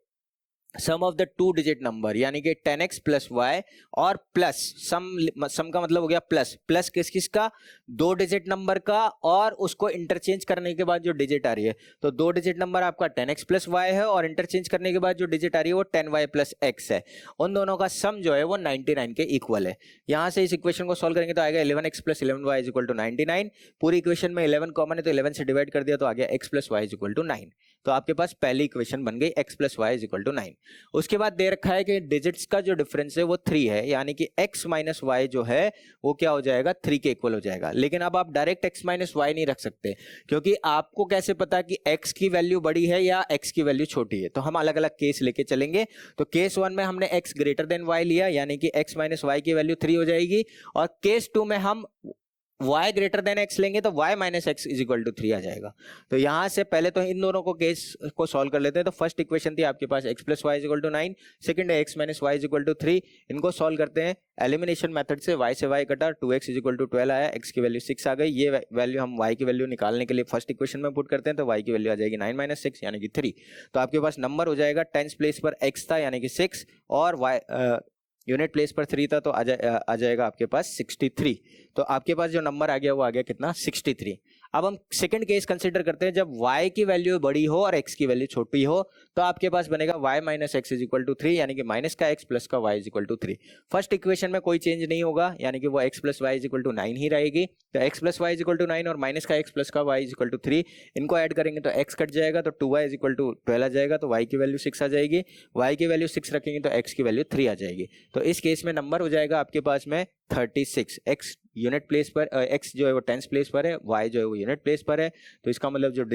सम ऑफ द 2 डिजिट नंबर, यानी कि 10x + y और प्लस सम का मतलब हो गया प्लस किसका, 2 डिजिट नंबर का और उसको इंटरचेंज करने के बाद जो डिजिट आ रही है। तो 2 डिजिट नंबर आपका 10x + y है और इंटरचेंज करने के बाद जो डिजिट आ रही है वो 10y + x है। उन दोनों का सम जो है वो 99 के इक्वल है। यहां से इस इक्वेशन को सॉल्व करेंगे तो आएगा 11x + 11y = 99। पूरी इक्वेशन में 11 कॉमन है तो 11 से डिवाइड कर दिया तो आ गया x + y = 9। तो आपके पास पहली इक्वेशन बन गई x + y = 9। उसके बाद दे रखा है कि डिजिट्स का जो डिफरेंस है वो 3 है, यानी कि x - y जो है वो क्या हो जाएगा, 3 के इक्वल हो जाएगा। लेकिन अब आप डायरेक्ट x - y नहीं रख सकते, क्योंकि आपको कैसे पता कि x की वैल्यू बड़ी है या x की वैल्यू छोटी है। तो हम अलग अलग केस लेके चलेंगे। तो केस 1 में हमने x > y लिया, यानी कि x - y की वैल्यू 3 हो जाएगी। और केस 2 में हम y > x लेंगे तो y - x = 3 आ जाएगा। तो यहां से पहले तो इन दोनों को केस को सॉल्व कर लेते हैं। तो फर्स्ट इक्वेशन थी आपके पास x + y = 9, सेकंड है x - y = 3। इनको सॉल्व करते हैं एलिमिनेशन मेथड से। y से y कटा, 2x = 12 आया, x की वैल्यू 6 आ गई। ये वैल्यू हम y की वैल्यू निकालने के लिए फर्स्ट इक्वेशन में पुट करते हैं तो y की वैल्यू आ जाएगी 9 - 6 यानी कि 3। तो आपके पास नंबर हो जाएगा, टेंस प्लेस पर x था यानी कि 6 और y यूनिट प्लेस पर 3 था तो आ जाएगा आपके पास 63। तो आपके पास जो नंबर आ गया वो आ गया कितना, 63। अब हम सेकंड केस कंसीडर करते हैं, जब y की वैल्यू बड़ी हो और x की वैल्यू छोटी हो तो आपके पास बनेगा y - x = 3, यानी कि माइनस का x प्लस का y = 3। फर्स्ट इक्वेशन में कोई चेंज नहीं होगा, यानी कि वो x + y = 9 ही रहेगी। तो x + y = 9 और माइनस का x प्लस का y = 3, इनको ऐड करेंगे तो x कट जाएगा तो 2y = 12 आ जाएगा। तो y की वैल्यू 6 आ जाएगी, y की वैल्यू 6 रखेंगे तो x की वैल्यू 3 आ जाएगी। तो इस केस में नंबर हो जाएगा आपके पास में 36। x यूनिट प्लेस पर, x जो है वो टेंस प्लेस पर है, y जो है वो यूनिट प्लेस पर है। तो इसका मतलब जो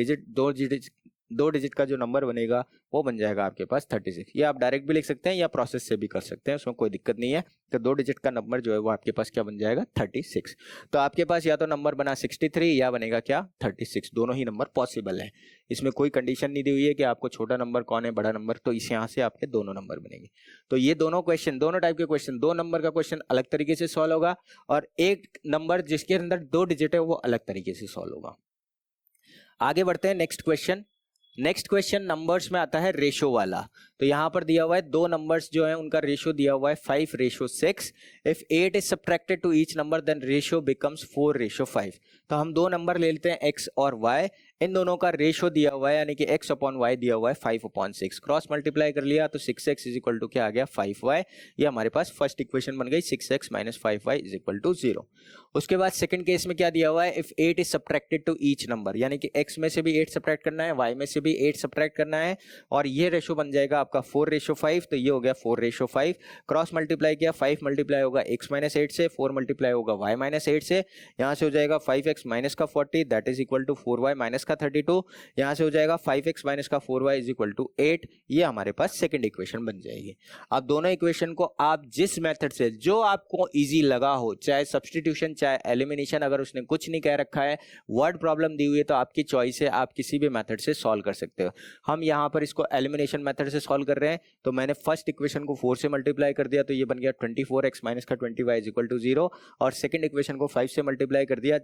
दो डिजिट का जो नंबर बनेगा वो बन जाएगा आपके पास 36। ये आप डायरेक्ट भी लिख सकते हैं या प्रोसेस से भी कर सकते हैं, उसमें कोई दिक्कत नहीं है। तो 2 डिजिट का नंबर जो है वो आपके पास क्या बन जाएगा, 36। तो आपके पास या तो नंबर बना 63 या बनेगा क्या, 36। दोनों ही नंबर पॉसिबल है, इसमें कोई कंडीशन नहीं दी हुई है कि आपको छोटा नंबर कौन है बड़ा नंबर। तो इस यहाँ से आपके दोनों नंबर बनेंगे। तो ये दोनों क्वेश्चन, दोनों टाइप के क्वेश्चन, 2 नंबर का क्वेश्चन अलग तरीके से सॉल्व होगा और एक नंबर जिसके अंदर 2 डिजिट है वो अलग तरीके से सॉल्व होगा। आगे बढ़ते हैं next question. Next question numbers में आता है रेशो वाला। तो यहां पर दिया हुआ है 2 नंबर्स जो है उनका रेशो दिया हुआ है 5:6। If 8 is subtracted to each number then ratio becomes 4:5। तो हम 2 नंबर ले लेते हैं x और y, इन दोनों का रेशो दिया हुआ है यानी कि x/y दिया हुआ है 5/6। क्रॉस मल्टीप्लाई कर लिया तो 6x = क्या आ गया, 5y। ये हमारे पास फर्स्ट इक्वेशन बन गई, 6x - 5y = 0। उसके बाद सेकंड केस में क्या दिया हुआ है, if 8 is subtracted to each number, यानी कि x में से भी 8 सब्ट्रैक्ट करना है, y में से भी 8 सब्ट्रैक्ट करना है और ये रेशो बन जाएगा आपका 4:5। तो ये हो गया 4:5। क्रॉस मल्टीप्लाई किया, 5 मल्टीप्लाई होगा x - 8 से, 4 मल्टीप्लाई होगा y - 8 से। यहाँ से हो जाएगा 5x - 40 that is equal to 4y - 32। यहाँ से हो जाएगा 5x - 4y = 8। ये हमारे पास सेकंड इक्वेशन बन जाएगी। अब दोनों इक्वेशन को आप जिस मेथड से, जो आपको इजी लगा हो, चाहे सब्स्टिट्यूशन चाहे एलिमिनेशन, अगर उसने कुछ नहीं कह रखा है, वर्ड प्रॉब्लम दी हुई है तो आपकी चॉइस है, आप किसी भी मेथड से सॉल्व कर सकते हो। हम यहाँ पर इसको एलिमिनेशन मेथड से सॉल्व कर रहे हैं। तो मैंने फर्स्ट इक्वेशन को 4 से मल्टीप्लाई कर दिया तो ये बन गया 24x - 20y = 0 और सेकंड इक्वेशन को 5 से मल्टीप्लाई कर दिया।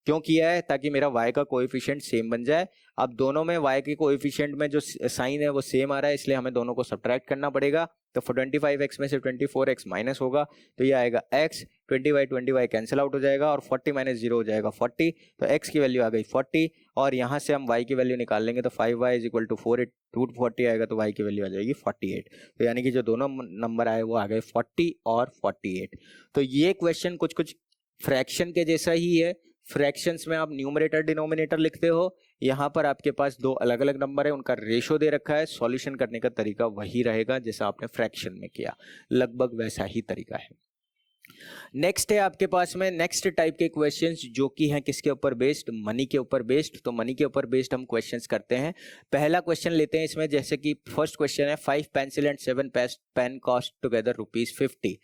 क्यों किया है, ताकि मेरा y का कोएफिशिएंट सेम बन जाए। अब दोनों में y के कोएफिशिएंट में जो साइन है वो सेम आ रहा है, इसलिए हमें दोनों को सब्ट्रैक्ट करना पड़ेगा। तो 25x में से 24x माइनस होगा तो ये आएगा x, 20y कैंसिल आउट हो जाएगा और 40 - 0 हो जाएगा 40। तो x की वैल्यू आ गई 40 और यहाँ से हम y की वैल्यू निकाल लेंगे तो 5y = 4 रूट 40 आएगा तो y की वैल्यू आ जाएगी 48। तो यानी कि जो दोनों नंबर आए वो आ गए 40 और 48। तो ये क्वेश्चन कुछ कुछ फ्रैक्शन के जैसा ही है। फ्रैक्शंस में आप न्यूमरेटर डिनोमिनेटर लिखते हो, यहाँ पर आपके पास 2 अलग अलग नंबर है, उनका रेशो दे रखा है, सॉल्यूशन करने का तरीका वही रहेगा जैसा आपने फ्रैक्शन में किया, लगभग वैसा ही तरीका है। नेक्स्ट है आपके पास में नेक्स्ट टाइप के क्वेश्चंस जो कि हैं किसके ऊपर बेस्ड, मनी के ऊपर बेस्ड। तो मनी के ऊपर बेस्ड हम क्वेश्चंस करते हैं। पहला क्वेश्चन लेते हैं इसमें, जैसे कि फर्स्ट क्वेश्चन है 5 pencil and 7 pen cost together ₹50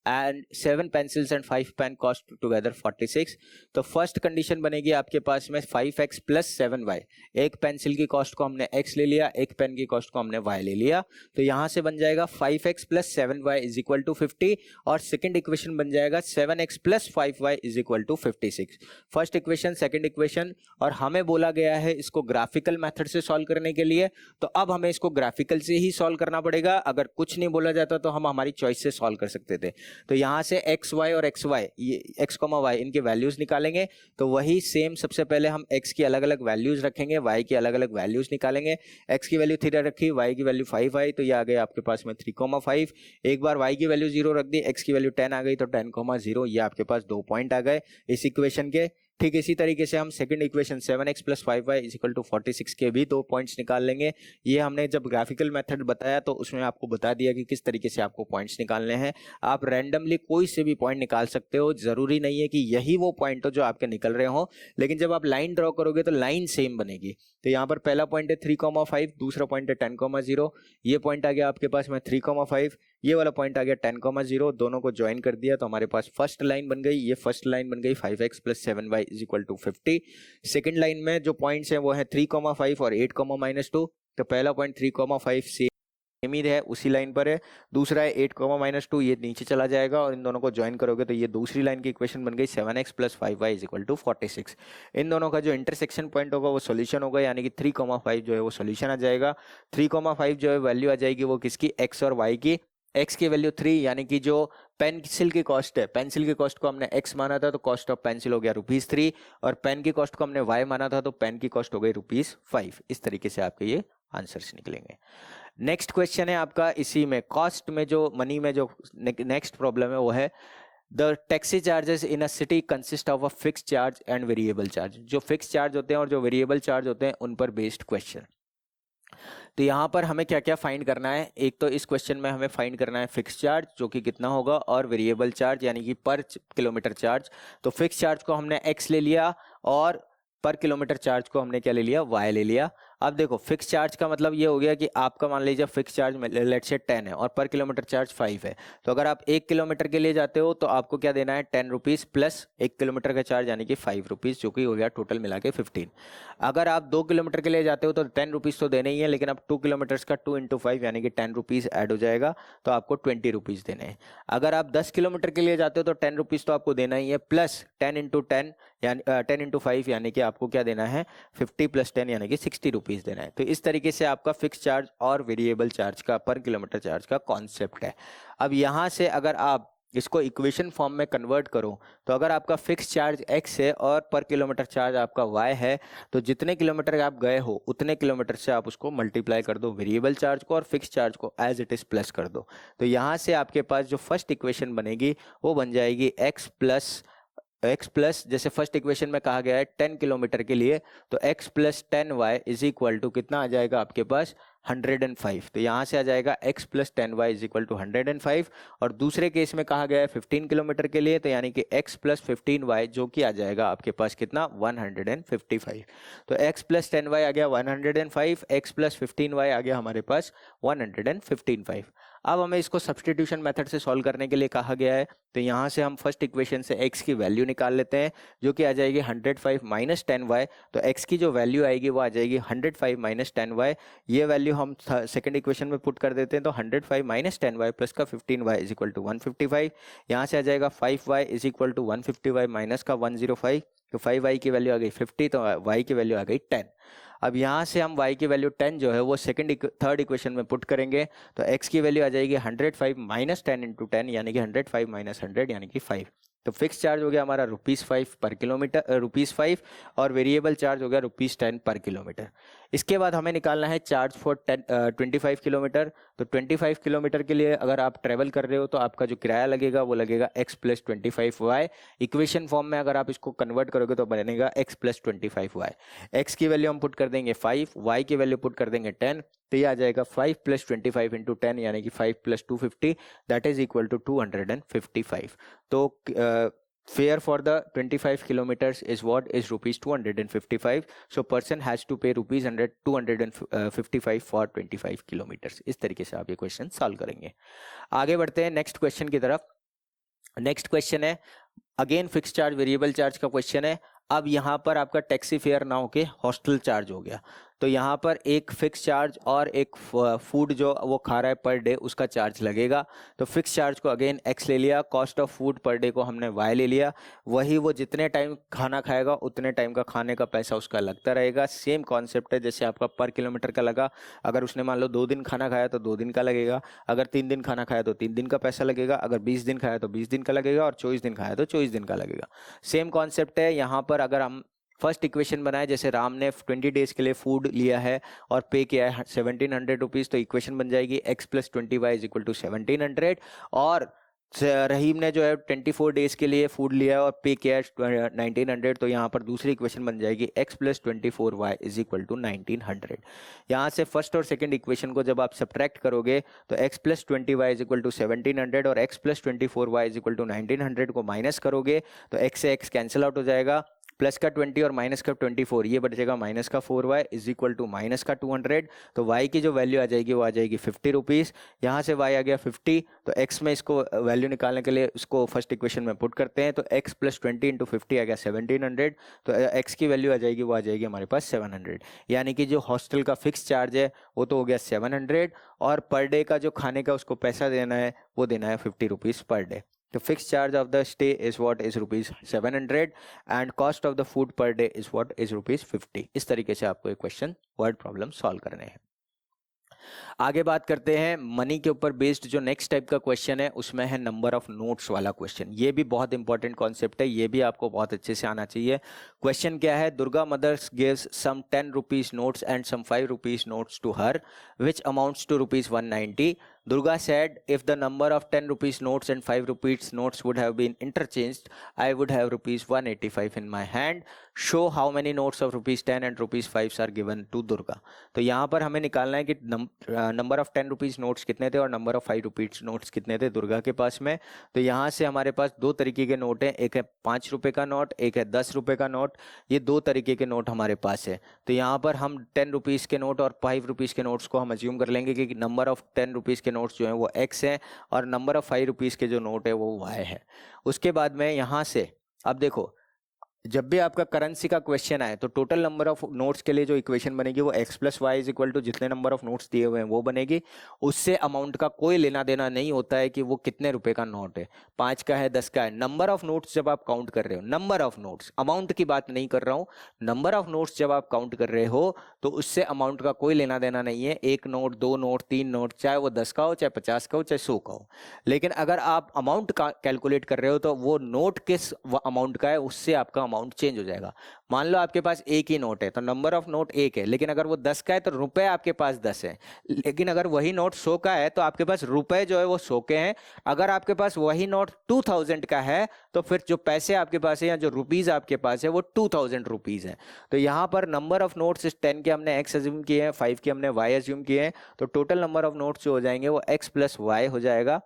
and 7 pencils and 5 pen cost together 46। तो फर्स्ट कंडीशन बनेगी आपके पास में 5x प्लस 7y। एक पेंसिल की कॉस्ट को हमने x ले लिया, एक पेन की कॉस्ट को हमने y ले लिया, तो यहां से बन जाएगा 5x plus 7y is equal to 50 और सेकंड इक्वेशन बन जाएगा 7x plus 5y is equal to 56। First equation, second equation, और हमें बोला गया है इसको ग्राफिकल मेथड से सॉल्व करने के लिए, तो अब हमें इसको ग्राफिकल से ही सॉल्व करना पड़ेगा। अगर कुछ नहीं बोला जाता तो हम हमारी चॉइस से सॉल्व कर सकते थे। तो यहां से एक्स वाई और एक्स वाई, ये एक्स कॉमा वाई, इनके वैल्यूज निकालेंगे। तो वही सेम, सबसे पहले हम एक्स की अलग अलग वैल्यूज रखेंगे, वाई की अलग अलग वैल्यूज निकालेंगे। एक्स की वैल्यू 3 रखी, वाई की वैल्यू 5 आई, तो ये आ गया आपके पास में 3,5। एक बार वाई की वैल्यू 0 रख दी, एक्स की वैल्यू 10 आ गई, तो 10,0, ये आपके पास 2 पॉइंट आ गए इस इक्वेशन के। ठीक इसी तरीके से हम second equation 7x plus 5y is equal to 46 के भी 2 पॉइंट्स निकाल लेंगे। ये हमने जब ग्राफिकल मेथड बताया तो उसमें आपको बता दिया कि किस तरीके से आपको पॉइंट्स निकालने हैं। आप रैंडमली कोई से भी पॉइंट निकाल सकते हो, जरूरी नहीं है कि यही वो पॉइंट हो जो आपके निकल रहे हो, लेकिन जब आप लाइन ड्रॉ करोगे तो लाइन सेम बनेगी। तो यहाँ पर पहला पॉइंट है 3,5, दूसरा पॉइंट है 10,0, ये पॉइंट आ गया आपके पास में 3,5, ये वाला पॉइंट आ गया 10,0, दोनों को ज्वाइन कर दिया तो हमारे पास फर्स्ट लाइन बन गई। ये फर्स्ट लाइन बन गई 5x plus 7y is equal to 50। Second line में जो पॉइंट्स हैं वो है 3,5 और 8,-2। तो पहला पॉइंट 3,5 सेम ही है, उसी लाइन पर है। दूसरा है 8,-2, ये नीचे चला जाएगा और इन दोनों को ज्वाइन करोगे तो ये दूसरी लाइन की इक्वेशन बन गई 7x plus 5y is equal to 46। इन दोनों का जो इंटरसेक्शन पॉइंट होगा वो सोल्यूशन होगा, यानी कि 3,5 जो है वो सोल्यूशन आ जाएगा। 3,5 जो है वैल्यू आ जाएगी वो किसकी, x और y की। x की वैल्यू 3, यानी कि जो पेंसिल की कॉस्ट है, पेंसिल की कॉस्ट को हमने x माना था तो कॉस्ट ऑफ पेंसिल हो गया ₹3, और पेन की कॉस्ट को हमने y माना था तो पेन की कॉस्ट हो गई ₹5। इस तरीके से आपके ये आंसर्स निकलेंगे। नेक्स्ट क्वेश्चन है आपका इसी में कॉस्ट में, जो मनी में जो नेक्स्ट प्रॉब्लम है वो है the taxi charges in a city consist of a fix charge and variable charge. जो फिक्स चार्ज होते हैं और जो वेरिएबल चार्ज होते हैं उन पर बेस्ड क्वेश्चन। तो यहाँ पर हमें क्या क्या फाइंड करना है, एक तो इस क्वेश्चन में हमें फाइंड करना है फिक्स चार्ज जो कि कितना होगा, और वेरिएबल चार्ज यानी कि पर किलोमीटर चार्ज। तो फिक्स चार्ज को हमने x ले लिया और पर किलोमीटर चार्ज को हमने क्या ले लिया, y ले लिया। अब देखो फिक्स चार्ज का मतलब ये हो गया कि आपका मान लीजिए फिक्स चार्ज लेट्स से 10 है और पर किलोमीटर चार्ज 5 है। तो अगर आप 1 किलोमीटर के लिए जाते हो तो आपको क्या देना है, 10 रुपीज़ प्लस 1 किलोमीटर का चार्ज यानी कि 5 रुपीज़, जो कि हो गया टोटल मिला के 15। अगर आप 2 किलोमीटर के लिए जाते हो तो 10 रुपीज़ तो देने ही है, लेकिन अब 2 किलोमीटर्स का 2 × 5 यानी कि 10 रुपीज़ ऐड हो जाएगा, तो आपको 20 रुपीज़ देने हैं। अगर आप 10 किलोमीटर के लिए जाते हो तो 10 रुपीज़ तो आपको देना ही है, प्लस 10 × 10 यानी 10 × 5 यानी कि आपको क्या देना है, 50 प्लस 10 यानी कि 60 रुपीज़ देना है। तो इस तरीके से आपका फिक्स चार्ज और वेरिएबल चार्ज का पर किलोमीटर चार्ज का कॉन्सेप्ट है। अब यहाँ से अगर आप इसको इक्वेशन फॉर्म में कन्वर्ट करो तो अगर आपका फिक्स चार्ज x है और पर किलोमीटर चार्ज आपका y है, तो जितने किलोमीटर आप गए हो उतने किलोमीटर से आप उसको मल्टीप्लाई कर दो वेरिएबल चार्ज को और फिक्स चार्ज को एज इट इज प्लस कर दो। तो यहाँ से आपके पास जो फर्स्ट इक्वेशन बनेगी वो बन जाएगी x प्लस जैसे फर्स्ट इक्वेशन में कहा गया है 10 किलोमीटर के लिए, तो x plus 10y is equal to कितना आ जाएगा आपके पास 105। तो यहाँ से आ जाएगा x plus 10y is equal to 105। और दूसरे केस में कहा गया है 15 किलोमीटर के लिए, तो यानी कि x प्लस 15y जो कि आ जाएगा आपके पास कितना 155। तो x प्लस 10y आ गया 105, x प्लस 15y आ गया हमारे पास 155। अब हमें इसको सब्सटीट्यूशन मेथड से सॉल्व करने के लिए कहा गया है, तो यहाँ से हम फर्स्ट इक्वेशन से x की वैल्यू निकाल लेते हैं जो कि आ जाएगी 105 माइनस 10y। तो x की जो वैल्यू आएगी वो आ जाएगी 105 माइनस 10y। ये वैल्यू हम सेकंड इक्वेशन में पुट कर देते हैं, तो 105 माइनस 10y प्लस का 15y इज इक्वल टू 155। यहाँ से आ जाएगा 5y is equal to 155 minus का 105, तो 5y की वैल्यू आ गई 50, तो y की वैल्यू आ गई 10। अब यहाँ से हम y की वैल्यू 10 जो है वो थर्ड इक्वेशन में पुट करेंगे, तो x की वैल्यू आ जाएगी 105 माइनस 10 × 10 यानी कि 105 माइनस 100 यानी कि 5। तो फिक्स चार्ज हो गया हमारा ₹5 पर किलोमीटर, ₹5, और वेरिएबल चार्ज हो गया ₹10 पर किलोमीटर। इसके बाद हमें निकालना है चार्ज फॉर 25 किलोमीटर। तो 25 किलोमीटर के लिए अगर आप ट्रेवल कर रहे हो तो आपका जो किराया लगेगा वो लगेगा x plus 25y। Equation form में अगर आप इसको कन्वर्ट करोगे तो बनेगा x प्लस 25y। x की वैल्यू हम पुट कर देंगे 5, y की वैल्यू पुट कर देंगे 10, तो ये आ जाएगा 5 + 25 × 10 यानी कि 5 + 250 दैट इज इक्वल टू 255। तो fare for the 25 kilometers is what is rupees 255, so person has to pay rupees 255 for 25 kilometers। इस तरीके से आप ये क्वेश्चन सॉल्व करेंगे। आगे बढ़ते हैं नेक्स्ट क्वेश्चन की तरफ। नेक्स्ट क्वेश्चन है again fix charge variable charge का क्वेश्चन है। अब यहाँ पर आपका टैक्सी फेयर ना होके हॉस्टल चार्ज हो गया, तो यहाँ पर एक फिक्स चार्ज और एक फूड जो वो खा रहा है पर डे उसका चार्ज लगेगा। तो फिक्स चार्ज को अगेन एक्स ले लिया, cost of food per day को हमने वाई ले लिया। वही वो जितने टाइम खाना खाएगा उतने टाइम का खाने का पैसा उसका लगता रहेगा। सेम कॉन्सेप्ट है जैसे आपका पर किलोमीटर का लगा। अगर उसने मान लो 2 दिन खाना खाया तो 2 दिन का लगेगा, अगर 3 दिन खाना खाया तो 3 दिन का पैसा लगेगा, अगर 20 दिन खाया तो 20 दिन का लगेगा, और 24 दिन खाया तो 24 दिन का लगेगा। सेम कॉन्सेप्ट है यहाँ पर। अगर हम फर्स्ट इक्वेशन बनाए, जैसे राम ने 20 डेज के लिए फूड लिया है और पे किया है 1700 रुपीज़, तो इक्वेशन बन जाएगी x + 20y = 1700। और रहीम ने जो है 24 डेज के लिए फूड लिया है और पे किया है 1900, तो यहाँ पर दूसरी इक्वेशन बन जाएगी x + 24y = 1900। यहाँ से फर्स्ट और सेकंड इक्वेशन को जब आप सब्ट्रैक्ट करोगे तो x + 20y = 1700 और x + 24y = 1900 को माइनस करोगे तो x से x कैंसिल आउट हो जाएगा। प्लस का 20 और माइनस का 24, ये बढ़ जाएगा माइनस का 4y = माइनस का 200। तो y की जो वैल्यू आ जाएगी वो आ जाएगी 50 रुपीज़। यहाँ से y आ गया 50, तो x में इसको वैल्यू निकालने के लिए उसको फर्स्ट इक्वेशन में पुट करते हैं। तो x + 20 × 50 आ गया 1700, तो x की वैल्यू आ जाएगी वो आ जाएगी हमारे पास 700। यानी कि जो हॉस्टल का फिक्स चार्ज है वो तो हो गया 700, और पर डे का जो खाने का उसको पैसा देना है वो देना है 50 rupees per day. The fixed charge of the stay is what is rupees 700 and cost of the food per day is what is rupees 50। इस तरीके से आपको एक क्वेश्चन वर्ड प्रॉब्लम सॉल्व करने हैं। आगे बात करते हैं मनी के ऊपर बेस्ड जो नेक्स्ट टाइप का क्वेश्चन है, उसमें है नंबर ऑफ नोट्स वाला क्वेश्चन। ये भी बहुत इंपॉर्टेंट कॉन्सेप्ट है, ये भी आपको बहुत अच्छे से आना चाहिए। क्वेश्चन क्या है, Durga mothers gives some 10 rupees notes and some 5 rupees notes to her which amounts to rupees 190। Durga said, if the number of 10 rupees notes and 5 rupees notes would have been interchanged, I would have rupees 185 in my hand. Show how many notes of rupees 10 and rupees 5 are given to Durga। तो यहाँ पर हमें निकालना है कि number of 10 rupees notes कितने थे और नंबर ऑफ 5 रुपीज़ नोट्स कितने थे दुर्गा के पास में। तो यहाँ से हमारे पास 2 तरीके के नोट हैं, एक है 5 रुपये का नोट, एक है 10 रुपये का नोट। ये 2 तरीके के नोट हमारे पास है। तो यहाँ पर हम 10 रुपीज़ के नोट और 5 रुपीज़ के नोट्स को हम अज्यूम कर लेंगे कि नंबर ऑफ 10 रुपीज़ के नोट्स जो हैं वो x है और नंबर ऑफ 5 रुपीज़ के जो नोट है वो y है। उसके बाद में यहाँ से अब देखो, जब भी आपका करेंसी का क्वेश्चन आए तो टोटल नंबर ऑफ नोट्स के लिए जो इक्वेशन बनेगी वो x + y = जितने नंबर ऑफ नोट्स दिए हुए हैं वो बनेगी। उससे अमाउंट का कोई लेना देना नहीं होता है कि वो कितने रुपए का नोट है, 5 का है 10 का है। नंबर ऑफ नोट्स जब आप काउंट कर रहे हो, नंबर ऑफ नोट्स, अमाउंट की बात नहीं कर रहा हूँ, नंबर ऑफ नोट्स जब आप काउंट कर रहे हो तो उससे अमाउंट का कोई लेना देना नहीं है। 1 नोट, 2 नोट, 3 नोट, चाहे वो 10 का हो, चाहे 50 का हो, चाहे 100 का हो। लेकिन अगर आप अमाउंट का कैलकुलेट कर रहे हो तो वो नोट किस अमाउंट का है उससे आपका अमाउंट चेंज हो जाएगा। मान लो आपके पास एक ही नोट है तो नंबर ऑफ नोट 1 है, लेकिन अगर वो 10 का है तो रुपए आपके पास 10 है। लेकिन अगर वही नोट 100 का है तो आपके पास रुपए जो है वो 100 के हैं। अगर आपके पास वही नोट 2000 का है तो फिर जो पैसे आपके पास है या जो रुपीज आपके पास है वो 2000 रुपीज है। तो यहाँ पर नंबर ऑफ नोट्स 10 के हमने x अज्यूम किए हैं, 5 के हमने y अज्यूम किए हैं, तो टोटल नंबर ऑफ नोट्स जो हो जाएंगे वो x + y हो जाएगा।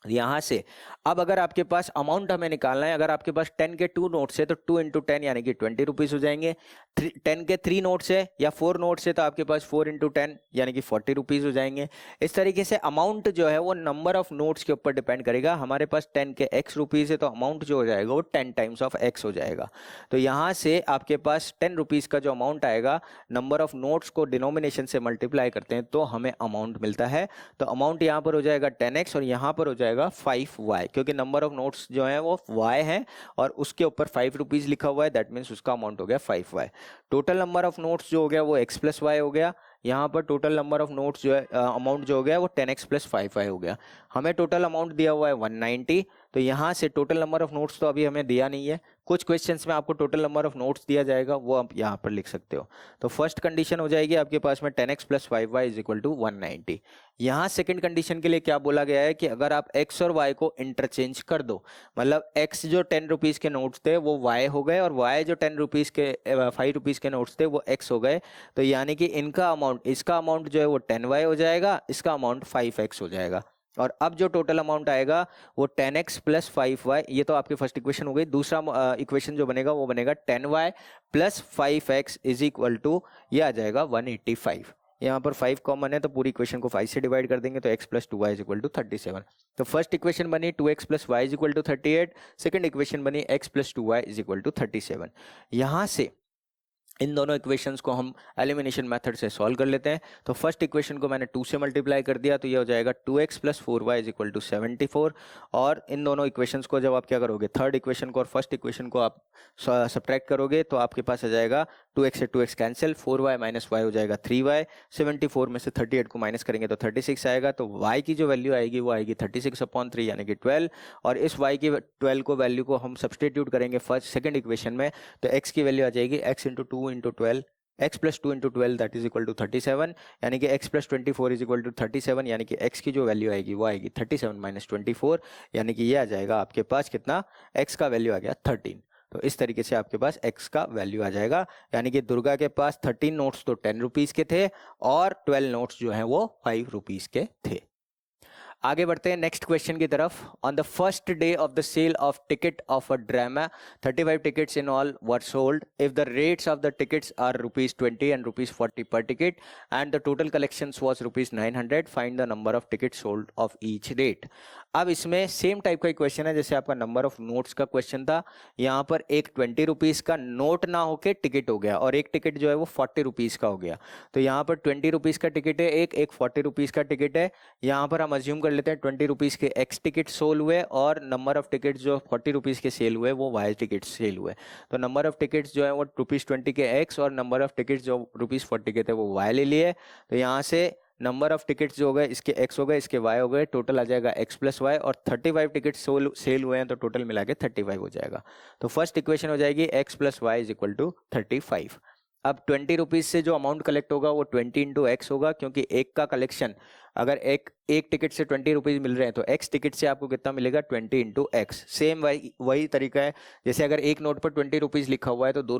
यहाँ से अब अगर आपके पास अमाउंट हमें निकालना है, अगर आपके पास 10 के 2 नोट्स है तो 2 × 10 यानी कि 20 रुपीज हो जाएंगे। 10 के 3 नोट्स है या 4 नोट्स है तो आपके पास 4 × 10 यानी कि 40 रुपीज हो जाएंगे। इस तरीके से अमाउंट जो है वो नंबर ऑफ नोट्स के ऊपर डिपेंड करेगा। हमारे पास 10 के x रुपीज है तो अमाउंट जो हो जाएगा वो 10 टाइम्स ऑफ x हो जाएगा। तो यहाँ से आपके पास 10 रुपीज का जो अमाउंट आएगा, नंबर ऑफ नोट्स को डिनोमिनेशन से मल्टीप्लाई करते हैं तो हमें अमाउंट मिलता है। तो अमाउंट यहाँ पर हो जाएगा 10x और यहाँ पर हो जाएगा 5y, क्योंकि नंबर ऑफ नोट्स जो है वो y है और उसके ऊपर 5 रुपीज लिखा हुआ है, दैट मीन्स उसका अमाउंट हो गया 5y। Total number of notes जो हो गया वो x + y हो गया। यहाँ पर टोटल नंबर ऑफ नोट्स जो है अमाउंट जो हो गया वो 10x + 5y हो गया। हमें टोटल अमाउंट दिया हुआ है 190, तो यहाँ से टोटल नंबर ऑफ नोट्स तो अभी हमें दिया नहीं है, कुछ क्वेश्चंस में आपको टोटल नंबर ऑफ नोट्स दिया जाएगा, वो आप यहाँ पर लिख सकते हो। तो फर्स्ट कंडीशन हो जाएगी आपके पास में 10x + 5y = 190। यहाँ सेकंड कंडीशन के लिए क्या बोला गया है कि अगर आप x और y को इंटरचेंज कर दो, मतलब x जो 10 रुपीज़ के नोट्स थे वो y हो गए और y जो 10 रुपीज़ के 5 रुपीज़ के नोट्स थे वो x हो गए। तो यानी कि इनका अमाउंट, इसका अमाउंट जो है वो 10y हो जाएगा, इसका अमाउंट 5x हो जाएगा। और अब जो टोटल अमाउंट आएगा वो 10x + 5y, ये तो आपकी फर्स्ट इक्वेशन हो गई। दूसरा इक्वेशन जो बनेगा वो बनेगा 10y + 5x = ये आ जाएगा 185। यहाँ पर 5 कॉमन है तो पूरी इक्वेशन को 5 से डिवाइड कर देंगे तो x + 2y = 37। तो फर्स्ट इक्वेशन बनी 2x + y = 38, सेकंड इक्वेशन बनी x + 2y = 37। यहाँ से इन दोनों इक्वेशंस को हम एलिमिनेशन मेथड से सॉल्व कर लेते हैं। तो फर्स्ट इक्वेशन को मैंने 2 से मल्टीप्लाई कर दिया तो ये हो जाएगा 2x + 4y = 74। और इन दोनों इक्वेशंस को जब आप क्या करोगे, थर्ड इक्वेशन को और फर्स्ट इक्वेशन को आप सब्ट्रैक्ट करोगे तो आपके पास आ जाएगा 2x से 2x कैंसिल, 4y - y हो जाएगा 3y, 74 में से 38 को माइनस करेंगे तो 36 आएगा। तो y की जो वैल्यू आएगी वो आएगी 36/3 यानी कि 12। और इस y की 12 को वैल्यू को हम सब्सटीट्यूट करेंगे सेकंड इक्वेशन में, तो x की वैल्यू आ जाएगी x × 2 × 12, x + 2 × 12 दैट इज = 37, यानी कि x + 24 = 37, यानी कि x की जो वैल्यू आएगी वो आएगी 37 - 24, यानी कि ये आ जाएगा आपके पास कितना, x का वैल्यू आ गया 13। तो इस तरीके से आपके पास x का वैल्यू आ जाएगा, यानी कि दुर्गा के पास 13 नोट्स तो 10 रुपीज़ के थे और 12 नोट्स जो हैं वो 5 रुपीज़ के थे। आगे बढ़ते हैं नेक्स्ट क्वेश्चन की तरफ। On the first day of the sale of ticket of a drama 35 tickets in all were sold. If the rates of the tickets are ₹20 and ₹40 per ticket and the total collections was ₹900, find the number of tickets sold of each rate। अब इसमें same type का question है जैसे आपका number of notes का question था। यहाँ पर एक 20 रुपीज़ का नोट ना होके टिकट हो गया और एक टिकट जो है वो 40 रुपीज़ का हो गया। तो यहाँ पर 20 रुपीज़ का टिकट है, एक 40 रुपीज़ का टिकट है। यहाँ पर हम अज्यूम कर लेते हैं 20 रुपीज़ के x टिकट सोल हुए और नंबर ऑफ टिकट जो 40 रुपीज़ के सेल हुए वो y टिकट सेल हुए। तो नंबर ऑफ टिकट्स जो है वो ₹20 के x और नंबर ऑफ टिकट्स जो ₹40 के थे वो y ले लिए। तो यहाँ से नंबर ऑफ टिकट्स जो हो गए इसके x हो गए, इसके y हो गए, टोटल आ जाएगा x + y और 35 टिकट्स सेल हुए हैं तो टोटल मिला के 35 हो जाएगा। तो फर्स्ट इक्वेशन हो जाएगी x + y = 35। अब 20 रुपीज़ से जो अमाउंट कलेक्ट होगा वो 20 × x होगा, क्योंकि एक का कलेक्शन अगर एक टिकट से 20 रुपीज़ मिल रहे हैं तो x टिकट से आपको कितना मिलेगा 20 × x। सेम वही तरीका है, जैसे अगर एक नोट पर 20 रुपीज़ लिखा हुआ है तो दो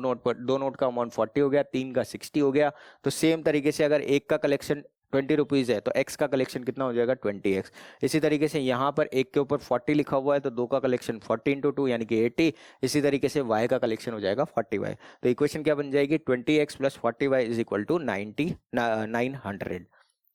नोट का अमाउंट 40 हो गया, 3 का 60 हो गया। तो सेम तरीके से अगर एक का कलेक्शन 20 रुपीज़ है तो x का कलेक्शन कितना हो जाएगा 20x। इसी तरीके से यहाँ पर एक के ऊपर 40 लिखा हुआ है तो दो का कलेक्शन 40 × 2 यानी कि 80। इसी तरीके से y का कलेक्शन हो जाएगा 40y। तो इक्वेशन क्या बन जाएगी 20x + 40y = 900।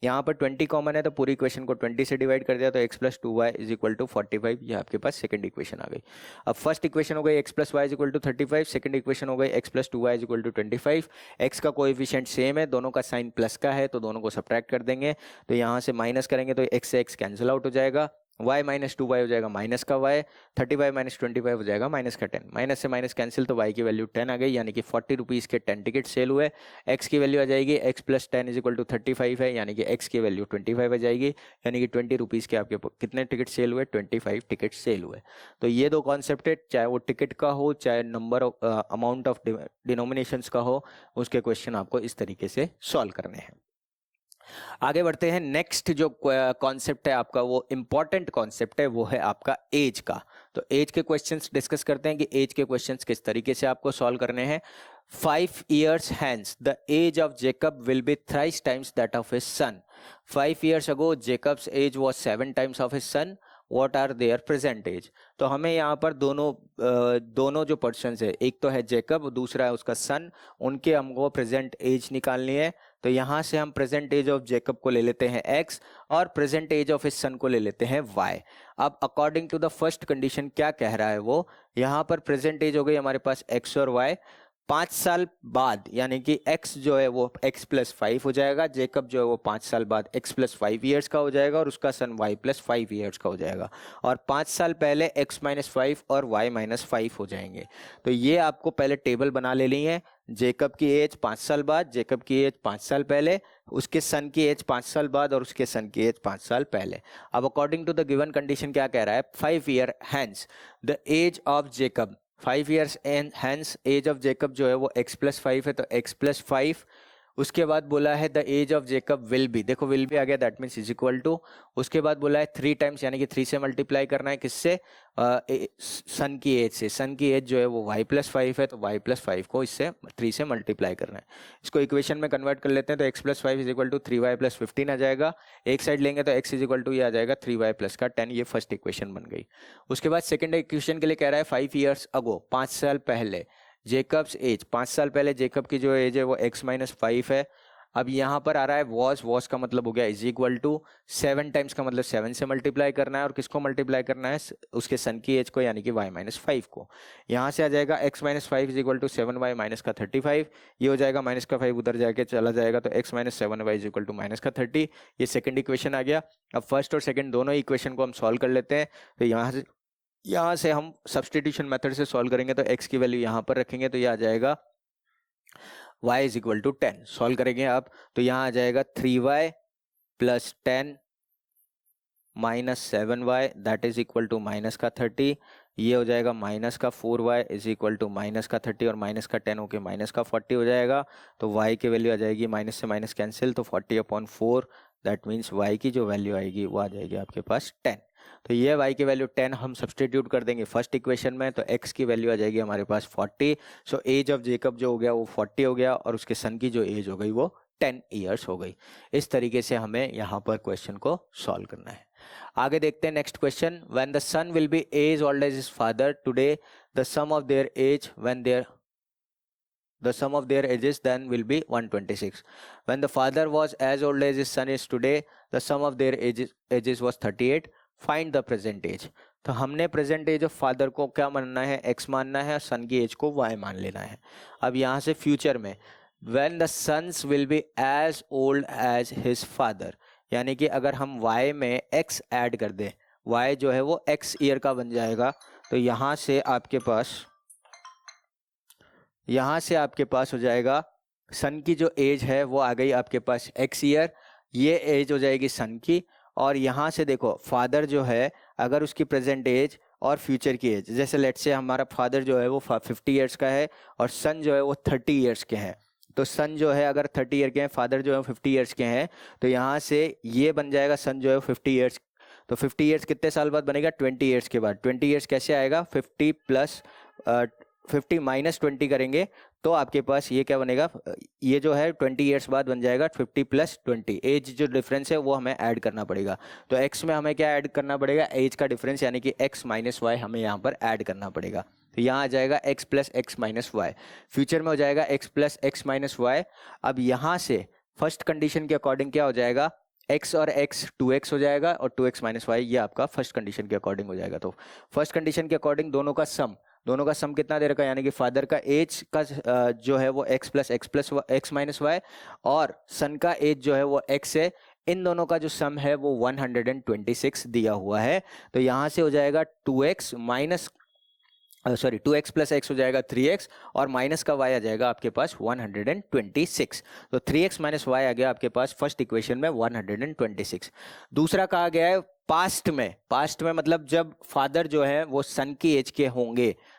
यहाँ पर 20 कॉमन है तो पूरी इक्वेशन को 20 से डिवाइड कर दिया तो x + 2y = 45। ये आपके पास सेकंड इक्वेशन आ गई। अब फर्स्ट इक्वेशन हो गई x + y = 35, सेकंड इक्वेशन हो गई x + 2y = 25। x का कोएफिशिएंट सेम है, दोनों का साइन प्लस का है तो दोनों को सब्ट्रैक्ट कर देंगे। तो यहाँ से माइनस करेंगे तो x से x कैंसिल आउट हो जाएगा, y - 2y हो जाएगा माइनस का y, 35 - 25 हो जाएगा माइनस का 10, माइनस से माइनस कैंसिल तो y की वैल्यू 10 आ गई, यानी कि 40 रुपीज़ के 10 टिकट सेल हुए। x की वैल्यू आ जाएगी x + 10 = 35 है, यानी कि x की वैल्यू 25 आ जाएगी, यानी कि 20 रुपीज़ के आपके कितने टिकट सेल हुए 25 टिकट सेल हुए। तो ये दो कॉन्सेप्ट है, चाहे वो टिकट का हो चाहे number of amount of denominations का हो, उसके क्वेश्चन आपको इस तरीके से सॉल्व करने हैं। आगे बढ़ते हैं। नेक्स्ट जो कॉन्सेप्ट है आपका वो इंपॉर्टेंट कॉन्सेप्ट है, वो है आपका एज का। तो एज के क्वेश्चंस डिस्कस करते हैं कि एज के क्वेश्चंस किस तरीके से आपको सॉल्व करने हैं। 5 years hence the age of Jacob will be thrice times that of his son. 5 years ago Jacob's age was 7 times of his son. What are their present age? तो हमें यहाँ पर दोनों जो पर्सन्स है, एक तो है जेकब, दूसरा है उसका सन, उनके हमको प्रेजेंट एज निकालनी है। तो यहाँ से हम प्रेजेंट एज ऑफ जेकब को ले लेते हैं x और present age of his son को ले लेते हैं y। अब according to the first condition क्या कह रहा है वो, यहाँ पर प्रेजेंट एज हो गई हमारे पास x और y, 5 साल बाद यानी कि x जो है वो x प्लस 5 हो जाएगा, जेकब जो है वो 5 साल बाद x प्लस 5 ईयर्स का हो जाएगा और उसका सन y प्लस 5 ईयर्स का हो जाएगा, और 5 साल पहले x माइनस 5 और y माइनस 5 हो जाएंगे। तो ये आपको पहले टेबल बना लेनी है, जेकब की एज 5 साल बाद, जेकब की एज 5 साल पहले, उसके सन की एज 5 साल बाद और उसके सन की एज 5 साल पहले। अब according to the given condition क्या कह रहा है, 5 year hence the age of Jacob, 5 years and hence age of Jacob जो है वो x प्लस 5 है, तो x प्लस 5। उसके बाद बोला है the age of Jacob will be, देखो विल बी आ गया, that means is equal to, उसके बाद बोला है 3 टाइम्स यानी कि 3 से मल्टीप्लाई करना है, किससे, सन की एज से, सन की एज जो है वो y प्लस 5 है, तो y प्लस 5 को इससे 3 से मल्टीप्लाई करना है। इसको इक्वेशन में कन्वर्ट कर लेते हैं, तो x plus 5 is equal to 3y plus 15 आ जाएगा, एक साइड लेंगे तो x इज इक्वल टू ये आ जाएगा 3y प्लस का 10, ये फर्स्ट इक्वेशन बन गई। उसके बाद सेकेंड इक्वेशन के लिए कह रहा है 5 ईयर्स अगो, 5 साल पहले, जेकब्स एज, 5 साल पहले जेकब की जो एज है वो x माइनस 5 है। अब यहाँ पर आ रहा है वॉस का मतलब हो गया इज इक्वल टू 7 टाइम्स का मतलब 7 से मल्टीप्लाई करना है, और किसको मल्टीप्लाई करना है, उसके सन की एज को यानी कि y माइनस 5 को। यहाँ से आ जाएगा x minus 5 is equal to 7y minus का 35, ये हो जाएगा माइनस का 5 उधर जाके चला जाएगा, तो x minus 7y is equal to minus का 30, ये सेकेंड इक्वेशन आ गया। अब फर्स्ट और सेकेंड दोनों इक्वेशन को हम सॉल्व कर लेते हैं, तो यहाँ से हम सब्सटीट्यूशन मेथड से सॉल्व करेंगे, तो x की वैल्यू यहाँ पर रखेंगे तो ये आ जाएगा y is equal to 10, solve करेंगे आप तो यहाँ आ जाएगा 3y plus 10 minus 7y that is equal to minus का 30, ये हो जाएगा माइनस का 4y is equal to minus का 30 और माइनस का 10 होके माइनस का 40 हो जाएगा, तो y की वैल्यू आ जाएगी माइनस से माइनस कैंसिल, तो 40/4 दैट मीन्स y की जो वैल्यू आएगी वो आ जाएगी आपके पास 10। तो ये y की वैल्यू 10 हम सब्सटीट्यूट कर देंगे फर्स्ट इक्वेशन में, तो x की वैल्यू आ जाएगी हमारे पास 40, सो एज ऑफ जेकब जो हो गया वो 40 हो गया और उसके सन की जो एज हो गई वो 10 ईयर्स हो गई। इस तरीके से हमें यहाँ पर क्वेश्चन को सॉल्व करना है। आगे देखते हैं next question, when the son will be as old as his father today, the sum of their age when their the sum of their ages then will be 126. When the father was as old as his son is today, the sum of their ages was 38. Find the present age. तो हमने present age of father को क्या मानना है, x मानना है, और सन की एज को y मान लेना है। अब यहाँ से फ्यूचर में when the sons will be as old as his father, यानी कि अगर हम y में x ऐड कर दें, y जो है वो x ईयर का बन जाएगा, तो यहाँ से आपके पास हो जाएगा सन की जो एज है वो आ गई आपके पास x ईयर, ये एज हो जाएगी सन की, और यहाँ से देखो फादर जो है अगर उसकी प्रेजेंट एज और फ्यूचर की एज, जैसे लेट्स से हमारा फादर जो है वो 50 ईयर्स का है और सन जो है वो 30 ईयर्स के हैं, तो सन जो है अगर 30 ईयर के हैं, फादर जो है 50 ईयर्स के हैं, तो यहाँ से ये बन जाएगा सन जो है 50 ईयर्स, तो 50 ईयर्स कितने साल बाद बनेगा, 20 ईयर्स के बाद। 20 ईयर्स कैसे आएगा, 50 माइनस 20 करेंगे तो आपके पास ये क्या बनेगा, ये जो है 20 ईयर्स बाद बन जाएगा 50 प्लस 20, एज जो डिफरेंस है वो हमें ऐड करना पड़ेगा, तो x में हमें क्या ऐड करना पड़ेगा, एज का डिफरेंस यानी कि x माइनस वाई हमें यहाँ पर ऐड करना पड़ेगा, तो यहाँ आ जाएगा x plus x minus y, future में हो जाएगा x plus x minus y. अब यहाँ से फर्स्ट कंडीशन के अकॉर्डिंग क्या हो जाएगा, x और x 2x हो जाएगा और 2x माइनस वाई, ये आपका फर्स्ट कंडीशन के अकॉर्डिंग हो जाएगा। तो फर्स्ट कंडीशन के अकॉर्डिंग दोनों का सम कितना दे रखा है, यानी कि फादर का एज का जो है वो x plus x minus y और सन का एज जो है वो x है, इन दोनों का जो सम है वो 126 दिया हुआ है, तो यहाँ से हो जाएगा 2x प्लस x हो जाएगा 3x और माइनस का y आ जाएगा आपके पास 126, तो 3x माइनस y आ गया आपके पास फर्स्ट इक्वेशन में 126। दूसरा कहा गया है पास्ट में मतलब जब फादर जो है वो सन की एज के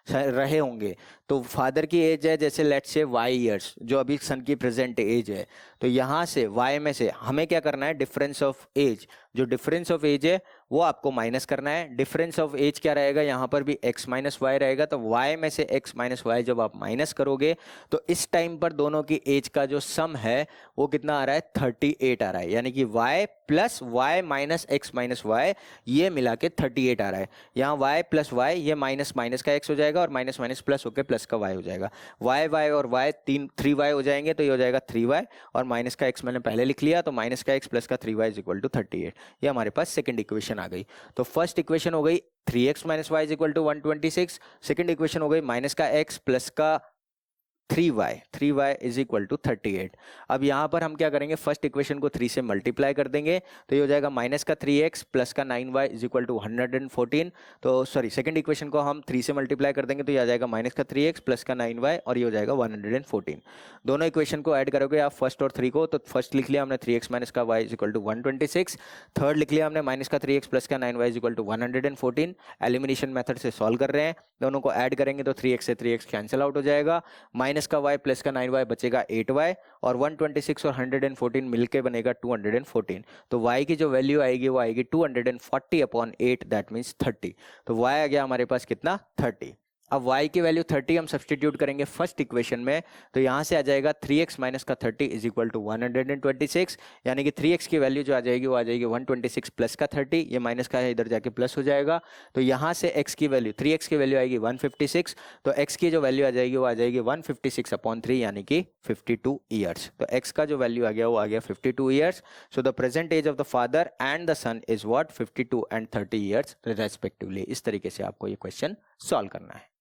रहे होंगे, तो फादर की एज है जैसे लेट्स से y ईयर्स, जो अभी सन की प्रेजेंट एज है, तो यहाँ से y में से हमें क्या करना है, डिफरेंस ऑफ एज, जो डिफरेंस ऑफ एज है वो आपको माइनस करना है। डिफरेंस ऑफ एज क्या रहेगा, यहाँ पर भी x माइनस वाई रहेगा, तो y में से x माइनस वाई जब आप माइनस करोगे तो इस टाइम पर दोनों की एज का जो सम है वो कितना आ रहा है, 38 आ रहा है, यानी कि y plus Y minus x minus y ये मिला के 38 आ रहा है। यहाँ y प्लस वाई ये माइनस का x हो जाएगा और माइनस माइनस प्लस होकर प्लस का y हो जाएगा, y और y 3y हो जाएंगे, तो ये हो जाएगा 3y और माइनस का x मैंने पहले लिख लिया, तो माइनस का x प्लस का 3y इज इक्वल टू 38, ये हमारे पास सेकंड इक्वेशन आ गई। तो फर्स्ट इक्वेशन हो गई 3x minus Y is equal to 126, second equation हो गई माइनस का x प्लस का 3y इज इक्वल टू 38। अब यहाँ पर हम क्या करेंगे, फर्स्ट इक्वेशन को 3 से मल्टीप्लाई कर देंगे, तो ये हो जाएगा माइनस का 3x प्लस का 9y इज इक्वल टू 114। तो सॉरी, सेकंड इक्वेशन को हम 3 से मल्टीप्लाई कर देंगे तो ये आ जाएगा माइनस का 3x प्लस का 9y और ये हो जाएगा 114। दोनों इक्वेशन को ऐड करोगे आप फर्स्ट और 3 को, तो फर्स्ट लिख लिया हमने 3x माइनस का y is equal to 126, third लिख लिया हमने माइनस का 3x प्लस का 9y is equal to 114। Elimination method से सॉल्व कर रहे हैं, दोनों को ऐड करेंगे तो 3x से 3x कैंसिल आउट हो जाएगा, माइनस का y प्लस का 9y बचेगा 8y और 126 और 114 मिलके बनेगा 214। तो y की जो वैल्यू आएगी वो आएगी 240 अपॉन 8, दैट मीन्स 30। तो y आ गया हमारे पास कितना, 30। अब y की वैल्यू 30 हम सब्सटीट्यूट करेंगे फर्स्ट इक्वेशन में, तो यहाँ से आ जाएगा 3x माइनस का 30 इज इक्वल टू 126, यानी कि 3x की वैल्यू जो आ जाएगी वो आ जाएगी 126 प्लस का 30, ये माइनस का है इधर जाके प्लस हो जाएगा, तो यहाँ से x की वैल्यू 3x की वैल्यू आएगी 156, तो x की जो वैल्यू आ जाएगी वो आ जाएगी 156 अपॉन 3 यानी कि 52 ईयर्स। तो x का जो वैल्यू आ गया वो आ गया 52 years. So the present age of the father and the son is what, 52 and 30 years respectively. इस तरीके से आपको ये क्वेश्चन सॉल्व करना है।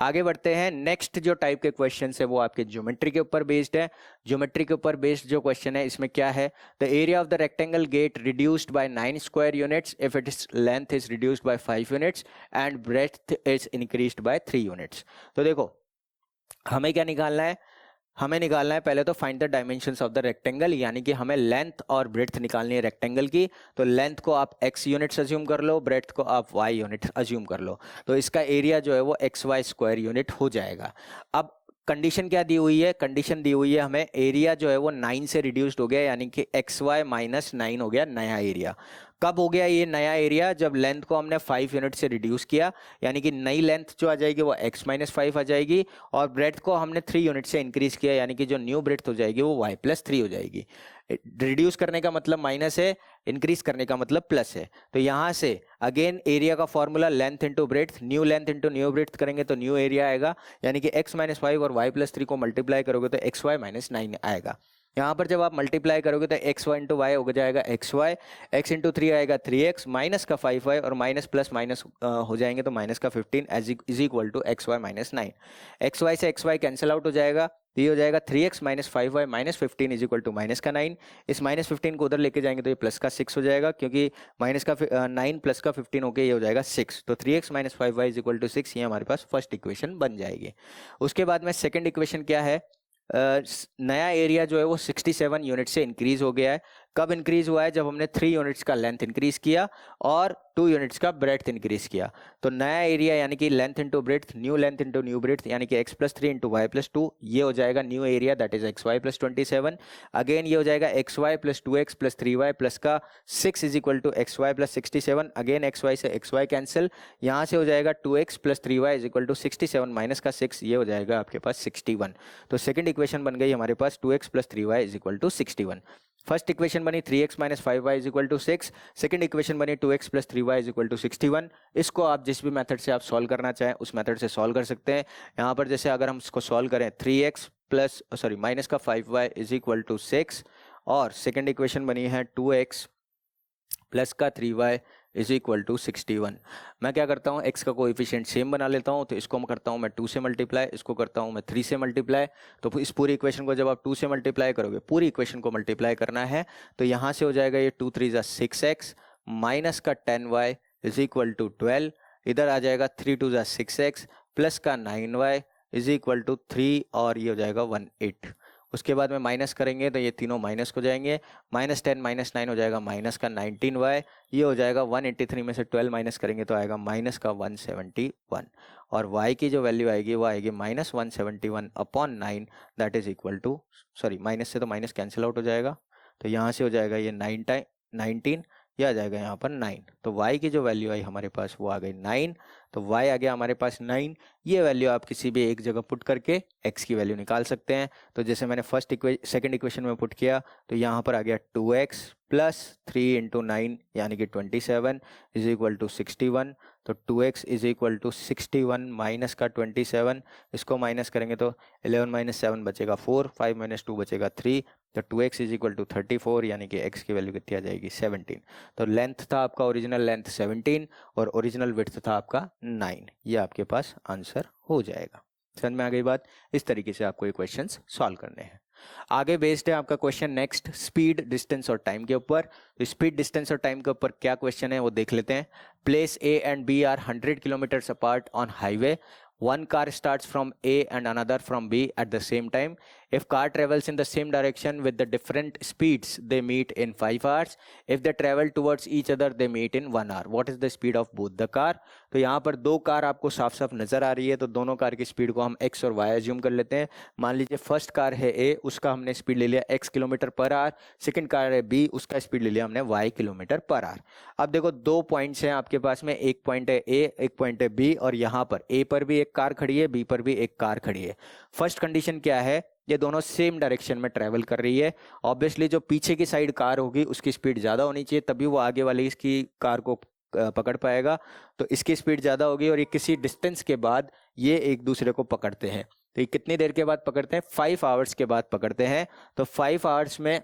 आगे बढ़ते हैं, नेक्स्ट जो टाइप के क्वेश्चन है वो आपके ज्योमेट्री के ऊपर बेस्ड है। ज्योमेट्री के ऊपर बेस्ड जो क्वेश्चन है इसमें क्या है, the area of the rectangle gate reduced by 9 square units if its length is reduced by 5 units and breadth is increased by 3 units. तो देखो हमें क्या निकालना है, हमें निकालना है पहले तो find the dimensions of the rectangle, यानी कि हमें लेंथ और ब्रेड्थ निकालनी है रेक्टेंगल की। तो लेंथ को आप x यूनिट्स अज्यूम कर लो, ब्रेड्थ को आप y यूनिट अज्यूम कर लो, तो इसका एरिया जो है वो xy स्क्वायर यूनिट हो जाएगा। अब कंडीशन क्या दी हुई है, कंडीशन दी हुई है हमें एरिया जो है वो 9 से रिड्यूस्ड हो गया, यानी कि xy माइनस 9 हो गया नया एरिया। कब हो गया ये नया एरिया, जब लेंथ को हमने 5 यूनिट से रिड्यूस किया, यानी कि नई लेंथ जो आ जाएगी वो x माइनस 5 आ जाएगी, और ब्रेड्थ को हमने 3 यूनिट से इंक्रीज किया, यानी कि जो न्यू ब्रेड्थ हो जाएगी वो y प्लस 3 हो जाएगी। रिड्यूस करने का मतलब माइनस है, इंक्रीज करने का मतलब प्लस है। तो यहाँ से अगेन एरिया का formula length into breadth, new length into new breadth करेंगे तो न्यू एरिया आएगा, यानी कि x माइनस 5 और y प्लस 3 को मल्टीप्लाई करोगे तो xy माइनस 9 आएगा। यहाँ पर जब आप मल्टीप्लाई करोगे तो xy इंटू वाई हो जाएगा xy, x इंटू 3 आएगा 3x, माइनस का 5y और माइनस प्लस माइनस हो जाएंगे तो माइनस का 15 is equal to xy minus 9। xy से xy कैंसिल आउट हो जाएगा, तो ये हो जाएगा 3x minus 5y minus 15 is equal to minus का 9। इस माइनस 15 को उधर लेके जाएंगे तो ये प्लस का 6 हो जाएगा, क्योंकि माइनस का 9 प्लस का 15 होके ये हो जाएगा 6। तो 3x minus 5y is equal to 6, ये हमारे पास फर्स्ट इक्वेशन बन जाएगी। उसके बाद में सेकंड इक्वेशन क्या है, नया एरिया जो है वो 67 यूनिट से इंक्रीज हो गया है। कब इंक्रीज हुआ है, जब हमने 3 यूनिट्स का लेंथ इंक्रीज किया और 2 यूनिट्स का ब्रेड्थ इंक्रीज किया। तो नया एरिया यानी कि length into breadth, new length into new breadth, यानी कि x plus 3 into y plus 2, ये हो जाएगा new area, that is xy plus 27। Again ये हो जाएगा xy plus 2x plus 3y plus का 6 is equal to xy plus 67। Again xy से xy कैंसिल, यहाँ से हो जाएगा 2x plus 3y is equal to 67 minus का 6, ये हो जाएगा आपके पास 61। तो सेकंड इक्वेशन बन गई हमारे पास 2x plus 3y is equal to 61। First equation बनी 3x minus 5y is equal to 6, second equation बनी 2x plus 3y is equal to 61। इसको आप जिस भी मेथड से आप सॉल्व करना चाहें उस मेथड से सॉल्व कर सकते हैं। यहाँ पर जैसे अगर हम इसको सॉल्व करें 3x प्लस माइनस का 5y इज इक्वल टू 6, और सेकंड इक्वेशन बनी है 2x प्लस का 3y इज इक्वल टू 61। मैं क्या करता हूँ, x का कोएफिशिएंट सेम बना लेता हूँ, तो इसको मैं करता हूँ मैं 2 से मल्टीप्लाई, इसको करता हूँ मैं 3 से मल्टीप्लाई। तो इस पूरी इक्वेशन को जब आप 2 से मल्टीप्लाई करोगे, पूरी इक्वेशन को मल्टीप्लाई करना है, तो यहाँ से हो जाएगा ये 2 3 = 6x माइनस का 10y इज इक्वल टू 12, इधर आ जाएगा 3 2 = 6x प्लस का 9y इज इक्वल टू 3, और ये हो जाएगा 18। उसके बाद में माइनस करेंगे तो ये तीनों माइनस हो जाएंगे, माइनस 10 माइनस 9 हो जाएगा माइनस का 19y, ये हो जाएगा 183 में से 12 माइनस करेंगे तो आएगा माइनस का 171, और y की जो वैल्यू आएगी वो आएगी minus 171 upon 9, that is equal to, minus से तो माइनस कैंसिल आउट हो जाएगा, तो यहाँ से हो जाएगा ये 19, यह आ जाएगा यहाँ पर 9। तो y की जो वैल्यू आई हमारे पास वो आ गई 9, तो y आ गया हमारे पास 9। ये वैल्यू आप किसी भी एक जगह पुट करके x की वैल्यू निकाल सकते हैं। तो जैसे मैंने सेकंड इक्वेशन में पुट किया तो यहाँ पर आ गया 2x प्लस 3 इंटू 9 यानी कि 27 इज इक्वल टू 61। तो 2x is equal to 61 minus का 27, इसको माइनस करेंगे तो 11 माइनस 7 बचेगा 4, 5 माइनस 2 बचेगा 3, तो 2x इज इक्वल टू 34, यानी कि x की वैल्यू कितनी आ जाएगी 17। तो लेंथ था आपका ओरिजिनल लेंथ 17 और ओरिजिनल विड्थ था आपका 9, ये आपके पास आंसर हो जाएगा। समझ में आ गई बात? इस तरीके से आपको ये क्वेश्चंस सॉल्व करने हैं। आगे बेस्ड है आपका क्वेश्चन नेक्स्ट स्पीड, डिस्टेंस और टाइम के ऊपर। तो स्पीड, डिस्टेंस और टाइम के ऊपर क्या क्वेश्चन है वो देख लेते हैं। Place A and B are 100 kilometers apart on highway. One car starts from A and another from B at the same time. If car travels in the same direction with the different speeds, they meet in 5 hours. If they travel towards each other, they meet in 1 hour. What is the speed of both the car? तो यहाँ पर दो car आपको साफ साफ नजर आ रही है, तो दोनों कार की स्पीड को हम x और y एज्यूम कर लेते हैं। मान लीजिए फर्स्ट कार है A, उसका हमने स्पीड ले लिया x kilometre per our. Second car है B, उसका स्पीड ले लिया हमने y किलोमीटर पर आवर। अब देखो दो पॉइंट्स हैं आपके पास में, एक पॉइंट है A, एक पॉइंट है B, और यहाँ पर A पर भी एक कार खड़ी है, B पर भी एक कार खड़ी है। फर्स्ट कंडीशन क्या है, ये दोनों सेम डायरेक्शन में ट्रेवल कर रही है। ऑब्वियसली जो पीछे की साइड कार होगी उसकी स्पीड ज्यादा होनी चाहिए, तभी वो आगे वाली इसकी कार को पकड़ पाएगा। तो इसकी स्पीड ज्यादा होगी और ये किसी डिस्टेंस के बाद ये एक दूसरे को पकड़ते हैं। तो ये कितनी देर के बाद पकड़ते हैं? 5 आवर्स के बाद पकड़ते हैं। तो 5 आवर्स में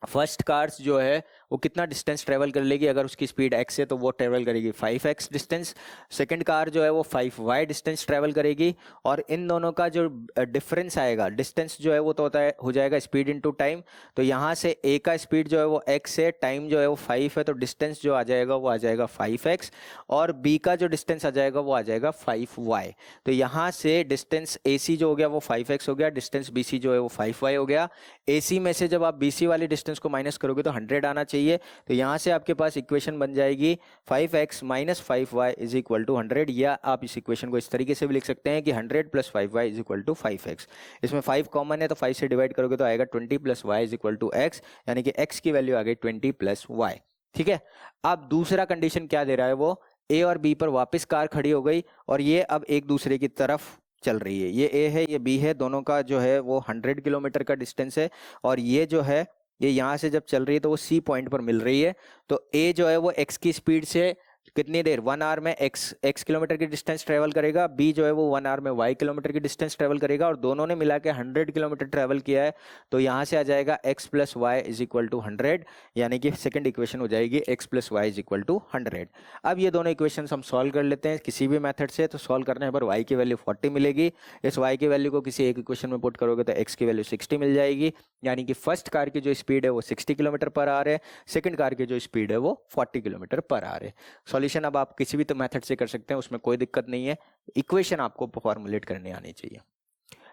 फर्स्ट कार्स जो है वो कितना डिस्टेंस ट्रेवल कर लेगी? अगर उसकी स्पीड x है तो वो ट्रेवल करेगी 5x डिस्टेंस। सेकंड कार जो है वो 5y डिस्टेंस ट्रेवल करेगी। और इन दोनों का जो डिफरेंस आएगा, डिस्टेंस जो है वो तो होता है हो जाएगा स्पीड इनटू टाइम। तो यहाँ से a का स्पीड जो है वो x है, टाइम जो है वो 5 है, तो डिस्टेंस जो आ जाएगा वो आ जाएगा 5x। और b का जो डिस्टेंस आ जाएगा वो आ जाएगा 5y। तो यहाँ से डिस्टेंस ac जो हो गया वो 5x हो गया, डिस्टेंस bc जो है वो 5y हो गया। ac में से जब आप bc वाली डिस्टेंस को माइनस करोगे तो 100 आना चाहिए। तो यहां से आपके पास इक्वेशन बन जाएगी 5x minus 5y is equal to 100, या आप इस इक्वेशन को इस तरीके से भी लिख सकते हैं कि 100 plus 5y is equal to 5x। इसमें 5 कॉमन है तो 5 से डिवाइड करोगे तो आएगा 20 plus y is equal to x, यानी कि x की वैल्यू आ गई 20 प्लस y। ठीक है, अब दूसरा कंडीशन क्या दे रहा है, वो a और b पर वापस कार खड़ी हो गई और ये अब एक दूसरे की तरफ चल रही है। ये a है, ये b है, दोनों का जो है वो 100 किलोमीटर का डिस्टेंस है। और ये जो है ये यहाँ से जब चल रही है तो वो सी पॉइंट पर मिल रही है। तो ए जो है वो एक्स की स्पीड से कितनी देर, 1 आवर में एक्स किलोमीटर की डिस्टेंस ट्रेवल करेगा, बी जो है वो 1 आवर में वाई किलोमीटर की डिस्टेंस ट्रेवल करेगा, और दोनों ने मिला के 100 किलोमीटर ट्रेवल किया है। तो यहाँ से आ जाएगा x plus Y is equal to 100, यानी कि सेकंड इक्वेशन हो जाएगी x plus Y is equal to 100। अब ये दोनों इक्वेशन हम सॉल्व कर लेते हैं किसी भी मेथड से। तो सॉल्व करने पर y की वैल्यू 40 मिलेगी। इस y की वैल्यू को किसी एक इक्वेशन में पुट करोगे तो x की वैल्यू 60 मिल जाएगी, यानी कि फर्स्ट कार की जो स्पीड है वो 60 किलोमीटर पर आवर है, सेकंड कार की जो स्पीड है वो 40 किलोमीटर पर आवर है। सॉल्यूशन अब आप किसी भी तो मेथड से कर सकते हैं, उसमें कोई दिक्कत नहीं है, इक्वेशन आपको फॉर्मुलेट करने आनी चाहिए।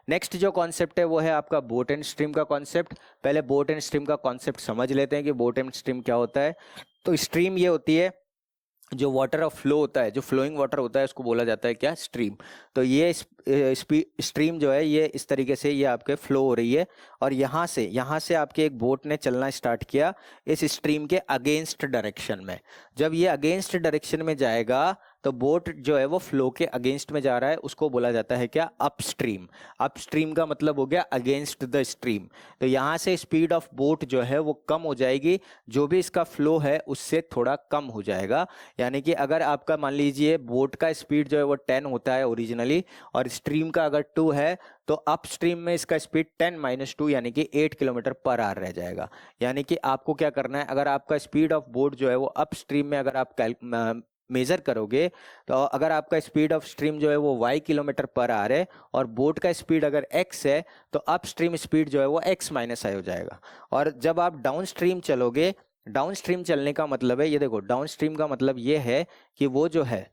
नेक्स्ट जो कॉन्सेप्ट है वो है आपका बोट एंड स्ट्रीम का कॉन्सेप्ट। पहले बोट एंड स्ट्रीम का कॉन्सेप्ट समझ लेते हैं कि बोट एंड स्ट्रीम क्या होता है। तो स्ट्रीम ये होती है जो वाटर ऑफ फ्लो होता है, जो फ्लोइंग वाटर होता है उसको बोला जाता है क्या, स्ट्रीम। तो ये स्ट्रीम जो है ये इस तरीके से ये आपके फ्लो हो रही है और यहाँ से आपके एक बोट ने चलना स्टार्ट किया इस स्ट्रीम के अगेंस्ट डायरेक्शन में। जब ये अगेंस्ट डायरेक्शन में जाएगा तो बोट जो है वो फ्लो के अगेंस्ट में जा रहा है, उसको बोला जाता है क्या, अपस्ट्रीम। अपस्ट्रीम का मतलब हो गया अगेंस्ट द स्ट्रीम। तो यहाँ से स्पीड ऑफ बोट जो है वो कम हो जाएगी, जो भी इसका फ्लो है उससे थोड़ा कम हो जाएगा। यानी कि अगर आपका मान लीजिए बोट का स्पीड जो है वो 10 होता है ओरिजिनली और स्ट्रीम का अगर 2 है, तो अपस्ट्रीम में इसका स्पीड 10 माइनस 2 यानी कि 8 किलोमीटर पर आवर रह जाएगा। यानी कि आपको क्या करना है, अगर आपका स्पीड ऑफ बोट जो है वो अपस्ट्रीम में अगर आप मेजर करोगे तो अगर आपका स्पीड ऑफ स्ट्रीम जो है वो y किलोमीटर पर आवर है और बोट का स्पीड अगर x है, तो अपस्ट्रीम स्पीड जो है वो x माइनस आई हो जाएगा। और जब आप डाउन स्ट्रीम चलोगे, डाउन स्ट्रीम चलने का मतलब है, ये देखो डाउन स्ट्रीम का मतलब ये है कि वो जो है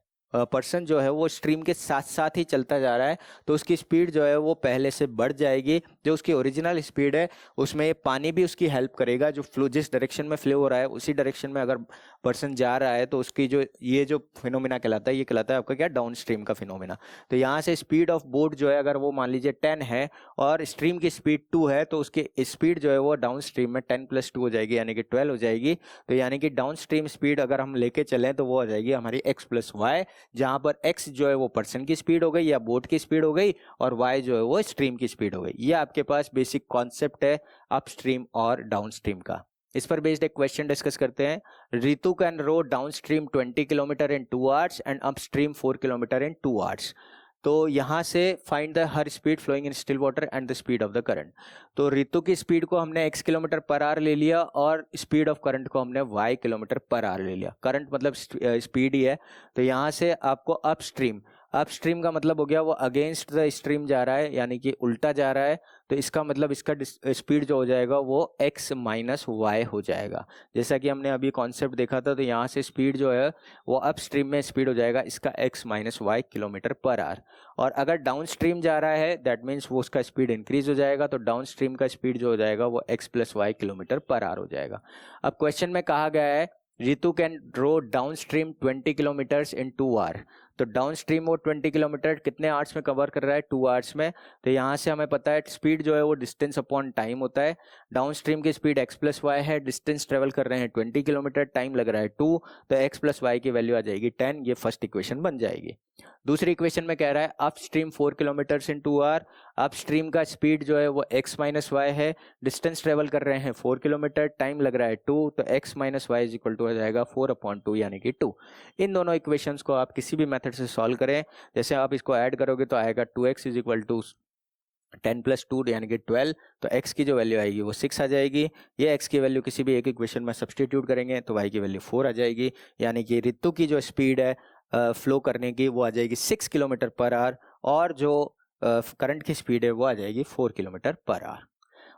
पर्सन जो है वो स्ट्रीम के साथ साथ ही चलता जा रहा है, तो उसकी स्पीड जो है वो पहले से बढ़ जाएगी। जो उसकी ओरिजिनल स्पीड है उसमें पानी भी उसकी हेल्प करेगा, जो फ्लो जिस डायरेक्शन में फ्लो हो रहा है उसी डायरेक्शन में अगर पर्सन जा रहा है तो उसकी जो ये जो फिनोमिना कहलाता है, ये कहलाता है आपका क्या, डाउन स्ट्रीम का फिनोमिना। तो यहाँ से स्पीड ऑफ बोट जो है अगर वो मान लीजिए 10 है और स्ट्रीम की स्पीड 2 है, तो उसकी स्पीड जो है वो डाउन स्ट्रीम में 10 प्लस 2 हो जाएगी यानी कि 12 हो जाएगी। तो यानी कि डाउन स्ट्रीम स्पीड अगर हम लेके चलें तो वो आ जाएगी हमारी x प्लस वाई, जहां पर x जो है वो पर्सन की स्पीड हो गई या बोट की स्पीड हो गई और y जो है वो स्ट्रीम की स्पीड हो गई। ये आपके पास बेसिक कॉन्सेप्ट है अपस्ट्रीम और डाउनस्ट्रीम का। इस पर बेस्ड एक क्वेश्चन डिस्कस करते हैं। Ritu can row downstream 20 kilometer in 2 hours and upstream 4 kilometer in 2 hours. तो यहाँ से find the her speed flowing in still water and the speed of the current. तो ऋतु की स्पीड को हमने x किलोमीटर पर आवर ले लिया और स्पीड ऑफ करंट को हमने y किलोमीटर पर आवर ले लिया। करंट मतलब स्पीड ही है। तो यहाँ से आपको अपस्ट्रीम, अप स्ट्रीम का मतलब हो गया वो अगेंस्ट द स्ट्रीम जा रहा है, यानी कि उल्टा जा रहा है, तो इसका मतलब इसका स्पीड जो हो जाएगा वो x माइनस वाई हो जाएगा। जैसा कि हमने अभी कॉन्सेप्ट देखा था, तो यहाँ से स्पीड जो है वो अप स्ट्रीम में स्पीड हो जाएगा इसका x minus y kilometer per hour, और अगर डाउन स्ट्रीम जा रहा है दैट मीन्स वो उसका स्पीड इंक्रीज हो जाएगा, तो डाउन स्ट्रीम का स्पीड जो हो जाएगा वो x plus y kilometer per hour हो जाएगा। अब क्वेश्चन में कहा गया है Ritu can row downstream 20 kilometers in 2 hour, तो डाउन स्ट्रीम वो 20 किलोमीटर कितने आवर्स में कवर कर रहा है, 2 आवर्स में। तो यहाँ से हमें पता है स्पीड जो है वो डिस्टेंस अपॉन टाइम होता है, डाउन स्ट्रीम की स्पीड x प्लस वाई है, डिस्टेंस ट्रेवल कर रहे हैं 20 किलोमीटर, टाइम लग रहा है 2, तो x प्लस वाई की वैल्यू आ जाएगी 10, ये फर्स्ट इक्वेशन बन जाएगी। दूसरी इक्वेशन में कह रहा है upstream 4 kilometers in 2 hour, upstream का स्पीड जो है वो x माइनस वाई है, डिस्टेंस ट्रेवल कर रहे हैं 4 किलोमीटर, टाइम लग रहा है 2, तो x minus Y is equal to हो जाएगा 4/2 यानी कि 2। इन दोनों इक्वेशंस को आप किसी भी मेथड से सॉल्व करें, जैसे आप इसको ऐड करोगे तो आएगा 2x is equal to 10 plus 2 यानी कि 12, तो x की जो वैल्यू आएगी वो 6 आ जाएगी। ये x की वैल्यू किसी भी एक इक्वेशन में सब्सटीट्यूट करेंगे तो y की वैल्यू 4 आ जाएगी, यानी कि ऋतु की जो स्पीड है फ्लो करने की वो आ जाएगी 6 किलोमीटर पर आवर, और जो करंट की स्पीड है वो आ जाएगी 4 किलोमीटर पर आवर।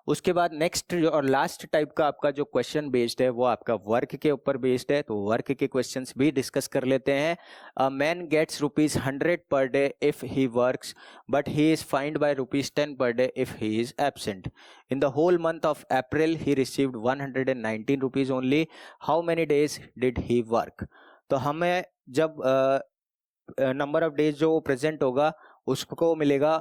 उसके बाद नेक्स्ट और लास्ट टाइप का आपका जो क्वेश्चन बेस्ड है वो आपका वर्क के ऊपर बेस्ड है, तो वर्क के क्वेश्चंस भी डिस्कस कर लेते हैं। A man gets ₹100 per day if he works but he is fined by ₹10 per day if he is absent. In the whole month of April he received ₹119 only, how many days did he work. तो हमें जब number of days जो present होगा उसको मिलेगा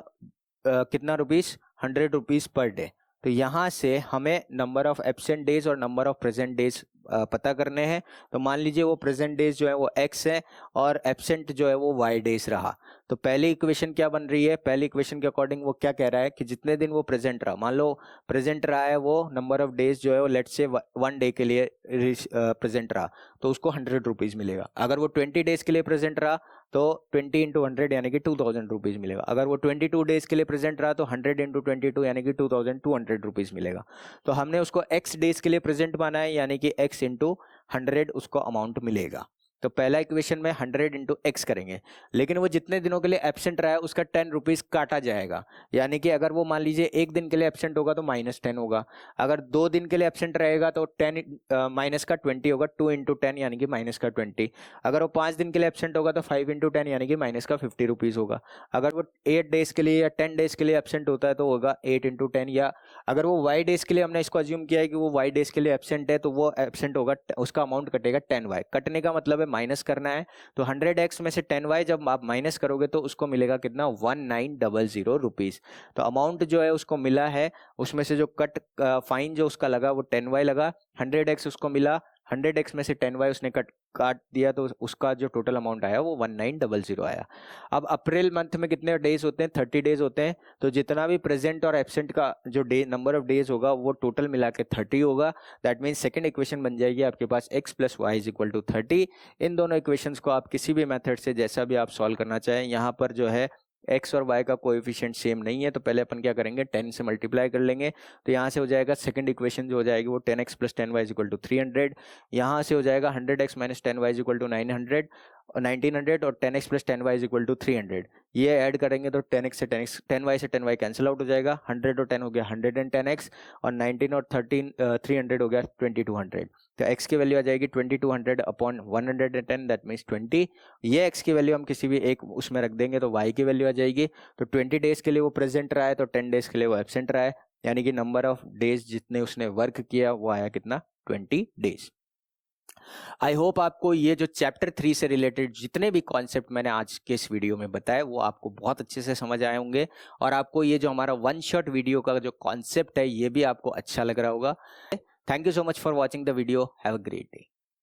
कितना rupees, ₹100 per day. तो यहाँ से हमें नंबर ऑफ एब्सेंट डेज और नंबर ऑफ प्रेजेंट डेज पता करने हैं। तो मान लीजिए वो प्रेजेंट डेज जो है वो x है और एब्सेंट जो है वो y डेज रहा, तो पहली इक्वेशन क्या बन रही है, पहली इक्वेशन के अकॉर्डिंग वो क्या कह रहा है कि जितने दिन वो प्रेजेंट रहा, मान लो प्रेजेंट रहा है वो नंबर ऑफ डेज जो है वो लेट्स से 1 डे के लिए प्रेजेंट रहा तो उसको ₹100 मिलेगा। अगर वो 20 डेज के लिए प्रेजेंट रहा तो 20 इंटू 100 यानी कि ₹2000 मिलेगा। अगर वो 22 डेज के लिए प्रेजेंट रहा तो 100 इंटू 22 यानी कि ₹2200 मिलेगा। तो हमने उसको x डेज के लिए प्रेजेंट माना है, यानी कि x इंटू 100 उसको अमाउंट मिलेगा। तो पहला इक्वेशन में 100 इंटू एक्स करेंगे, लेकिन वो जितने दिनों के लिए एब्सेंट रहा है उसका ₹10 काटा जाएगा, यानी कि अगर वो मान लीजिए 1 दिन के लिए एब्सेंट होगा तो -10 होगा, अगर 2 दिन के लिए एब्सेंट रहेगा तो 10 माइनस का 20 होगा, 2 इंटू 10 यानी कि माइनस का 20। अगर वो 5 दिन के लिए एब्सेंट होगा तो 5 इंटू 10 यानी कि माइनस का ₹50 होगा। अगर वो 8 डेज के लिए या 10 डेज के लिए एब्सेंट होता है तो होगा 8 इंटू 10, या अगर वो वाई डेज के लिए हमने इसको अज्यूम किया है कि वो वाई डेज के लिए एब्सेंट है तो वो एब्सेंट होगा, उसका अमाउंट कटेगा 10y। कटने का मतलब है माइनस करना है, तो 100x में से 10y जब आप माइनस करोगे तो उसको मिलेगा कितना, ₹1900। तो अमाउंट जो है उसको मिला है, उसमें से जो कट फाइन जो उसका लगा वो 10y लगा, 100x उसको मिला, 100x में से 10y उसने काट दिया तो उसका जो टोटल अमाउंट आया वो 1900 आया। अब अप्रैल मंथ में कितने डेज होते हैं, 30 डेज होते हैं, तो जितना भी प्रेजेंट और एब्सेंट का जो डे नंबर ऑफ डेज होगा वो टोटल मिला के 30 होगा। दैट मीन्स सेकंड इक्वेशन बन जाएगी आपके पास x plus Y is equal to 30। इन दोनों इक्वेशंस को आप किसी भी मेथड से जैसा भी आप सॉल्व करना चाहें, यहाँ पर जो है x और y का कोएफिशिएंट सेम नहीं है, तो पहले अपन क्या करेंगे 10 से मल्टीप्लाई कर लेंगे, तो यहाँ से हो जाएगा सेकंड इक्वेशन जो हो जाएगी वो 10x plus 10y is equal to 300। यहाँ से हो जाएगा 100x minus 10y is equal to 1900 और 10x plus 10y is equal to 300। ये ऐड करेंगे तो 10x से 10y से 10y कैंसिल आउट हो जाएगा, 100 और 10 हो गया 110x, और 19 और 300 हो गया 2200। तो x की वैल्यू आ जाएगी 2200 अपॉन 110, दैट मीन्स 20। ये x की वैल्यू हम किसी भी एक उसमें रख देंगे तो y की वैल्यू आ जाएगी। तो 20 डेज के लिए वो प्रेजेंट रहा है तो 10 डेज के लिए वो एब्सेंट रहा है, यानी कि नंबर ऑफ डेज जितने उसने वर्क किया वो आया कितना, 20 डेज। आई होप आपको ये जो चैप्टर 3 से रिलेटेड जितने भी कॉन्सेप्ट मैंने आज के इस वीडियो में बताए वो आपको बहुत अच्छे से समझ आए होंगे, और आपको ये जो हमारा 1 शॉट वीडियो का जो कॉन्सेप्ट है ये भी आपको अच्छा लग रहा होगा। Thank you so much for watching the video, have a great day.